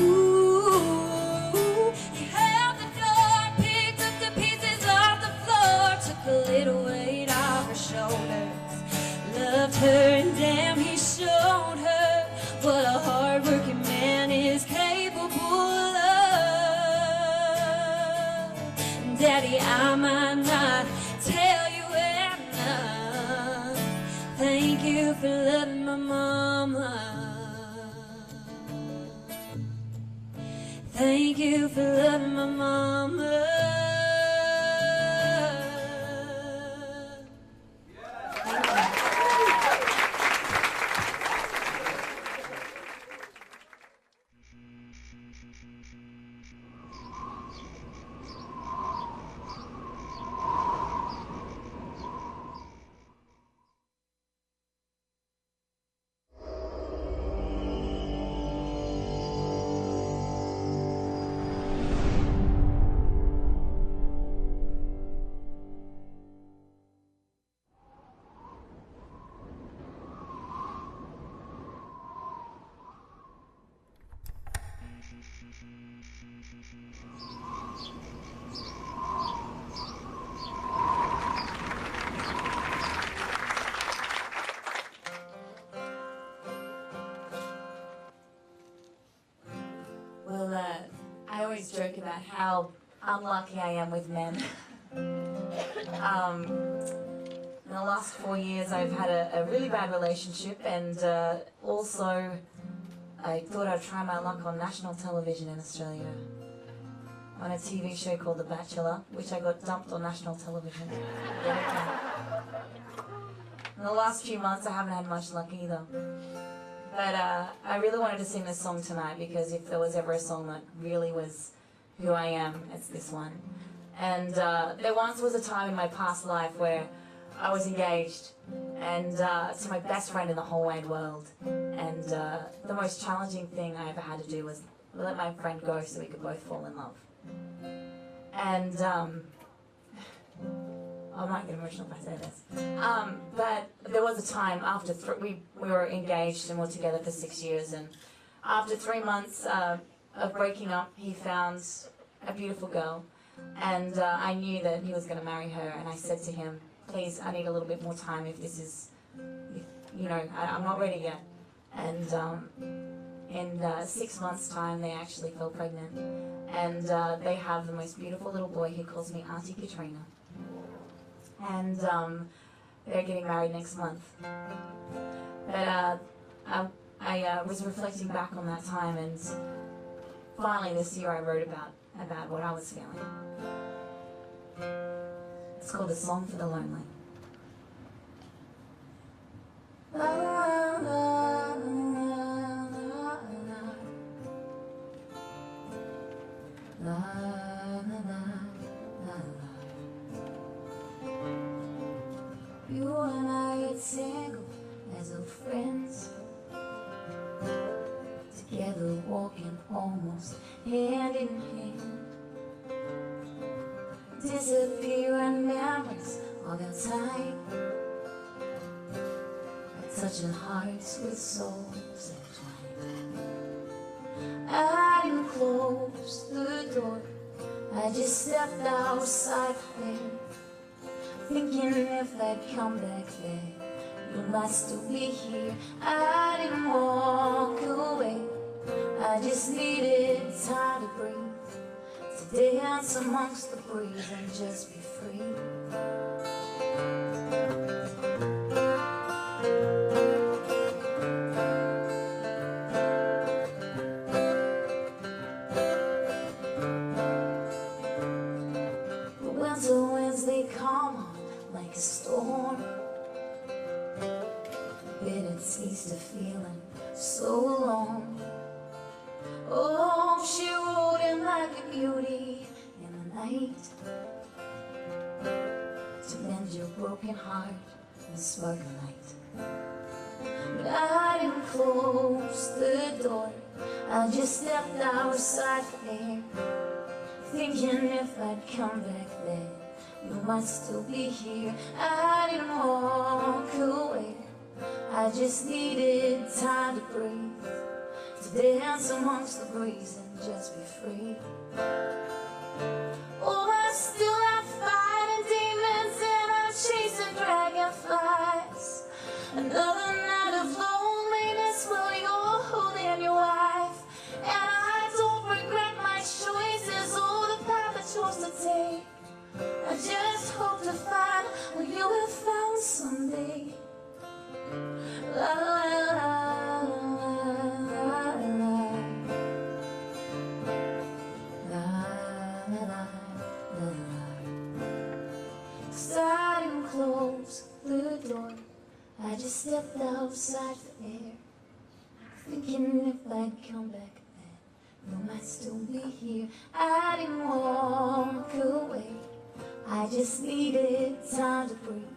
K: Ooh, he held the door, picked up the pieces off the floor, took a little weight off her shoulders. Loved her and damn, he showed her what a hard-working man is capable of. Daddy, I might not tell you enough. Thank you for loving my mama. Thank you for loving my mama.
L: about how unlucky I am with men. In the last 4 years, I've had a really bad relationship, and also I thought I'd try my luck on national television in Australia on a TV show called The Bachelor, which I got dumped on national television. In the last few months, I haven't had much luck either. But I really wanted to sing this song tonight because if there was ever a song that really was who I am, it's this one. And there once was a time in my past life where I was engaged and to my best friend in the whole wide world. And the most challenging thing I ever had to do was let my friend go so we could both fall in love. And I might get emotional if I say this. But there was a time after we were engaged and were together for 6 years, and after 3 months of breaking up, he found a beautiful girl, and I knew that he was going to marry her, and I said to him, please, I need a little bit more time if this is, I'm not ready yet. And in 6 months' time, they actually fell pregnant, and they have the most beautiful little boy who calls me Auntie Katrina. And they're getting married next month. But I was reflecting back on that time, and finally this year I wrote about what I was feeling. It's called A Song for the Lonely. You and I are tangled as old friends, together walking almost hand in hand, disappearing memories of our time, touching hearts with souls entwined. I didn't close the door, I just stepped outside there, thinking if I'd come back there, you might still be here. I didn't walk away, I just needed time to breathe, to dance amongst the breeze and just be free. The winter winds, they come on like a storm, bitter taste of feeling so alone. Oh, she rode in like a beauty in the night, to mend your broken heart with sparkle light. But I didn't close the door, I just stepped outside for air, thinking if I'd come back there, you might still be here. I didn't walk away, I just needed time to breathe, to dance amongst the breeze and just be free. Oh, I still have fighting demons and I'm chasing dragonflies. Another night of loneliness while you're holding your wife, and I don't regret my choices or the path I chose to take. I just hope to find what you have found someday. La la la la la la la la. I didn't close the door, I just stepped outside for air, thinking if I'd come back then, you might still be here. I didn't walk away, I just needed time to breathe,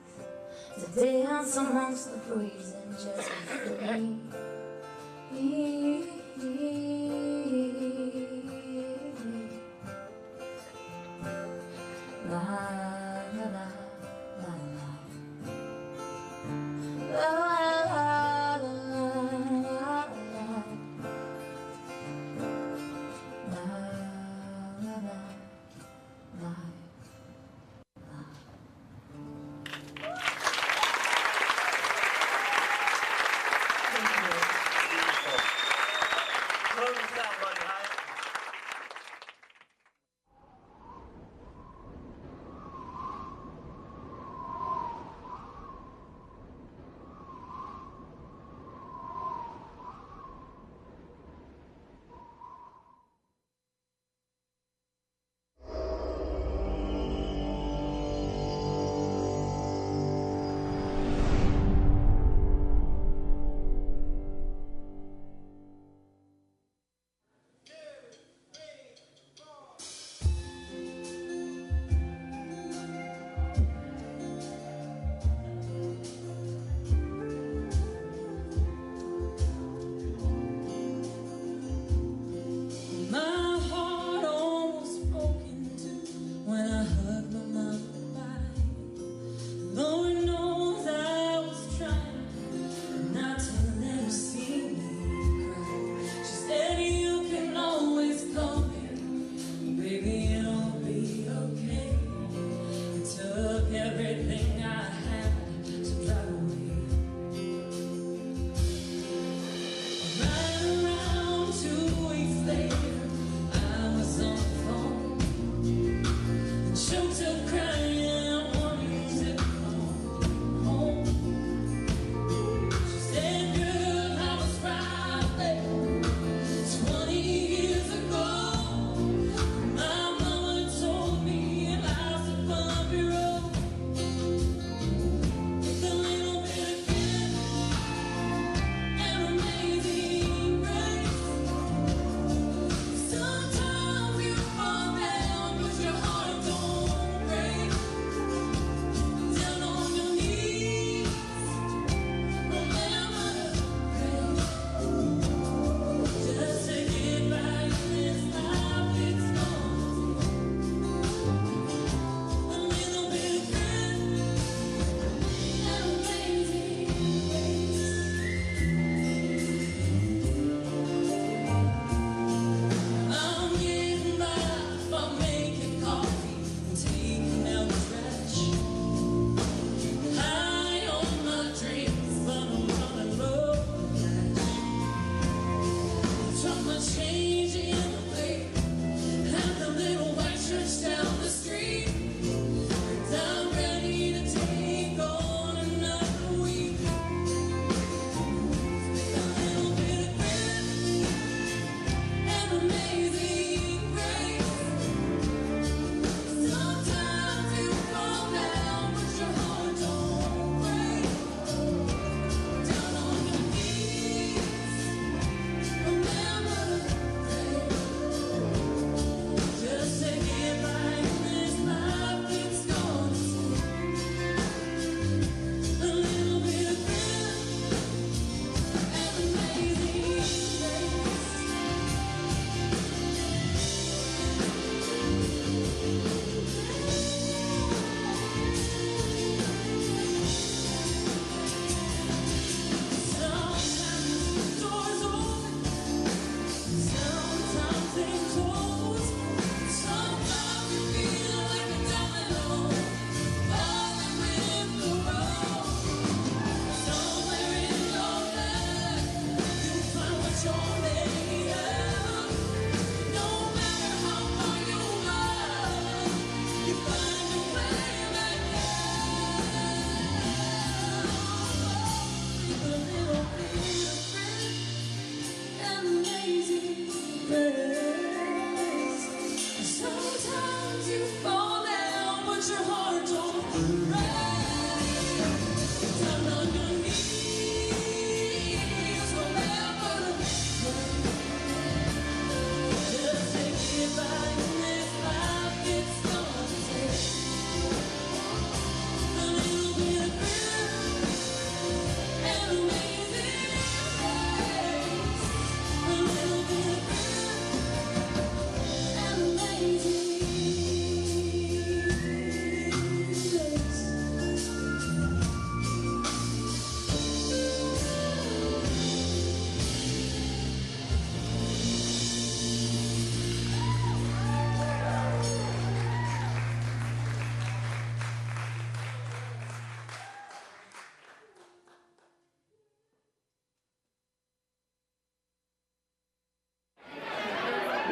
L: to dance amongst the breeze and just be free. La la la la la la la la la la.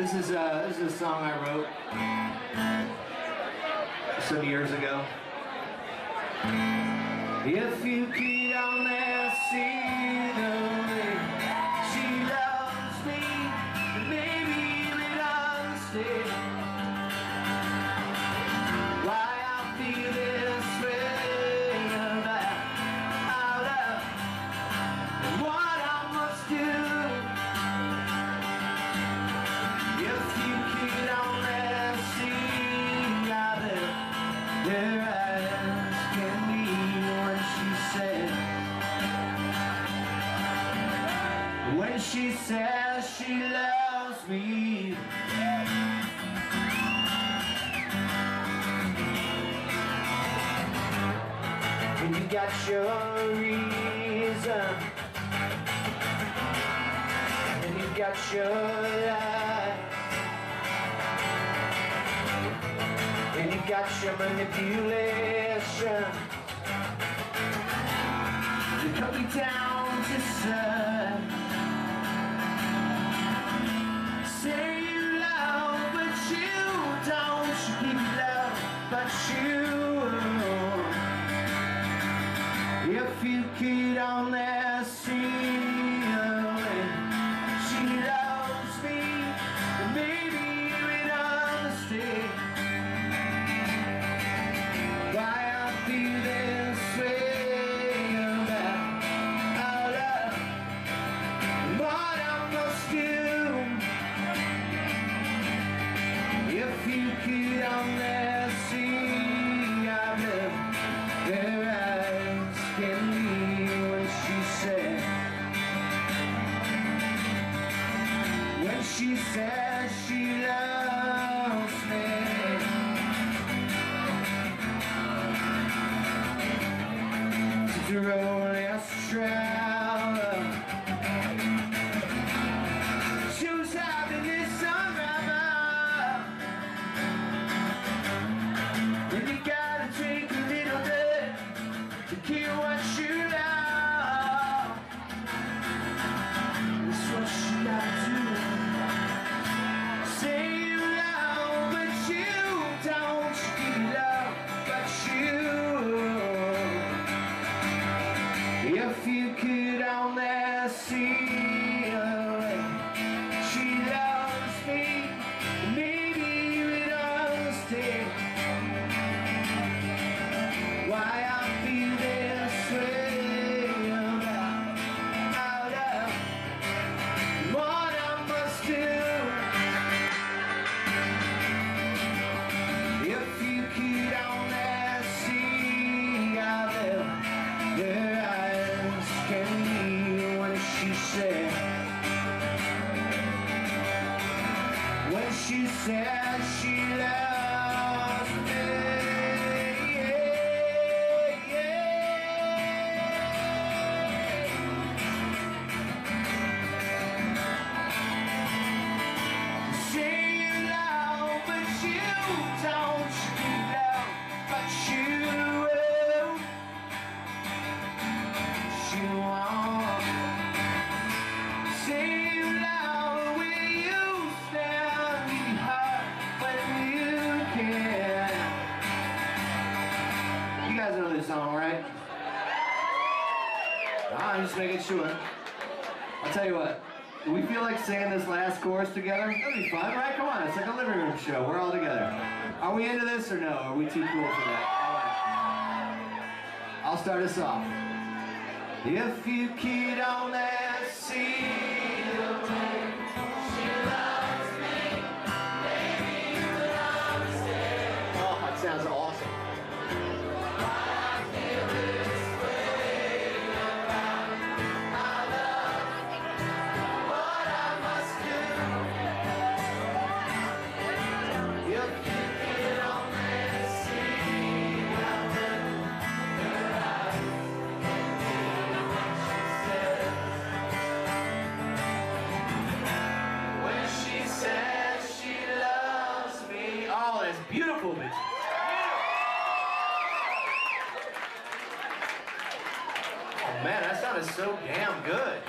I: This is a song I wrote some years ago. If you could only see the way she loves me, maybe you'd understand why I feel this way about our love and what I must do. If you could only see how their eyes can be when she says she loves me. And you got your reason, and you got your lies, and you got your manipulation. You cut me down to size. Say you love, but you don't. You keep love, but you. If you could only see her when she loves me, then maybe you would understand why I feel this way about our love and what I must do. If you could only see our love, their eyes can be when she said she loves me. To roll this travel, choose happiness unravel. And you gotta take a little bit to kill what you love. That's what you gotta do. Say you love, but you don't. You love, but you. If you could only see her way she loves me, maybe you would understand why I feel this way about our love and what I must do. If you could only see our love, their eyes can be when she said she loves me. Say you love, but you don't. You love, but you will. She won't. Say you love, will you stand behind when you can? You guys know this song, right? I'm just making sure. I'll tell you what. Do we feel like singing this last chorus together? That'd be fun, right? Come on, it's like a living room show. We're all together. Are we into this or no? Are we too cool for that? All right. I'll start us off. If you could only see the way she loves me, maybe you would understand. Oh, that sounds awesome. Why I feel this way about our love, what I must do. If you could only see how their eyes when she says she loves me. Oh, that's beautiful, bitch. Oh man, that sounded so damn good.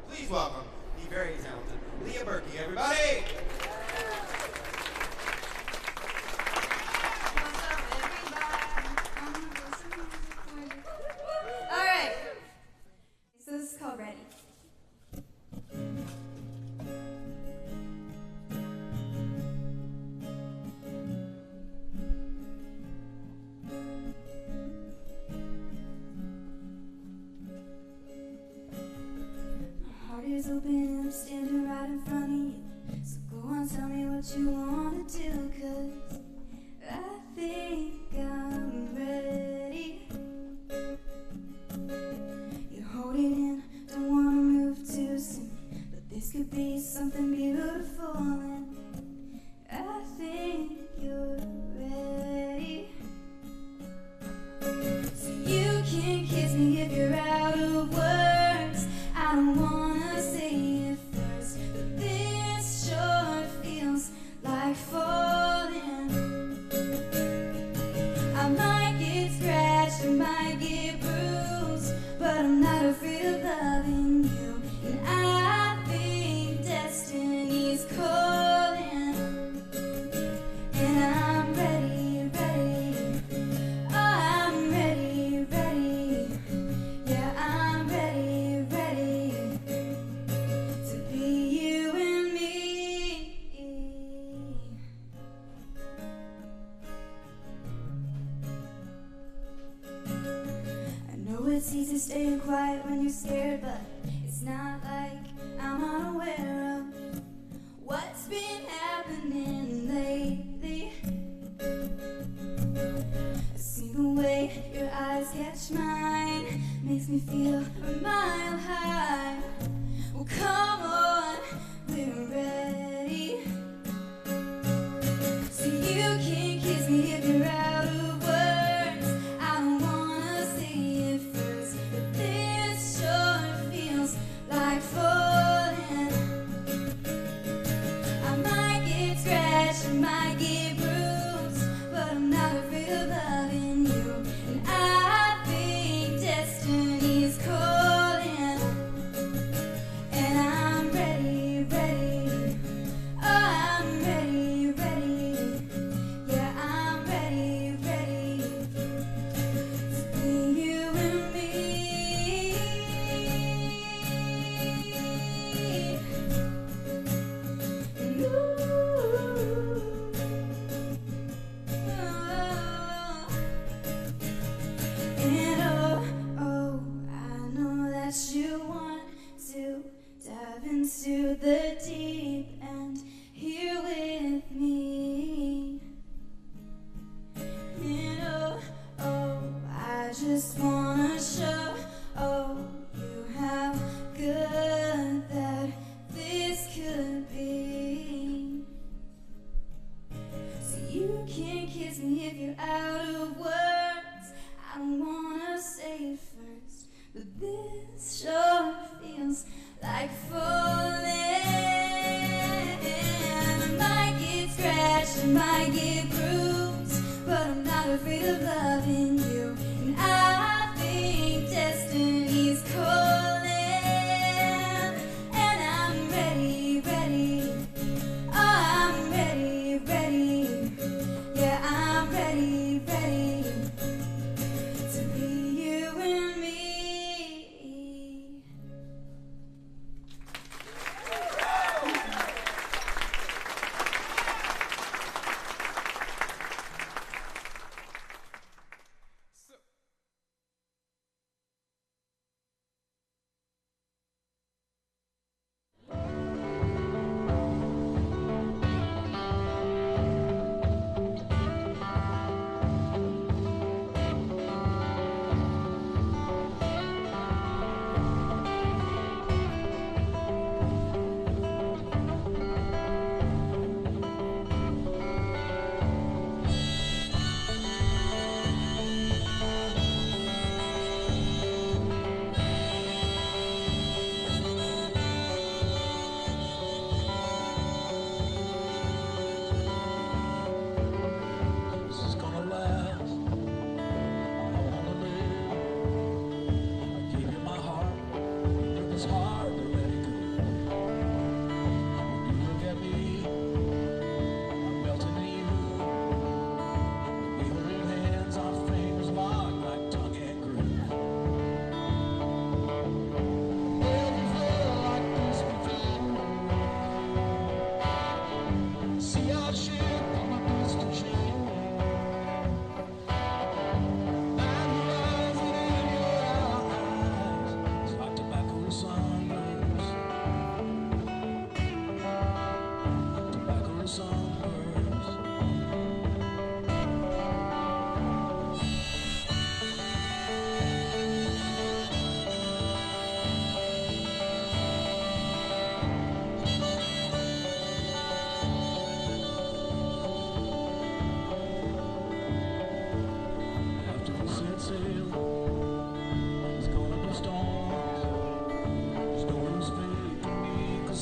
M: Please welcome the very talented Leah Berkey, everybody!
N: Alright. So this is called Ready. My heart is open, I'm standing right in front of you. So go on, tell me what you want to do, 'cause I think I'm ready. You hold it in, don't wanna move too soon, but this could be something beautiful, and I think you're ready. So you can kiss me if you're out of words. I don't wanna say it first, but this sure feels like falling. I might get scratched, I might get bruised, but I'm not afraid of loving you. And I think destiny's calling, and I'm ready, ready. Oh, I'm ready, ready. Yeah, I'm ready, ready to be you and me. I know it's easy staying quiet when you're scared, but it's not like I'm unaware of what's been happening lately. I see the way your eyes catch mine, makes me feel a mile high. Well, come on, we're ready. So you can kiss me if you're out of words. I don't wanna say it first, but this sure feels like falling. I might get scratched, I might get bruised, but I'm not afraid of loving you. And I think destiny's calling, and I'm ready, ready. Oh, I'm ready, ready. Yeah, I'm ready, ready to be you and me. And oh, I know that you want to dive into the deep end here with me. And oh, I just wanna show you how good that this could be. So you can kiss me if you're out of words. I don't wanna say it first, but this sure feels like falling. I might get scratched, I might get bruised, but I'm not afraid of loving you. And I think destiny's calling, and I'm ready, ready. Oh, I'm ready, ready. Yeah, I'm ready, ready to be you and me.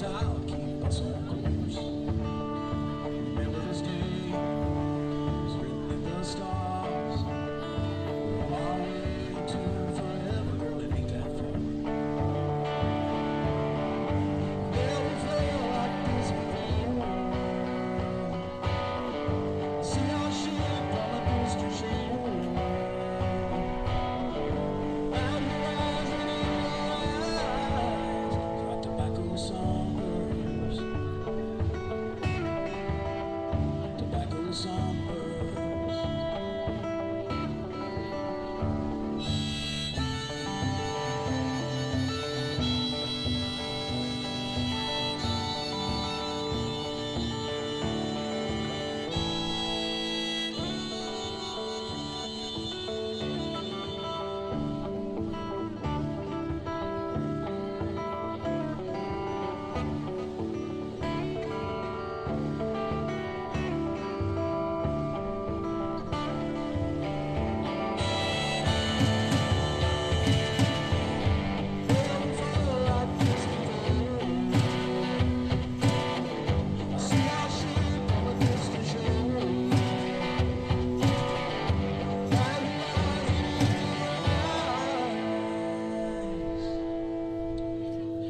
F: out, keep us on course. Remember this day, it's written in the stars. Our way to forever, well, it ain't that far. Never felt like this before. See our ship on the coastal shore. And your eyes and in your eyes, like tobacco sunburns. Tobacco sunburns.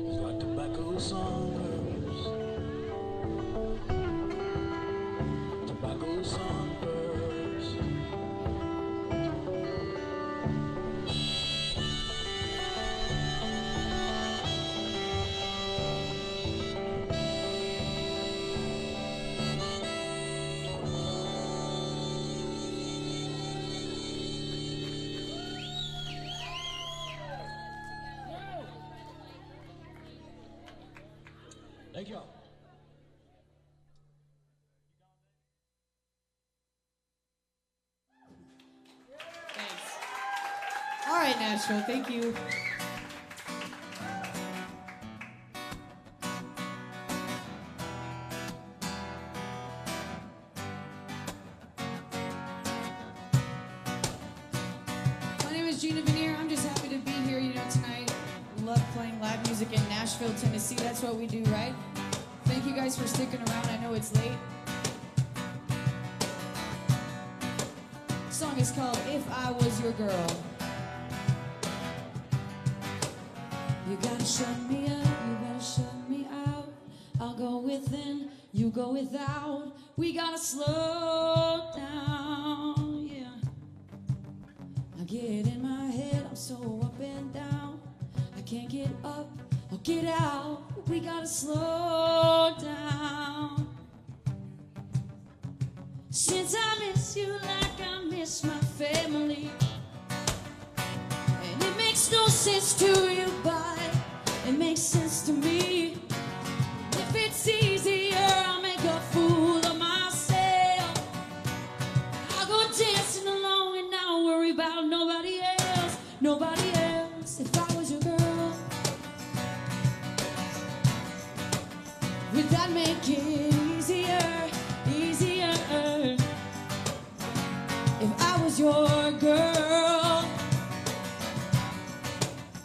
F: It's like tobacco sunburns. Tobacco sunburns. Thank you all.
O: All right, Nashville, thank you. My name is Gina Veneer. I'm just happy to be here, tonight. Love playing live music in Nashville, Tennessee. That's what we do, right? Thank you guys for sticking around. I know it's late. The song is called If I Was Your Girl. You gotta shut me up, you gotta shut me out. I'll go within, you go without. We gotta slow down, yeah. I get in my head, I'm so up and down. I can't get up or get out. We gotta slow down. Since I miss you like I miss my family, and it makes no sense to you, but it makes sense to me. If it's easier, I'll make a fool of myself. I'll go dancing alone and not worry about nobody else. Nobody else. If I was your girl, would that make it easier? Easier. If I was your girl,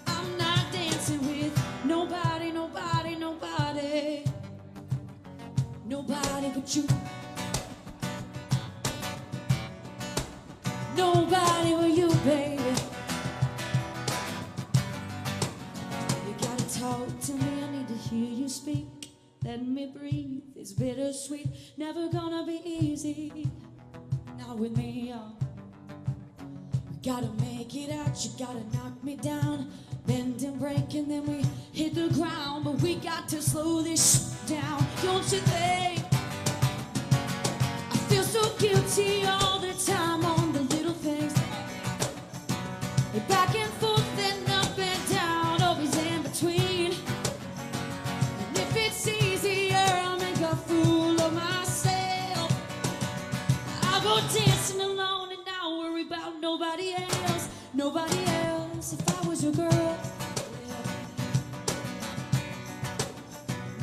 O: I'm not dancing with nobody, nobody, nobody. Nobody but you. Nobody but you, baby. You gotta talk to me, I need to hear you speak. Let me breathe, it's bittersweet. Never gonna be easy, not with me, y'all. We gotta make it out, you gotta knock me down. Bend and break and then we hit the ground. But we got to slow this down, don't you think? I feel so guilty all the time on the little things. Back and forth and up and down, always in between. And if it's easier, I'll make a fool of myself. I'll go dancing alone and not worry about nobody else. Nobody else. If I was your girl,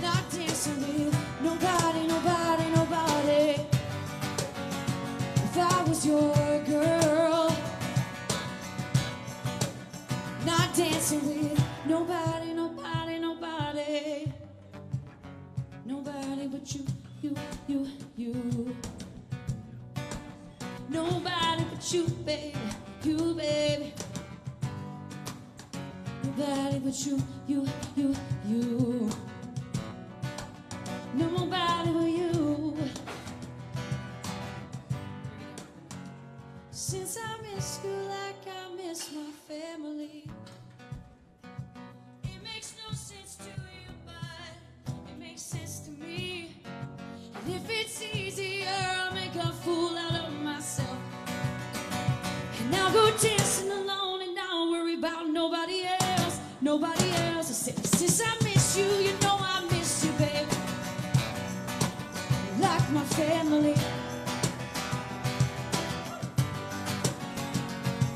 O: not dancing with nobody, nobody, nobody. If I was your girl, not dancing with nobody, nobody, nobody. but you. Nobody but you, baby, you, baby. Nobody but you. Nobody but you. Since I miss you like I miss my family, it makes no sense to you, but it makes sense to me. And if it's easier, I'll make a fool out of myself. And I'll go dancing alone and don't worry about nobody else. Nobody else. I said, since I miss you, you know I miss you, baby. Like my family.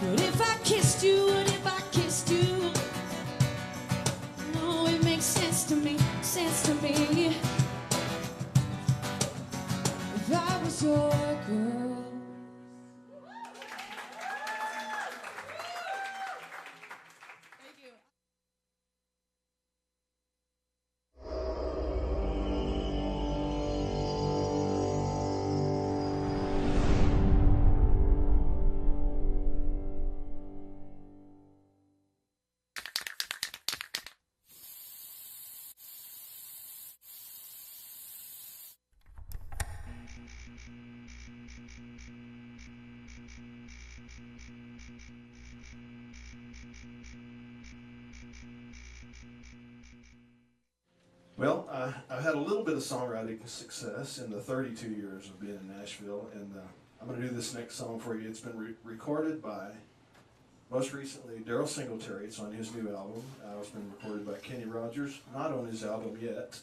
O: But if I kissed you, and if I kissed you, no, it makes sense to me, sense to me. If I was your girl.
P: Well, I've had a little bit of songwriting success in the 32 years of being in Nashville, and I'm going to do this next song for you. It's been recorded by, most recently, Daryl Singletary. It's on his new album. It's been recorded by Kenny Rogers, not on his album yet.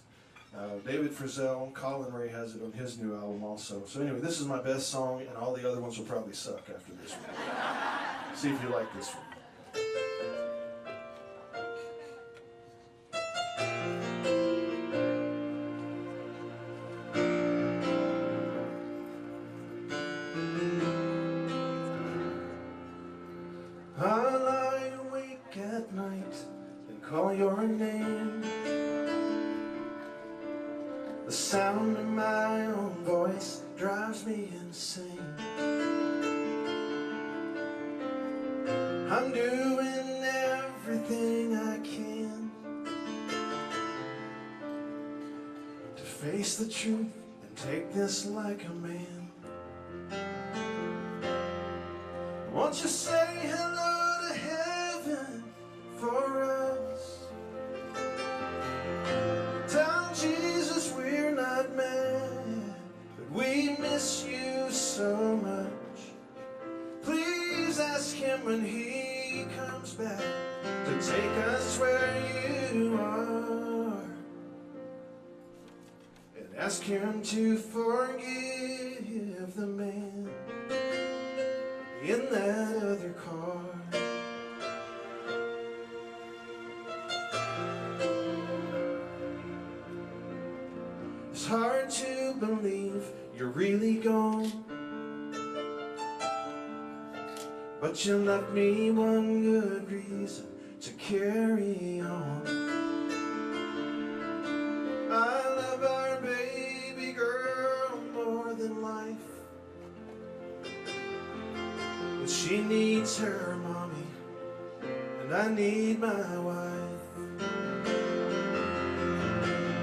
P: David Frizzell, Colin Ray has it on his new album also. So anyway, this is my best song, and all the other ones will probably suck after this one. See if you like this one. I lie awake at night and call your name. The sound of my own voice drives me insane. I'm doing everything I can to face the truth and take this like a man. Won't you say hello to heaven for us? Tell Jesus we're not mad, but we miss you so much. Please ask him when he comes back to take us where you are. And ask him to forgive the man in that other car. It's hard to believe you're really gone, but you left me one good reason to carry on. I love our baby girl more than life, but she needs her mommy, and I need my wife.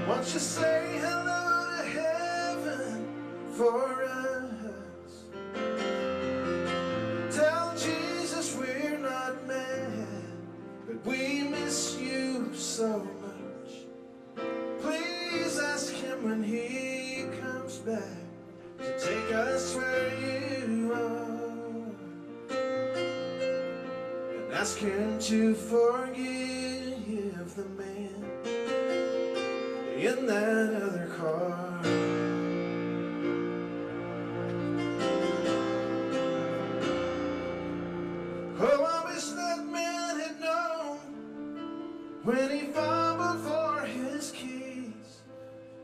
P: Won't you say hello to heaven for us? Tell Jesus we're not mad, but we miss you so much. Please ask him when he comes back to take us where you are. And ask him to forgive the man in that other car. Oh, I wish that man had known when he fumbled for his keys,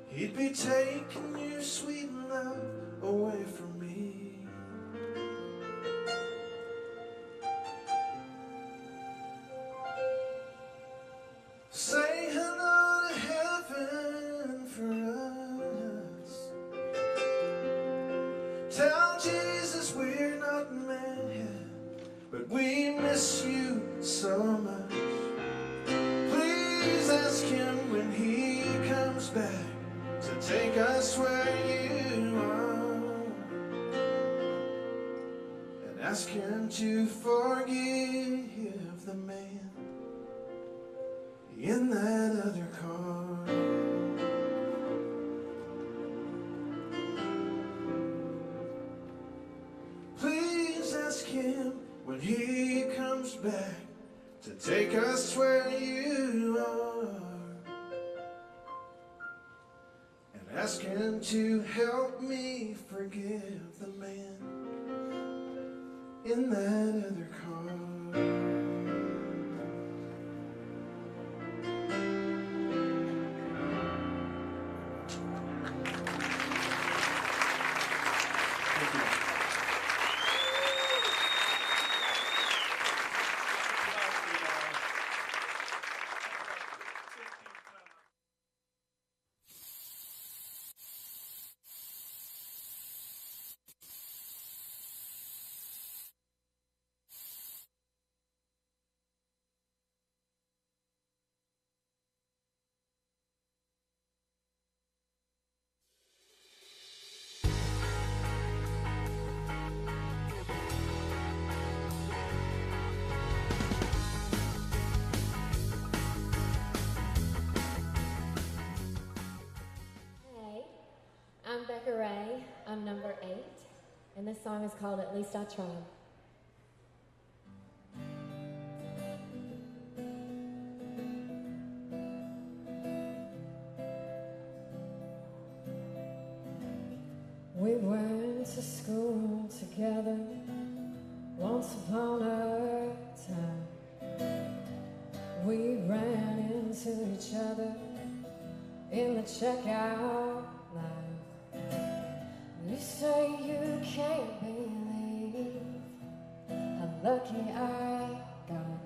P: he'd be taking your sweet love away from me. Say hello to heaven for us. tell Jesus we're not men yet, but we miss you so much. Please ask him when he comes back to take us where you are, and ask him to forgive the man in that other car. Please ask him when he comes back to take us where you are, and ask him to help me forgive the man in that other car.
Q: I'm Becca Ray, I'm number 8, and this song is called At Least I Tried. We went to school together once upon a time. We ran into each other in the checkout line. You say you can't believe how lucky I got,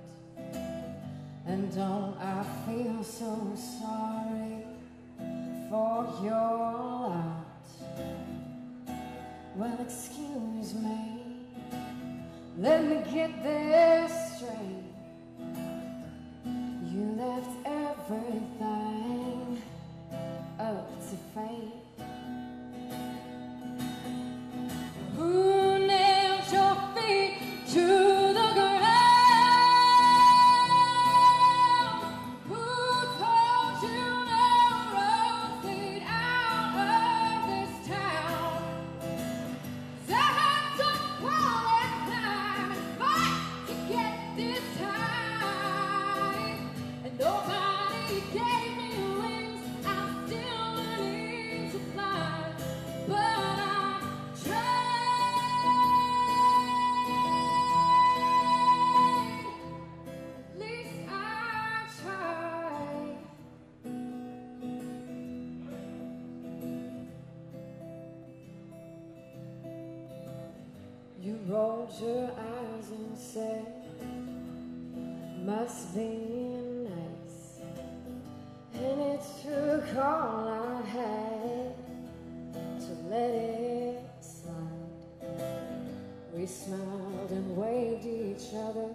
Q: and don't I feel so sorry for your lot? Well, excuse me, let me get this straight. You left everything up to fate. Who nailed your feet to the ground? Who told you no road lead out of this town? 'Cause I had to crawl and climb and fight to get this time, and nobody gave me wings. I'm still learning to fly, but I tried. At least I tried. You rolled your eyes and said, must be nice. And it took all I had to let it slide. We smiled and waved each other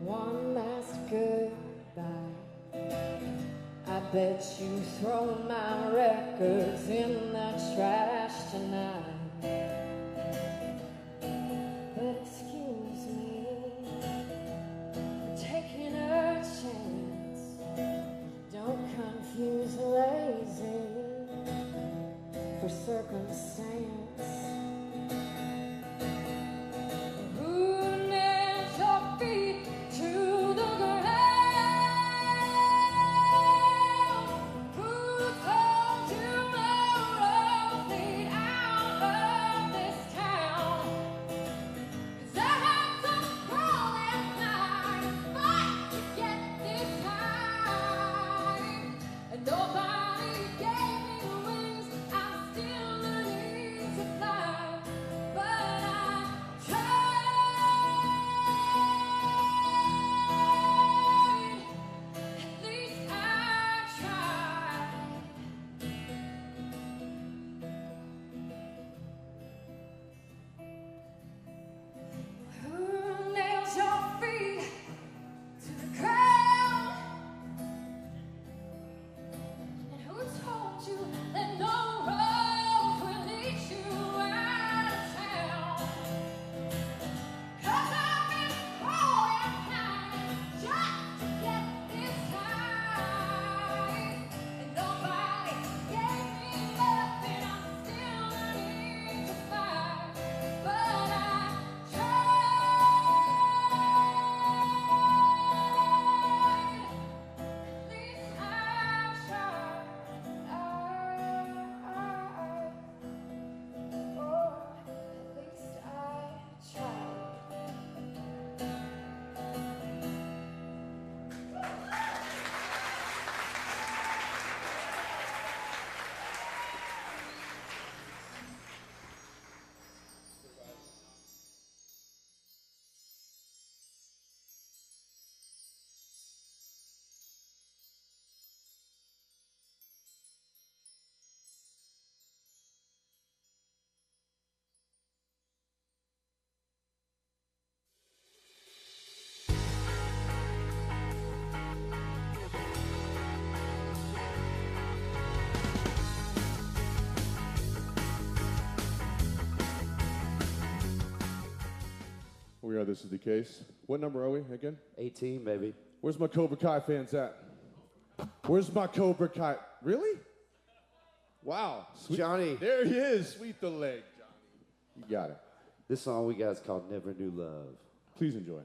Q: one last goodbye. I bet you throw my records in the trash tonight. But excuse me for taking a chance. Don't confuse lazy for circumstance. Who nails your feet to the ground? Who told you no road lead out of this town? 'Cause I had to crawl and climb and fight to get this time, and nobody gave me wings. I'm still learning to fly.
R: know this is the case. What number are we again?
S: 18, baby.
R: Where's my Cobra Kai fans at? Where's my Cobra Kai? Really? Wow. Sweet.
S: Johnny.
R: There he is. Sweep the leg, Johnny. You got it.
S: This song we got is called Never Knew Love.
R: Please enjoy.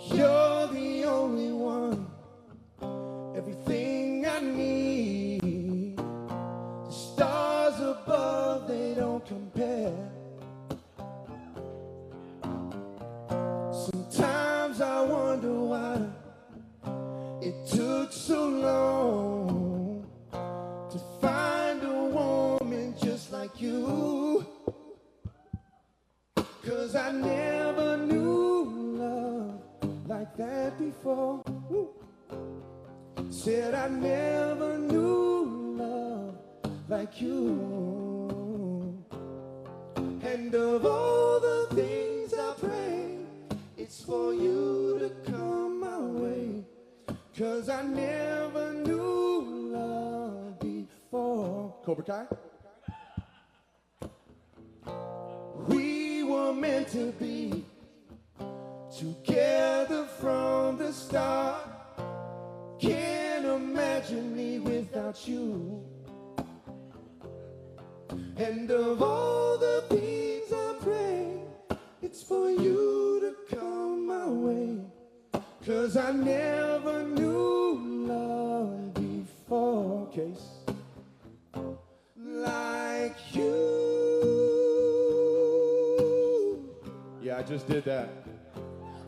F: You're the only one, everything I need. The stars above, they don't compare. Sometimes I wonder why it took so long to find a woman just like you. 'Cause I never knew love like that before. Woo. Said I never knew love like you. And of all the things I pray, it's for you to come my way. 'Cause I never knew love before.
R: Cobra Kai?
F: We were meant to be together from the start. Can't imagine me without you. And of all the things I pray, it's for you to come my way. 'Cause I never knew love before. Case like you.
R: Yeah, I just did that.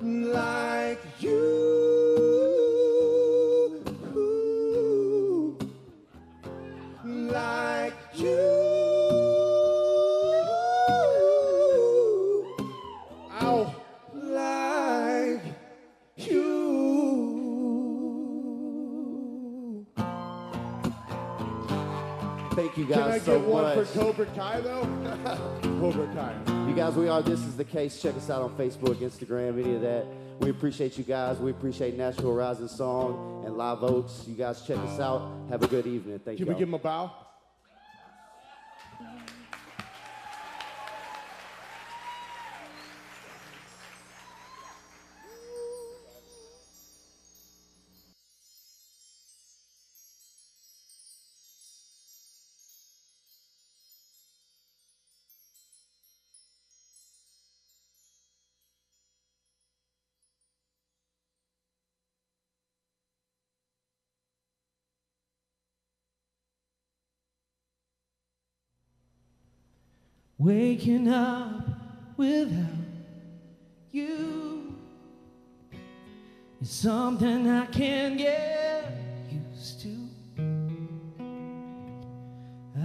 F: Like you. Like you.
R: Ow.
F: Like you.
S: Thank you
R: Can I
S: guys
R: get
S: so
R: one
S: much.
R: for Cobra Kai, though? Cobra Kai.
S: You guys, we are This Is The Case. Check us out on Facebook, Instagram, any of that. We appreciate you guys. We appreciate Nashville Rising Song and Live Oats. You guys check us out. Have a good evening. Thank you.
R: Can we give him a bow?
F: Waking up without you is something I can't get used to.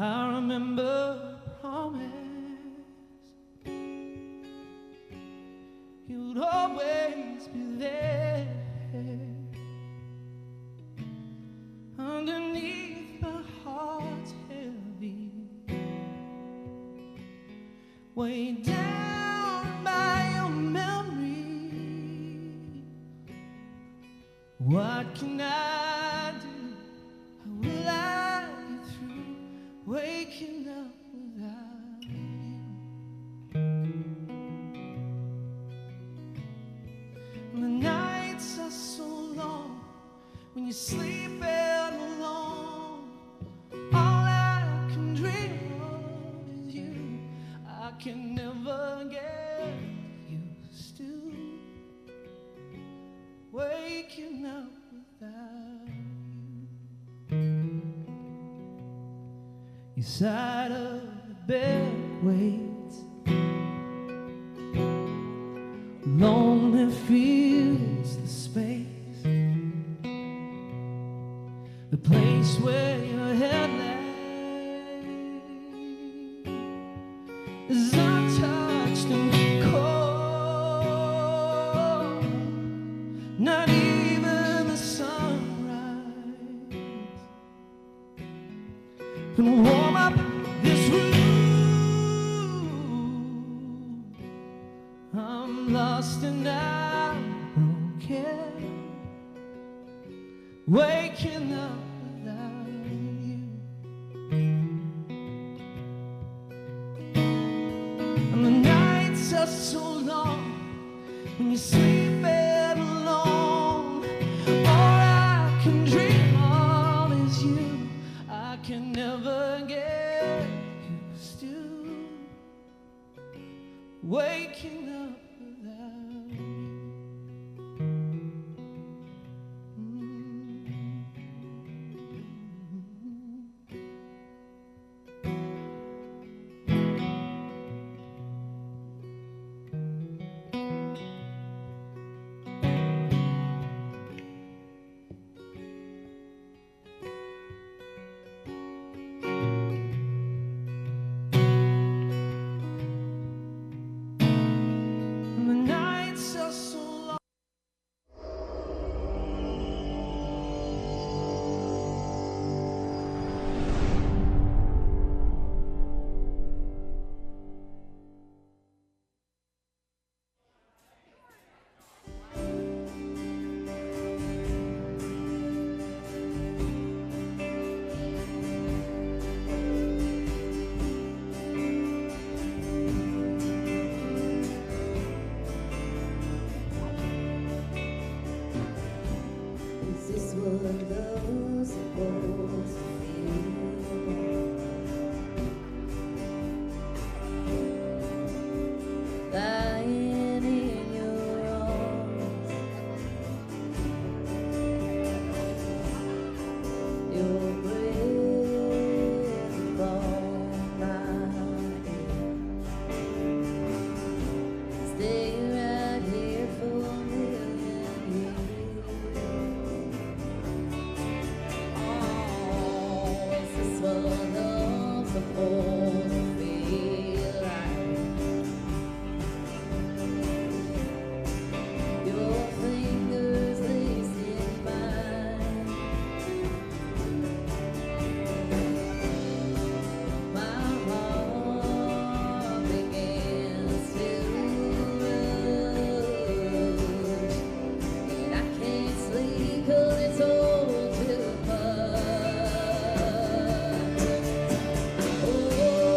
F: I remember a promise you'd always be there underneath my heart's heavy. Way down by your memory. What can I do? How will I get through waking up without you? And the nights are so long when you're sleeping alone. All I can dream of is you. I can never get used to waking up without you. Your side of the bed waits, lonely feels the space, the place where your head is untouched and cold. Not even the sunrise can warm up this room. I'm lost. lost and I'm broken, waking up without you. And the nights are so long when you're sleeping alone. All I can dream of is you. I can never get used to waking up without you. And the nights are so long.
K: Is this what love's supposed to feel? Lying in your arms, your breath upon my ear. Stay right here for a million years. Oh, is this what love's supposed to feel like? Your fingers laced in mine. My heart begins to rush, and I can't sleep 'cause it's all too much. Oh.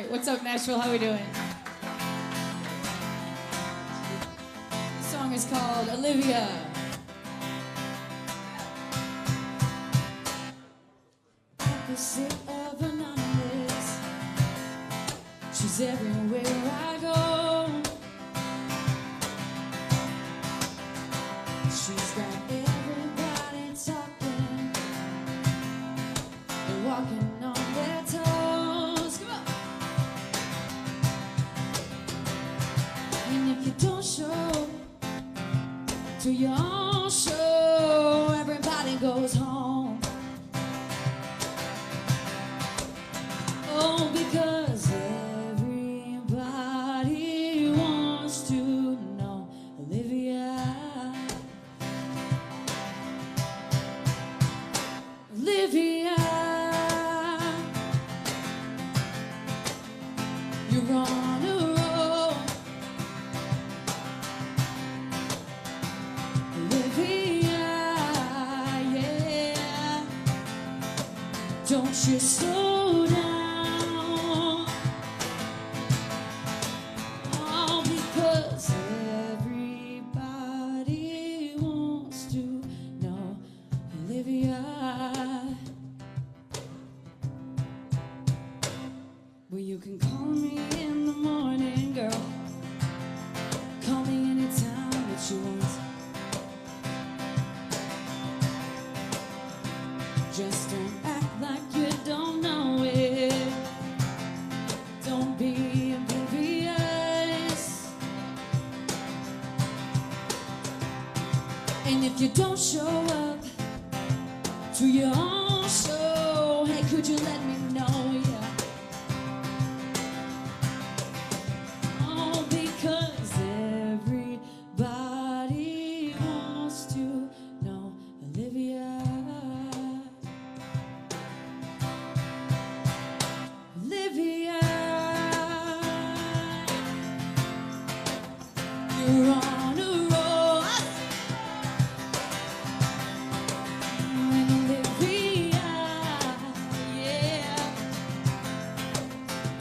O: right, what's up, Nashville? How we doing? This song is called Olivia. Opposite of anonymous, she's everywhere I go. She's got everybody talking and walking on their toes. Come on. And if you don't show to your own show, everybody goes home. Oh, because everybody wants to know Olivia. Olivia, you're on a roll. Olivia, yeah. Don't you slow down. Oh, because everybody wants to know Olivia. Well, you can call me in the morning, girl. Call me anytime that you want. Just don't act like you don't know it. Don't be oblivious. And if you don't show up to your own show, hey, could you let me know? Yeah. Oh, because everybody wants to know Olivia. Olivia, you're on a roll. And Olivia, yeah.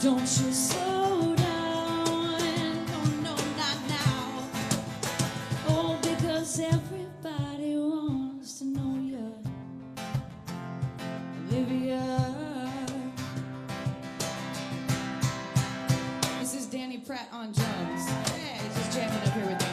O: Don't you slow down. No, no, not now. Oh, because everybody wants to know you, Olivia. This is Danny Pratt on drums. Hey, he's just jamming up here with me.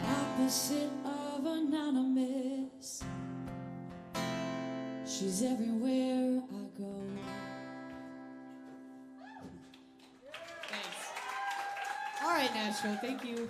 O: Opposite of anonymous, she's everywhere I go. Thanks. All right, Nashville, thank you.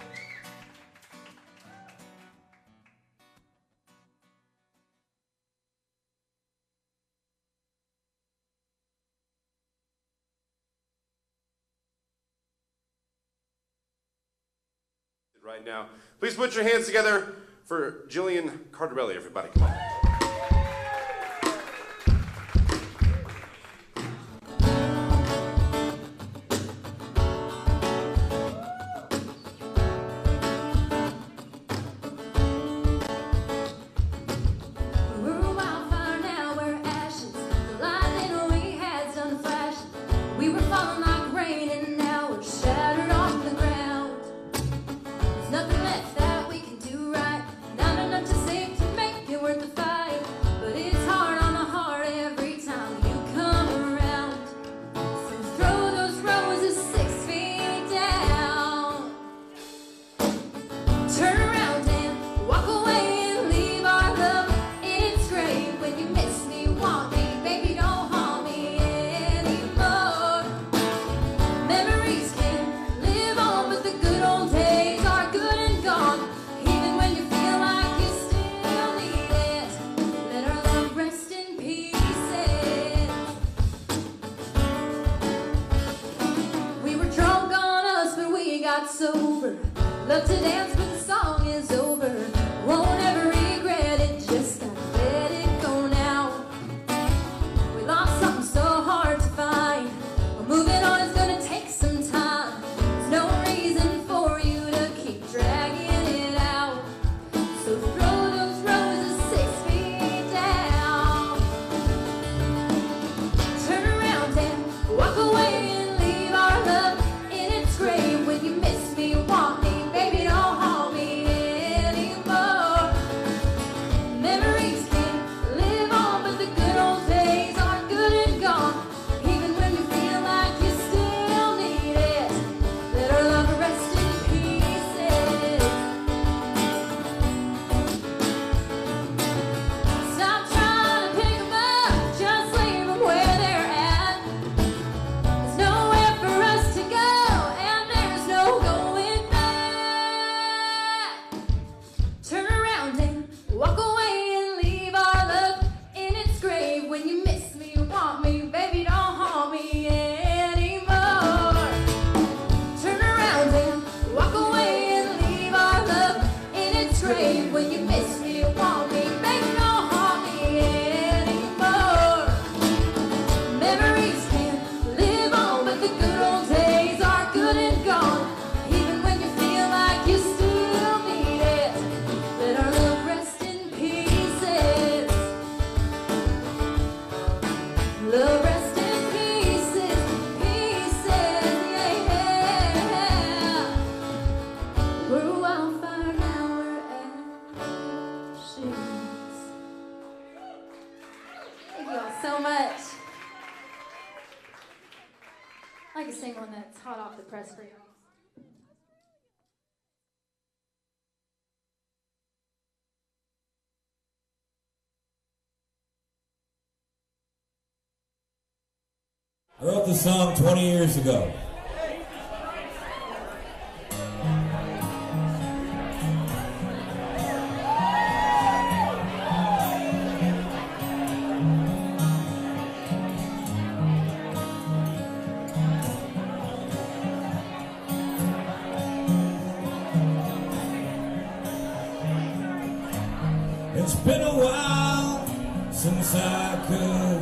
T: Right now, please put your hands together for Jillian Cardarelli, everybody. Come on.
K: We're a wildfire now, we're ashes. The lightning we had's done flashing. We were falling like rain and now we're shattered on the ground. There's nothing left that we can do right. Not enough to save to make it worth the fight.
N: Love to dance, but the song is over. Won't ever regret it, just gotta let it go now. We lost something so hard to find. Well, moving on is gonna take some time. There's no reason for you to keep dragging it out. So throw those roses 6 feet down. Turn around and walk away and leave our love in its grave. When you miss me, want me, baby, don't haunt me anymore. Memories can live on, but the good old days are good and gone. Even when you feel like you still need it, let our love rest in pieces. Stop trying to pick them up, just leave them where they're at. There's nowhere for us to go, and there's no going back. Turn around and walk away and leave our love in its grave. When you miss me, want me, baby, don't haunt me anymore. Turn around and walk away and leave our love in its grave. When you miss me, want me, baby, don't haunt me anymore. Memories can live on, but the good old days are good and gone. Even when you feel like you still need it, let our love rest in pieces. Love rest in pieces, pieces, yeah. We're a wildfire, now we're ashes. Thank you all so much. I can sing one that's hot off the press for you.
U: I wrote this song 20 years ago. It's been a while since I could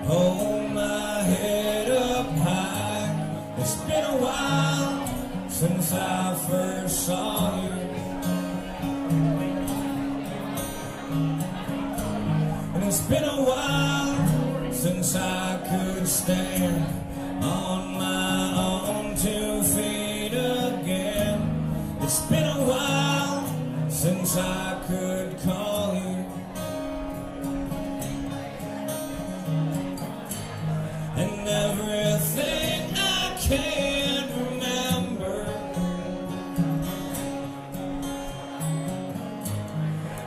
U: hold my head up high. It's been a while since I first saw you. And it's been a while since I could stand on my own 2 feet again. It's been a while since I could call you. And everything I can remember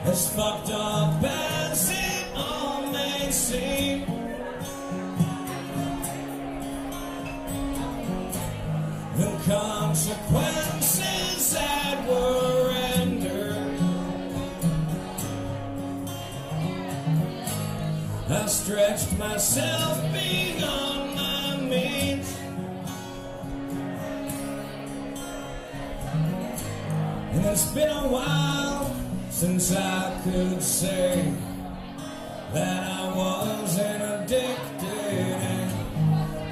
U: as fucked up as it all may seem. The consequences that were endured, I stretched myself beyond my means. And it's been a while since I could say that I wasn't addicted. And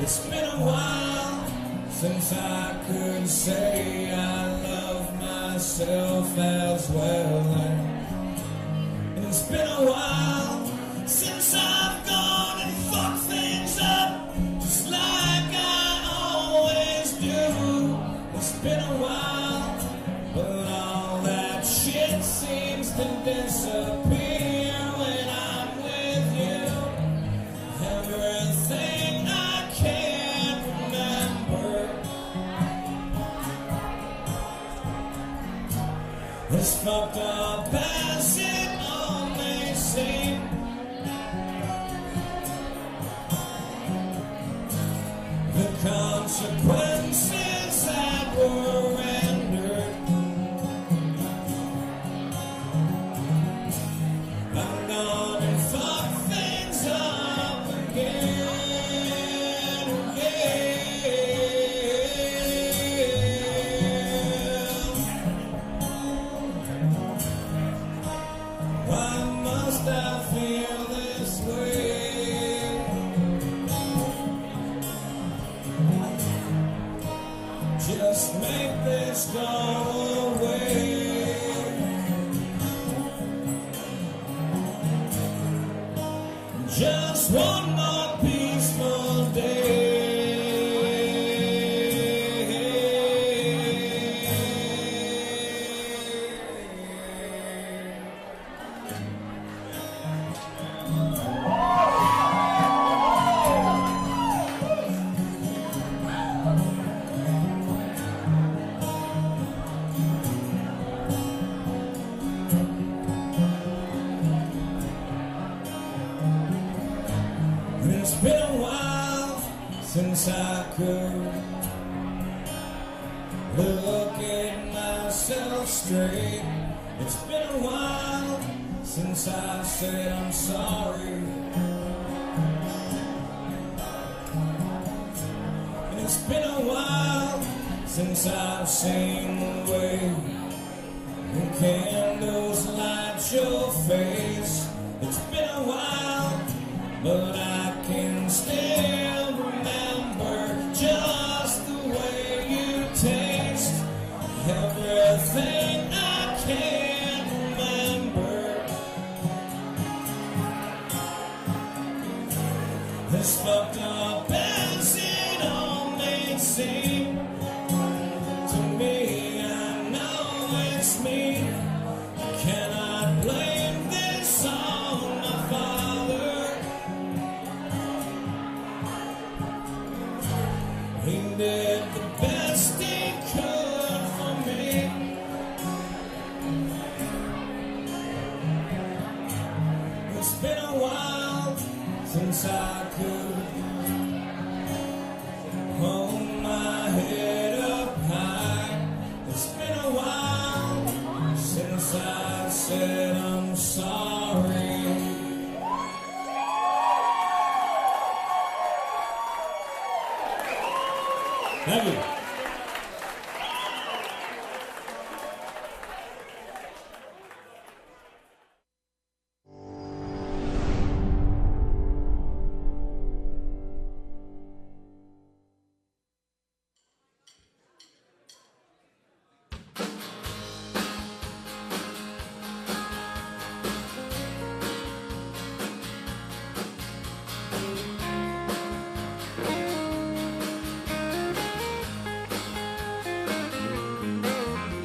U: it's been a while since I could say I love myself as well. And it's been a while since I've gone and fucked things up just like I always do. It's been a while, but all that shit seems to disappear when I'm with you. Everything I can remember is fucked up as it all may seem. The consequences that were rendered, I'm gone and fucked things up again, again. just one more peaceful day. It's been a while since I could look at myself straight. It's been a while since I said I'm sorry. And it's been a while since I've seen the way the candles light your face. It's been a while, but I can still remember just the way you taste. Everything I can remember. As fucked up as it all may seem to me, I know it's me. Cannot blame this on my father. He did the best he could for me. It's been a while since I could hold my head up high. It's been a while since I said I'm sorry. Thank you.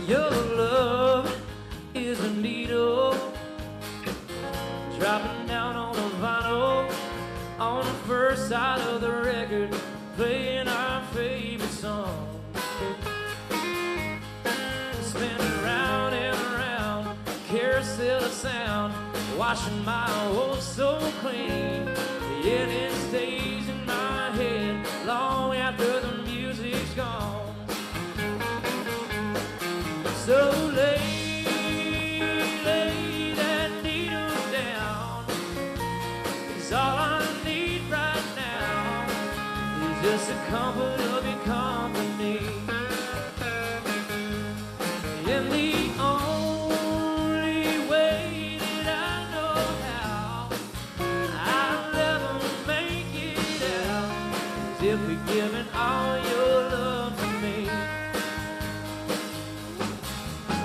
C: Your love is a needle dropping down on the vinyl on the first side of the record, playing our favorite song. Spinning round and around, carousel of sound, washing my old soul clean. Yet it stays in my head long after the music's gone. So lay that needle down, 'cause all I need right now is just the comfort of your company. And the only way that I know how I'll ever make it out is if we're giving all your love to me.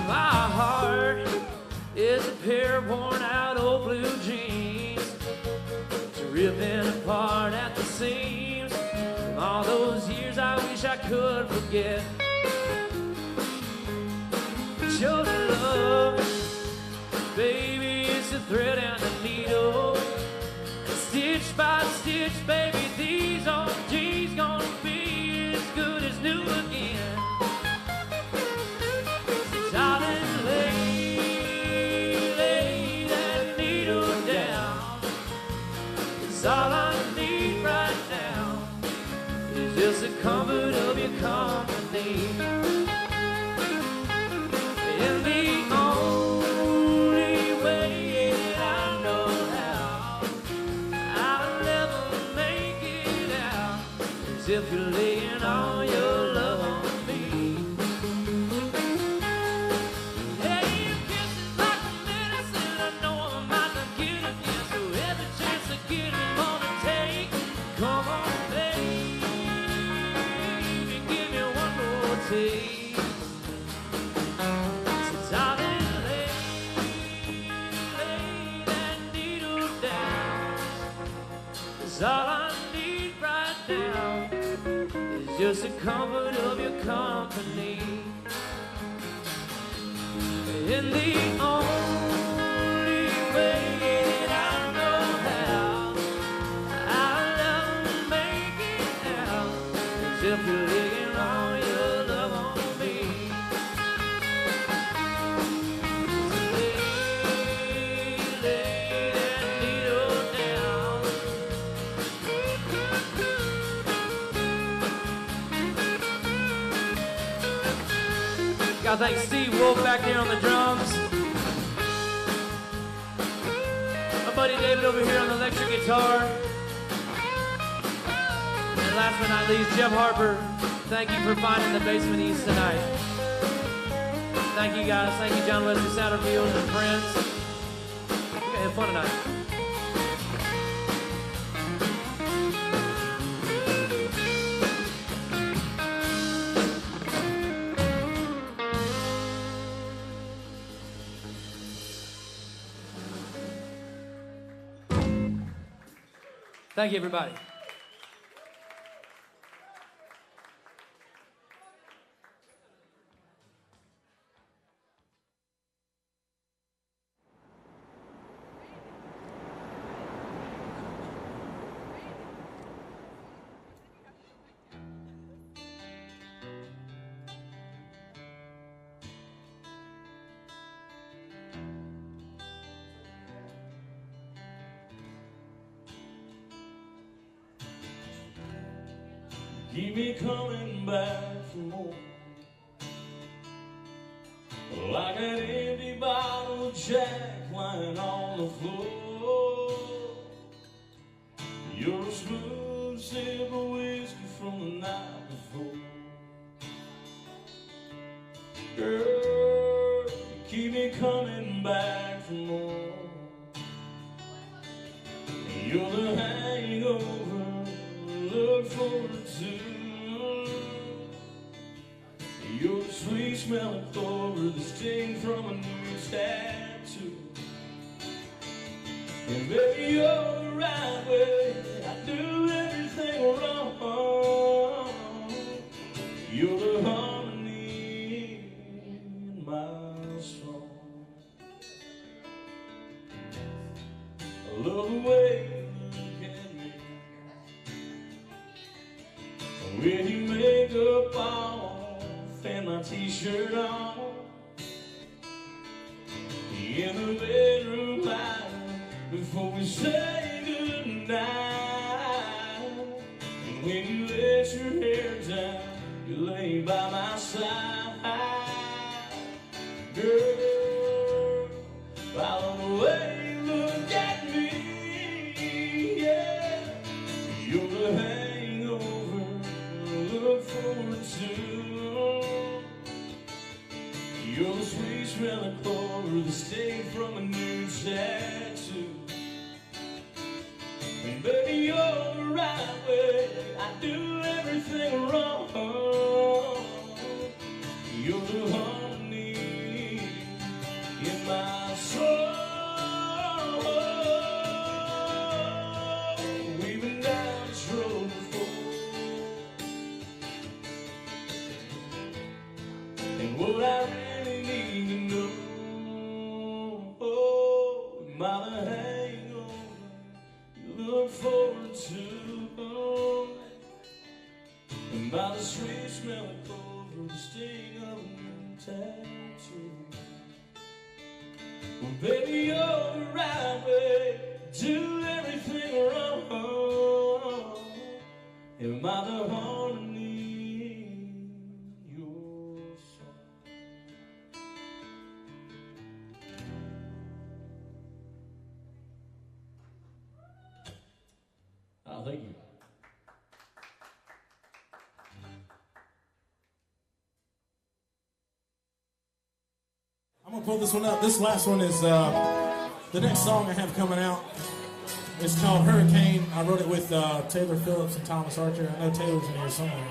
C: My heart is a pair of worn out old blue jeans, ripping apart at the seams. From all those years I wish I could forget. But your love, baby, is the thread and the needle. And stitch by stitch, baby, these old jeans gonna be as good as new again. Darling, lay that needle down, 'cause all I need right now is just the comfort of your company. And the only way that I know how I'll never make just the comfort of your company. And the only way that I know how I'll never make it out is if you're laying all your love on me. Lay that needle down. Gotta thank Steve Wolf back there on the drums. My buddy David over here on the electric guitar. And last but not least, Jeff Harper. Thank you for finding the Basement East tonight. Thank you guys. Thank you, John Wesley Satterfield and friends. We're gonna have fun tonight. Thank you, everybody.
U: Keep me coming back for more. Like an empty bottle of Jack lying on the floor. You're a smooth sip of whiskey from the night before. Girl, you keep me coming back for more. You're the hangover I look forward to. You're the sweet smell of clover, the sting from a new tattoo. And baby, you're the right way, I do everything wrong. You're the harmony in my song. I love the way you look at me when you make up off and my t-shirt on in the bedroom light before we say goodnight. And when you let your hair down, you lay by my side. Girl, I love the way you look at me. Yeah, you're the hangover I look forward to. You're the sweet smell of clover, the sting from a new tattoo. And baby, you're the right way, I do everything wrong. You're the harmony in my soul. We've been down this road before, and what I really need to know, oh, by the hangover you look forward to, and by the sweet smell of clover, the sting of a new tattoo. Well, baby, you're the right way, do everything wrong. Am I the harmony in your song? Oh, thank you.
E: I'm gonna pull this one up. This last one is the next song I have coming out. It's called Hurricane. I wrote it with Taylor Phillips and Thomas Archer. I know Taylor's in here somewhere.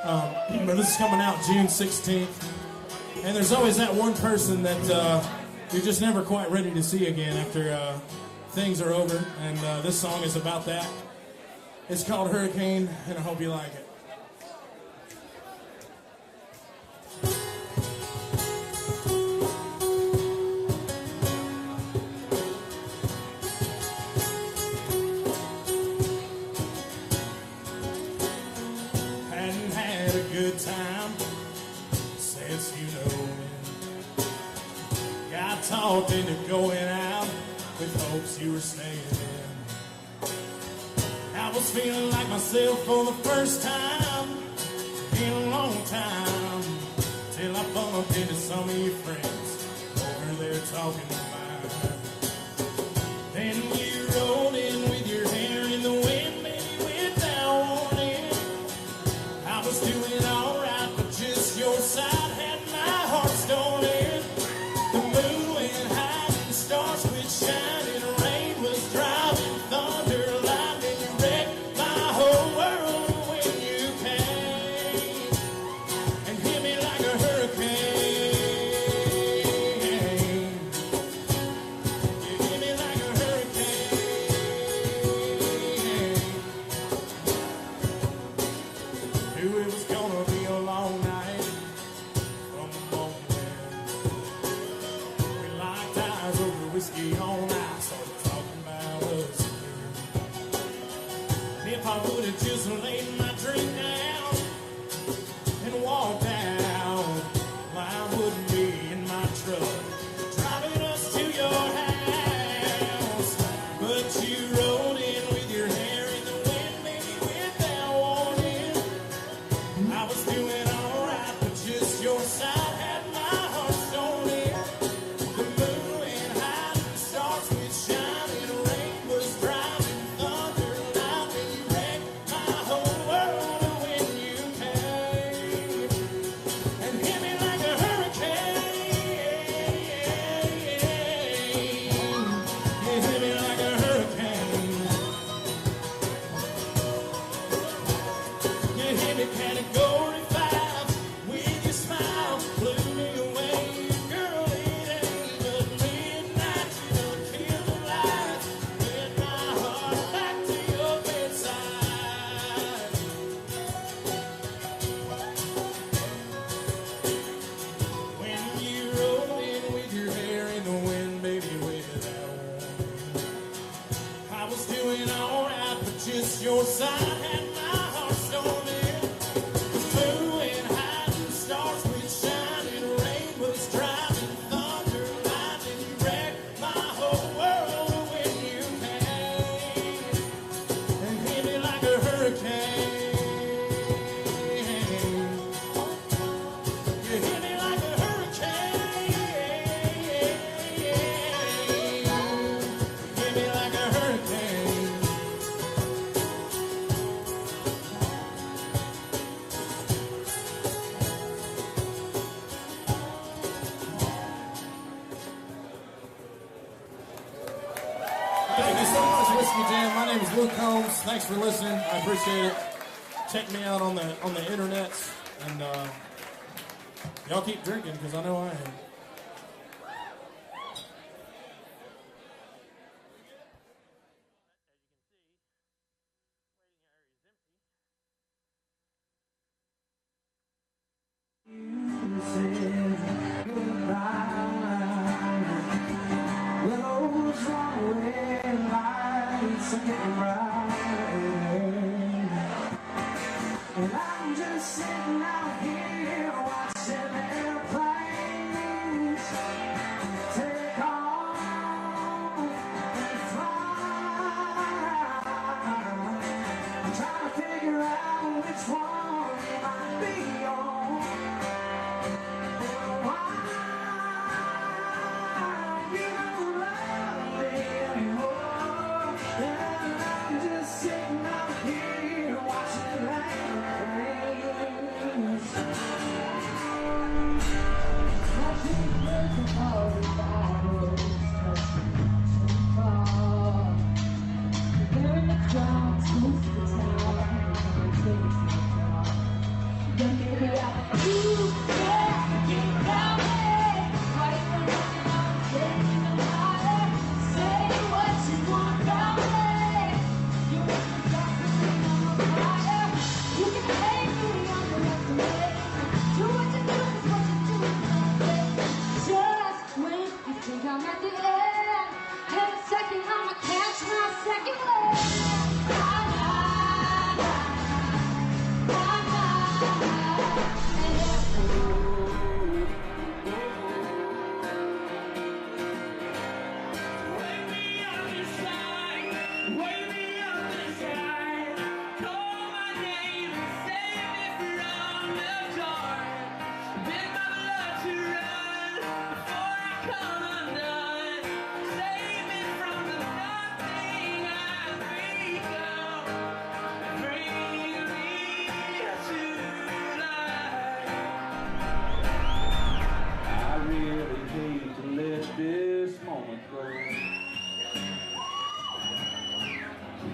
E: But this is coming out June 16th. And there's always that one person that you're just never quite ready to see again after things are over. And this song is about that. It's called Hurricane, and I hope you like it. talked into going out with hopes you were staying in. I was feeling like myself for the first time in a long time, till I bumped into some of your friends over there talking to mine. Then you rolled in with your hair in the wind, baby, without warning. I was doing all right, but just your side had my heart stolen. The moon went high and the stars quit shining. Rain was driving, thunder, lightning. You wrecked my whole world when you came and hit me like a hurricane. You hit me like a hurricane. Knew it was gonna be a long night from the moment we locked eyes over whiskey on ice, started talking about us again. And if I would have just laid my drink down and walked out, well, I wouldn't be in my truck driving us to your house. But you rolled in with your hair in the wind, maybe without warning. I was doing all right, but just your side had my heart stolen. The moon went high and the stars quit shining. Rain was driving, thunder, lightning. You wrecked my whole world when you came and hit me like a hurricane. You hit me like a hurricane. You hit me category 5 with your smile, blew me away. Girl, it ain't but midnight. You done killed the lights, led my heart back to your bedside. When you rolled in with your hair in the wind, baby, without warning. I was doing all right, but just your side had my heart stolen. The moon went high and the stars quit shining. Rain was driving, thunder, lightning. You wrecked my whole world when you came and hit me like a hurricane. You hit me like a hurricane. Hit me like a hurricane. Thank you so much, Whiskey Jam. My name is Luke Combs. Thanks for listening. I appreciate it. Check me out on the internet, and y'all keep drinking because I know I am.
F: Those runaway lights are getting bright, and I'm just sitting out here watching airplanes take off and fly. I'm trying to figure out which one you might be on. Why you don't love me anymore?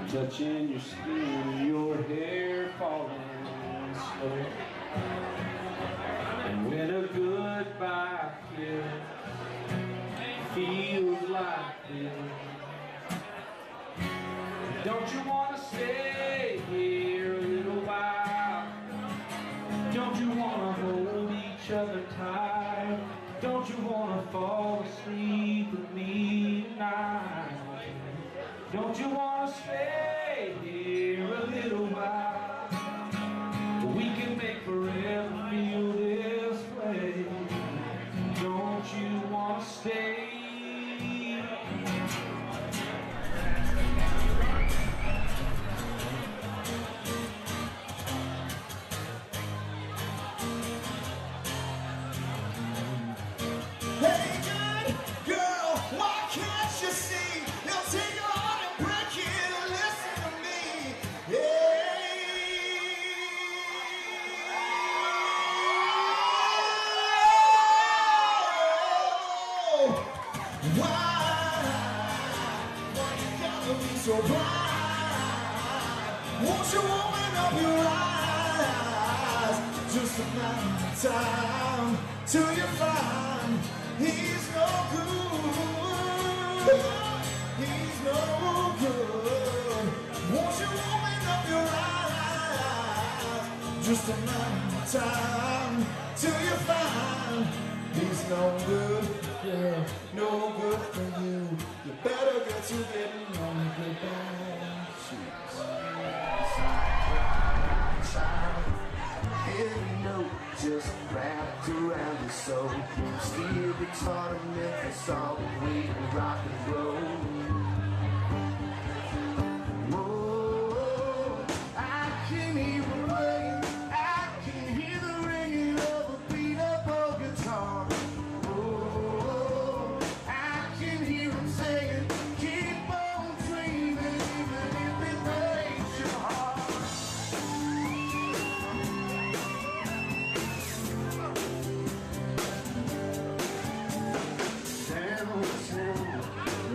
C: touching your skin, your hair falling slow. And when a goodbye feels like this, don't you want to stay here a little while? Don't you want to hold each other tight? Don't you want to fall asleep with me tonight? Don't you want to stay here a little while? We can make forever feel this way. Don't you want to stay?
F: Hey, good girl, why can't you see? You'll take your heart and break it and listen to me. Why you gotta be so bright? Won't you open up your eyes? Just a matter of time till you find he's no good. He's no good. Won't you open up your eyes? Just a matter of time till you find he's no good. Yeah, no good for you. You better get to getting on the goodbye sheets.
A: Every note just wrapped around your soul. Steel guitar to Memphis, all the way to rock and roll. Oh, I can hear it playing. I can hear the ringing of a beat up old guitar. Oh, I can hear him saying, keep on dreaming, even if it breaks your heart.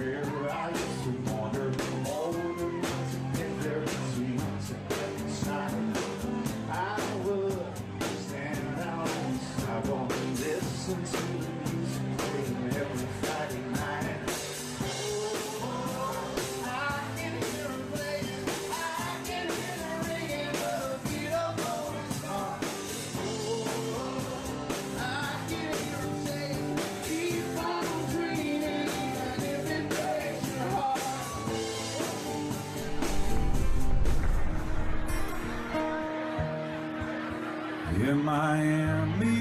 A: Where I used to wander, all the nights in there between us and inside. I would stand out on the sidewalk and listen to the music playing every Friday night. Oh, I can hear it playing, I can hear the ringing of the beat up on his heart. Oh, I can hear him saying, keep on dreaming, even if it breaks your heart.
C: In Miami,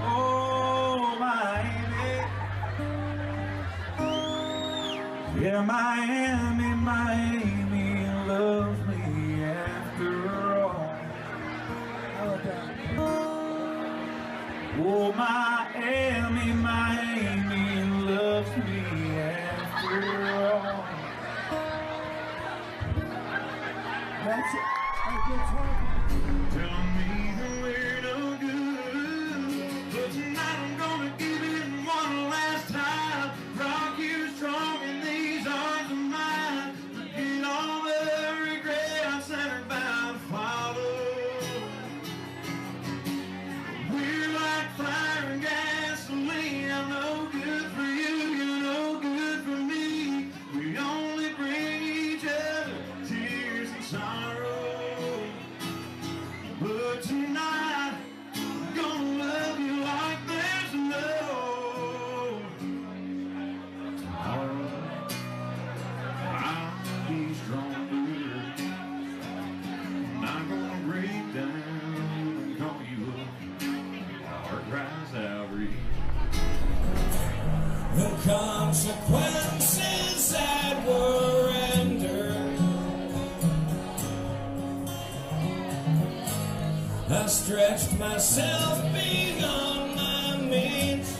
C: oh Miami, yeah Miami, Miami loves me after all. Oh Miami, Miami loves me after all. That's it. Telling me that we're no good, but tonight I'm gonna give it one last time. Rock you strong in these arms of mine. Forget all the regrets and about to follow. We're like fire and gasoline. I'm no good for you, you're no good for me. We only bring each other tears and sorrow. But tonight, I'm gonna love you like there's no tomorrow. I'll be stronger. I'm not gonna break down and call you up. My heart cries out, read.
U: The consequences that were rendered, I stretched myself beyond my means,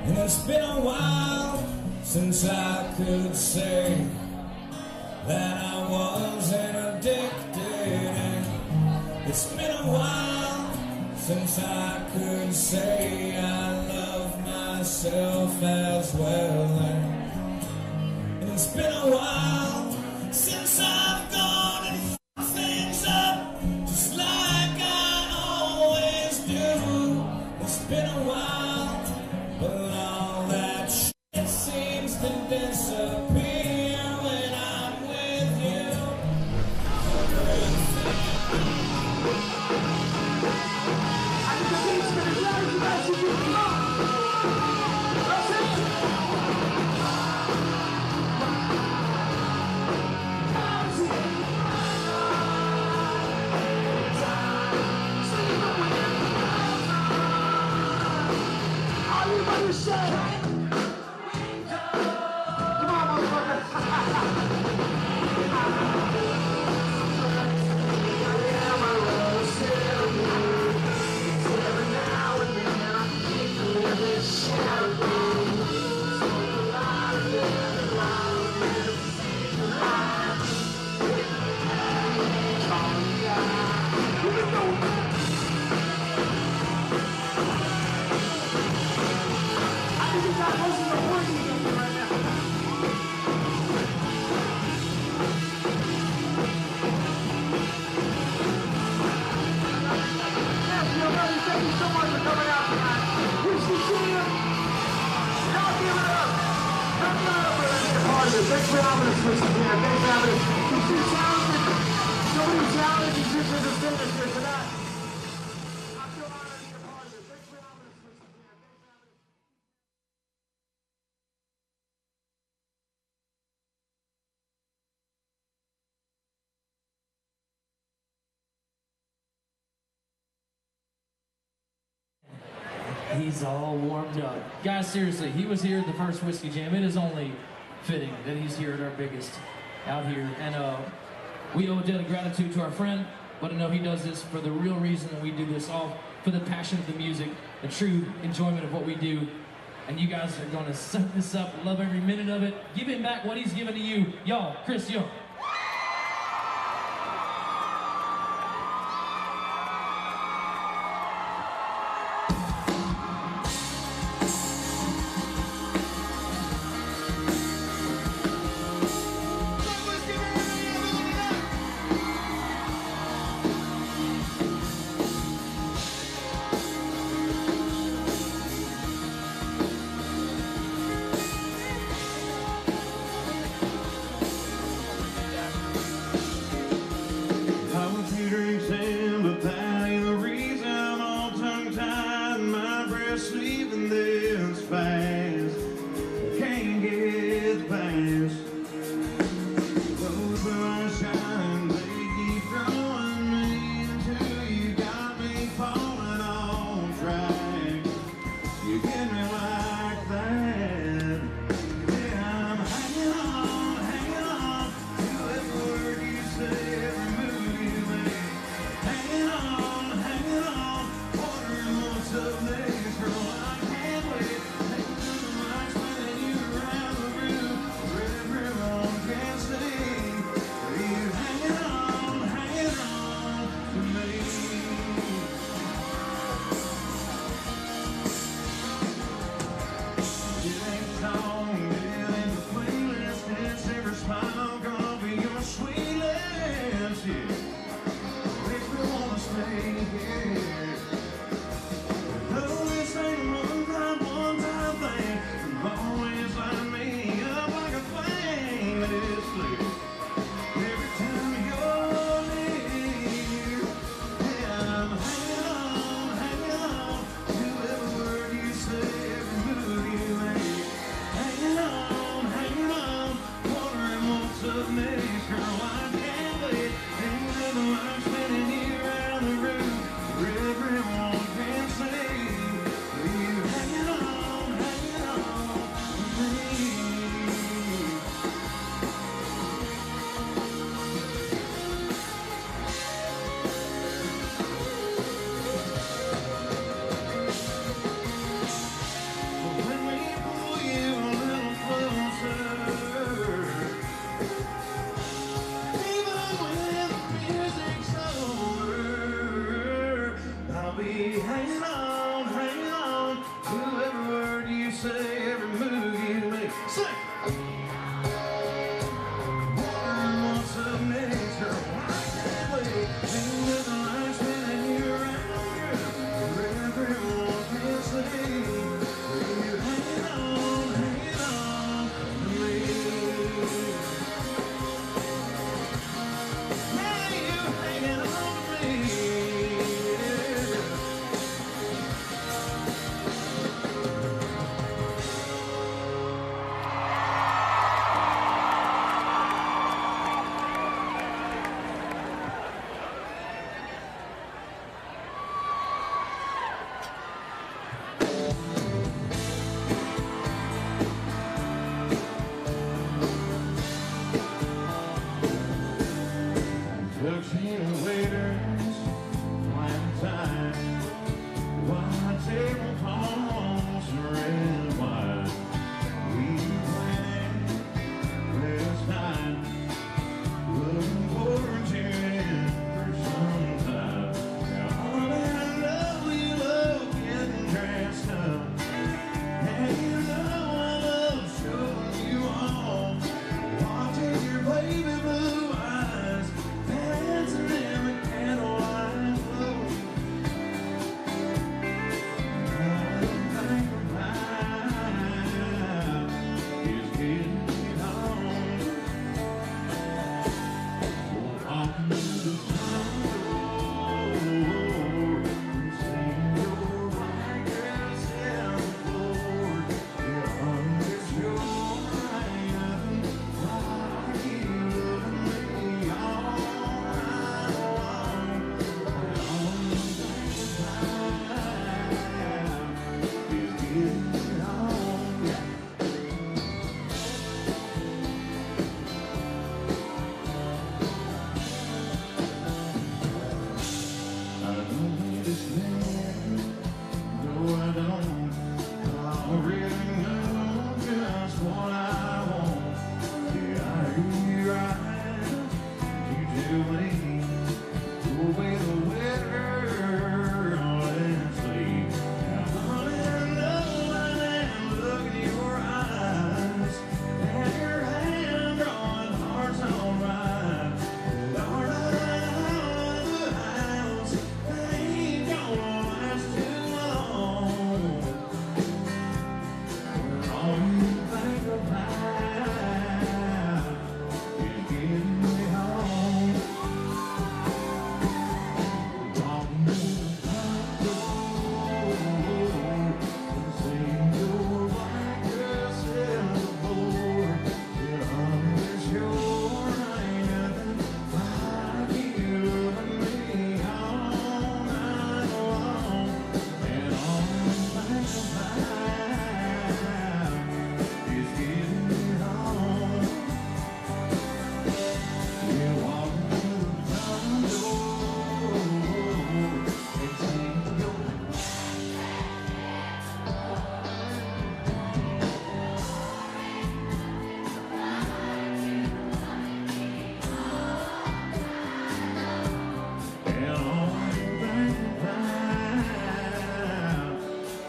U: and it's been a while since I could say that I wasn't addicted, and it's been a while since I could say I love myself. myself as well. And it's been a while since I've gone and f***ed things up, just like I always do. It's been a while, but all that shit seems to disappear when I'm with you.
A: Thanks for having us, Mr. Pierre. Thanks for having us. You're too talented. So many talented musicians and singers here tonight. I feel honored to be a part of it. Thanks for having us, Mr. Pierre.
C: He's all warmed up. Guys, seriously, he was here at the first Whiskey Jam. It is only fitting that he's here at our biggest out here. And we owe a debt of gratitude to our friend, but I know he does this for the real reason that we do this, all for the passion of the music, the true enjoyment of what we do. And you guys are going to suck this up, love every minute of it. Give him back what he's given to you. Y'all, Chris Young.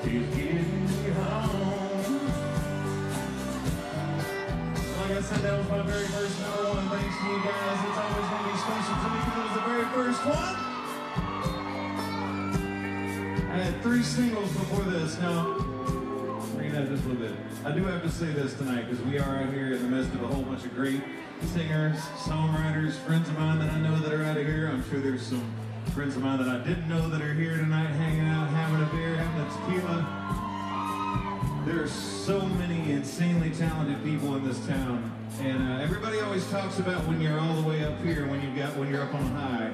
A: She's getting me home. Like I said, that was my very first #1. Thanks to you guys. It's always going to be special to me because it was the very first one. I had 3 singles before this. Now, bring it up just a little bit. I do have to say this tonight because we are out here in the midst of a whole bunch of great singers, songwriters, friends of mine that I know that are out of here. I'm sure there's some friends of mine that I didn't know that are here tonight hanging out, having a beer, having a tequila. There are so many insanely talented people in this town. And everybody always talks about when you're all the way up here, when you're up on high.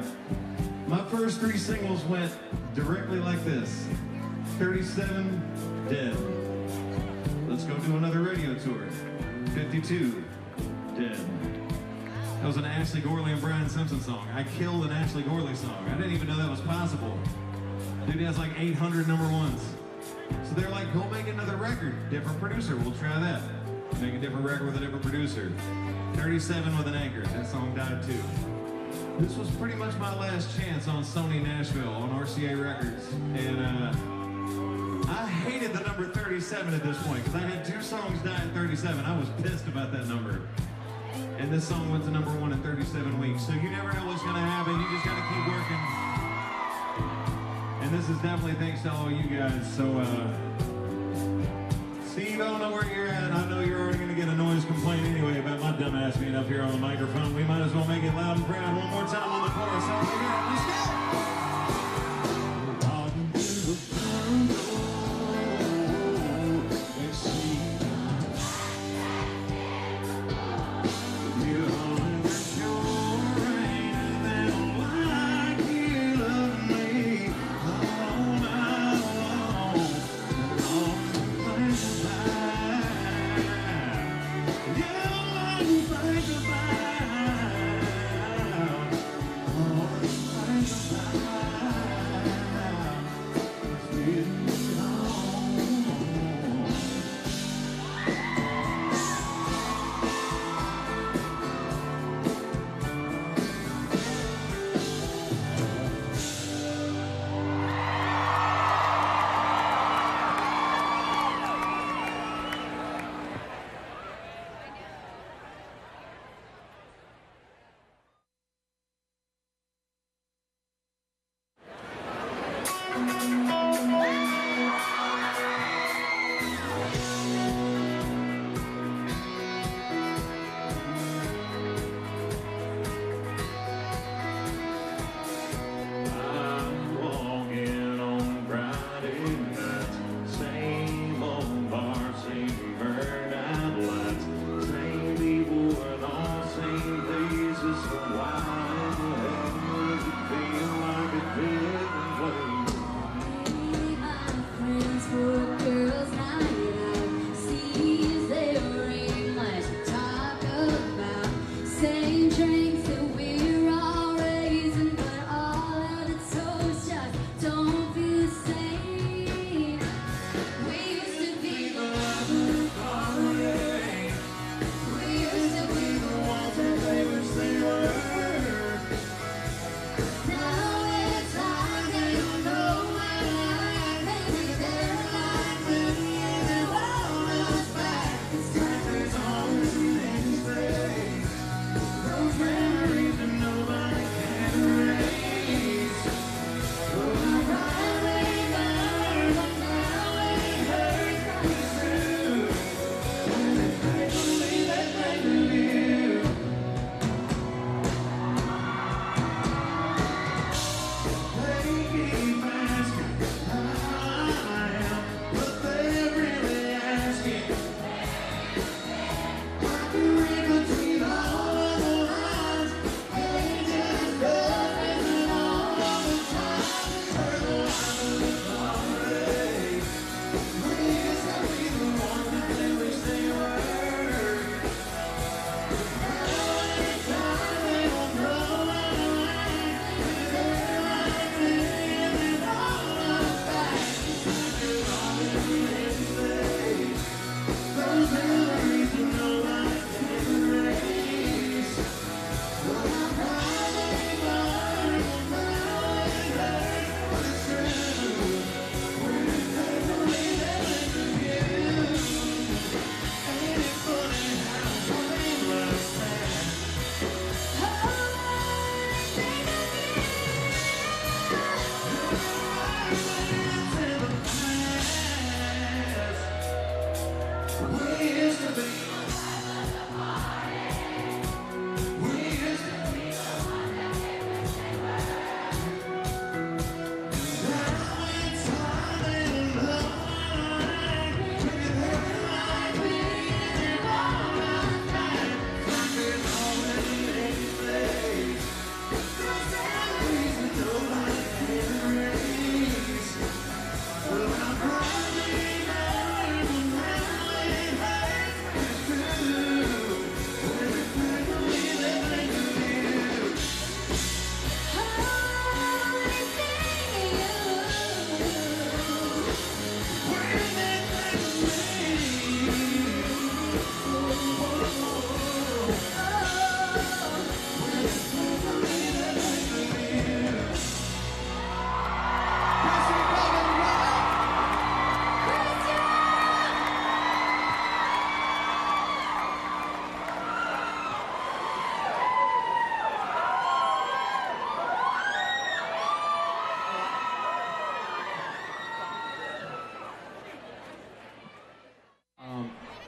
A: My first 3 singles went directly like this. 37, dead. Let's go do another radio tour. 52, dead. That was an Ashley Gorley and Brian Simpson song. I killed an Ashley Gorley song. I didn't even know that was possible. Dude has like 800 #1s. So they're like, go make another record. Different producer, we'll try that. Make a different record with a different producer. 37 with an anchor. That song died too. This was pretty much my last chance on Sony Nashville on RCA Records. And I hated the number 37 at this point because I had 2 songs die at 37. I was pissed about that number. And this song went to #1 in 37 weeks. So you never know what's going to happen. You just got to keep working. And this is definitely thanks to all you guys. So, Steve, I don't know where you're at. I know you're already going to get a noise complaint anyway about my dumb ass being up here on the microphone. We might as well make it loud and proud one more time on the chorus. Let's go.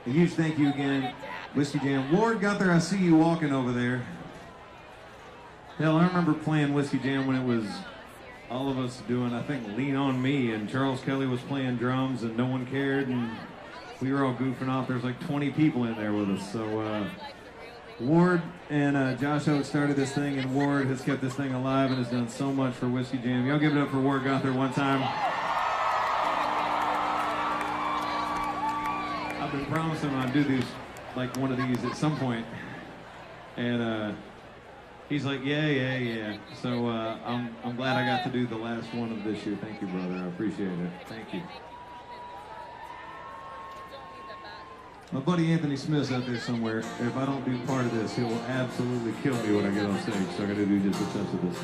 G: A huge thank you again, Whiskey Jam. Ward Gunther, I see you walking over there. Hell, I remember playing Whiskey Jam when it was all of us doing, I think, Lean On Me, and Charles Kelly was playing drums, and no one cared, and we were all goofing off. There's like 20 people in there with us. So Ward and Josh Oates started this thing, and Ward has kept this thing alive and has done so much for Whiskey Jam. Y'all give it up for Ward Gunther one time. I've been promising I'd do these, like one of these at some point, and he's like, yeah. So I'm glad I got to do the last one of this year. Thank you, brother. I appreciate it. Thank you. My buddy Anthony Smith's out there somewhere. If I don't do part of this, he'll absolutely kill me when I get on stage. So I got to do just a touch of this.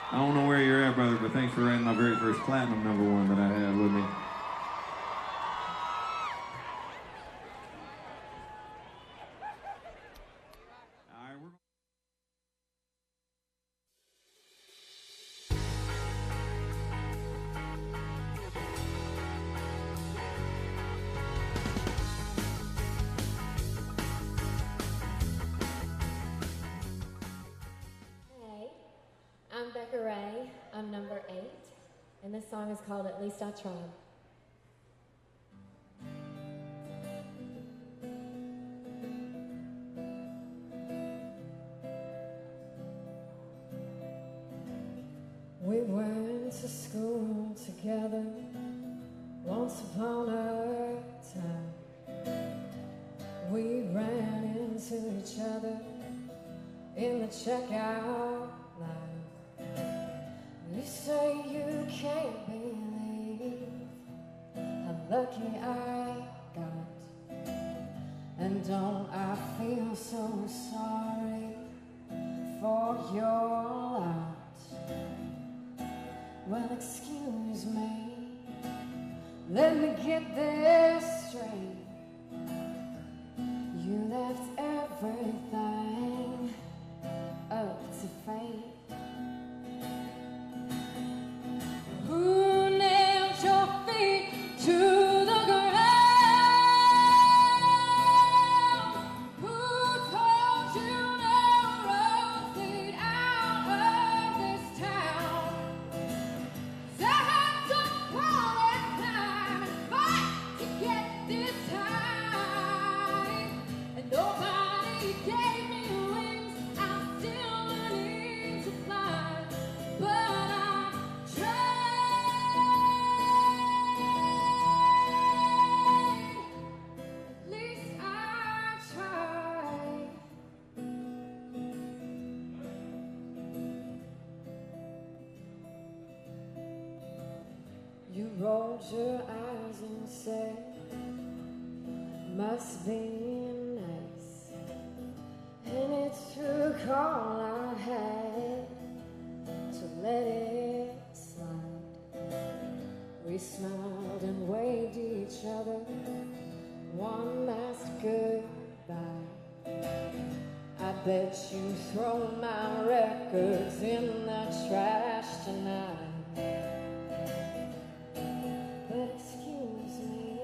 G: I don't know where you're at, brother, but thanks for writing my very first platinum #1 that I had with me.
V: I'm Becca Ray, I'm number 8, and this song is called At Least I Tried. We went to school together once upon a time. We ran into each other in the checkout line. You say you can't believe how lucky I got, and don't I feel so sorry for your lot? Well, excuse me, let me get this straight. You left everything up to fate. Who nailed your feet to the ground? Who told you no road lead out of this town? 'Cause I had to crawl and climb and fight to get this time, and nobody gave me wings. I'm still learning to fly, but I tried. At least I tried. You rolled your eyes and said, must be nice. And it took all I had to let it slide. We smiled and waved each other one last goodbye. I bet you throw my records in the trash tonight. But excuse me,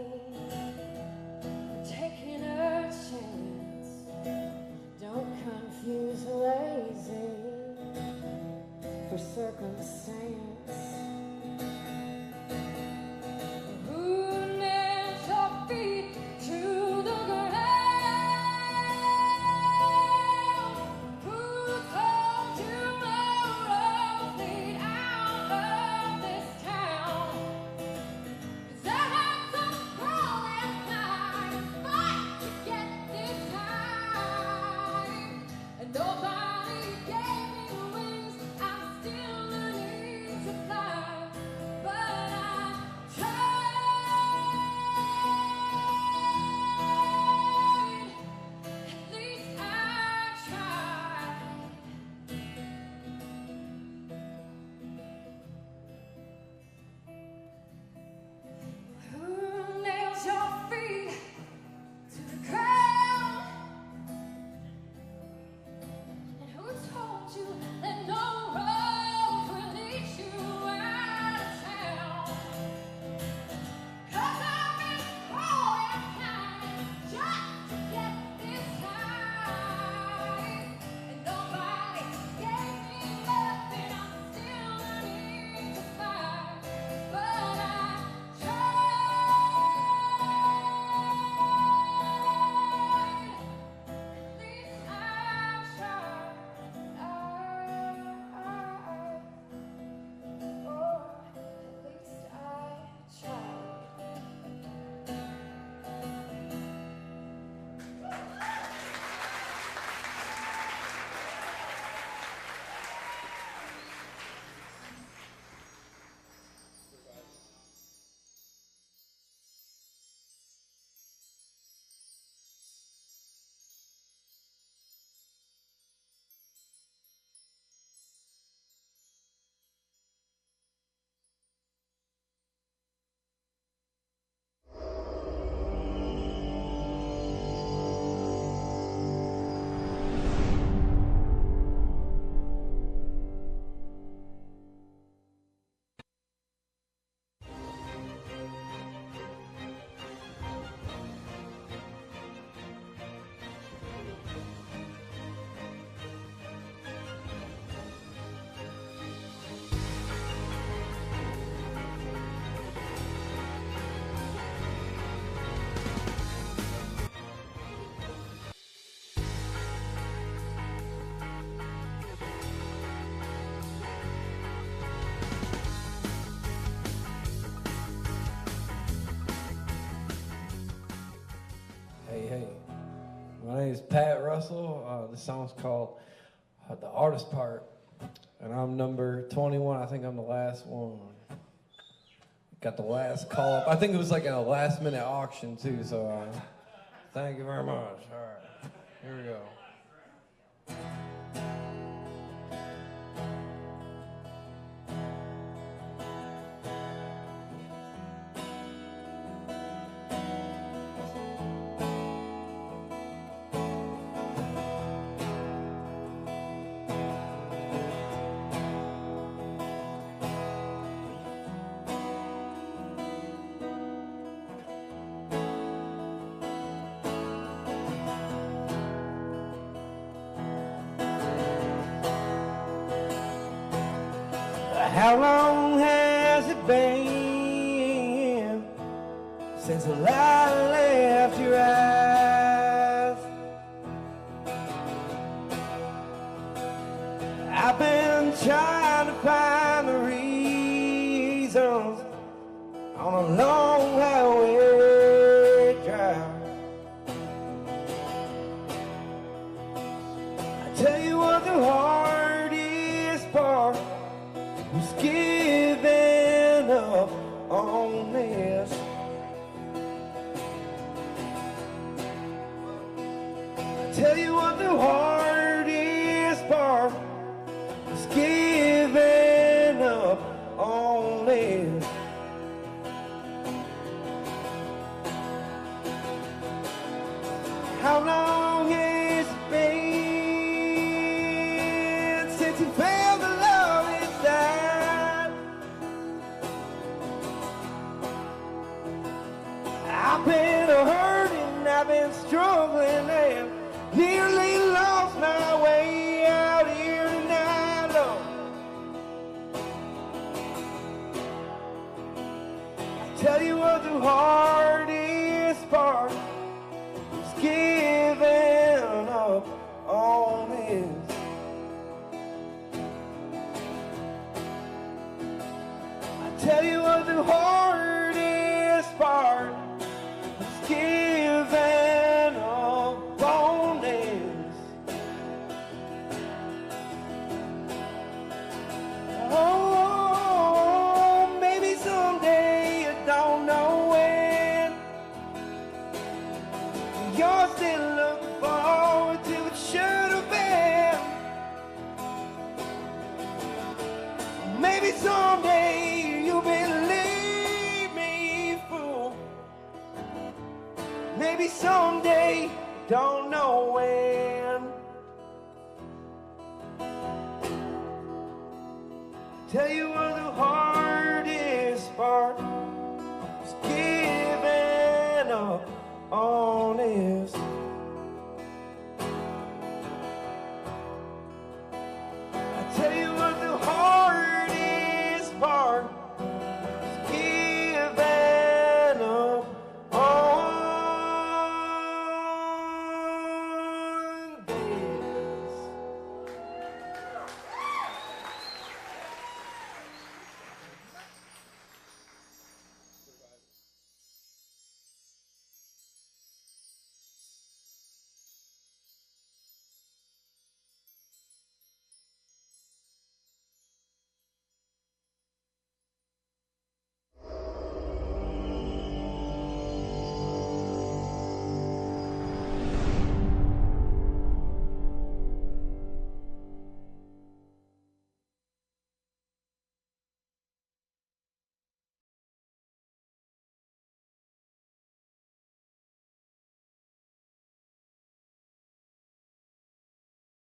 C: for circumstance.
V: Who nails your feet to the ground? Who told you no roads lead out of this town? 'Cause I had to crawl and climb and fight to get this time, and nobody gave me wings. I'm still learning to fly, but I tried. At least I tried. Who nails your feet to the ground? And who told you that no road will lead you out of town? 'Cause I've been crawling kind just to get this high, and nobody gave me nothing. I'm still learning to fly, but I
C: Hey, my name is Pat Russell. The song's called The Artist Part, and I'm number 21. I think I'm the last one. Got the last call up. I think it was like a last minute auction too, so thank you very much. All right, here we go. How long has it been since the light left your eyes? I've been trying to find the reasons on a long highway drive. I tell you what, the hardest part was giving up on this. I tell you what, the hardest part was giving up on this. How long has it been since you felt the love inside? I've been hurting, I've been struggling, and nearly lost my way out here tonight, Lord. tell you what the hardest part is giving up on this. I tell you what the hardest part is giving up on this. Oh, maybe someday, you don't know when, you're still looking forward to what should have been. Maybe someday you'll believe me, fool. Maybe someday, don't know when. Tell you what the hardest part is giving up on this.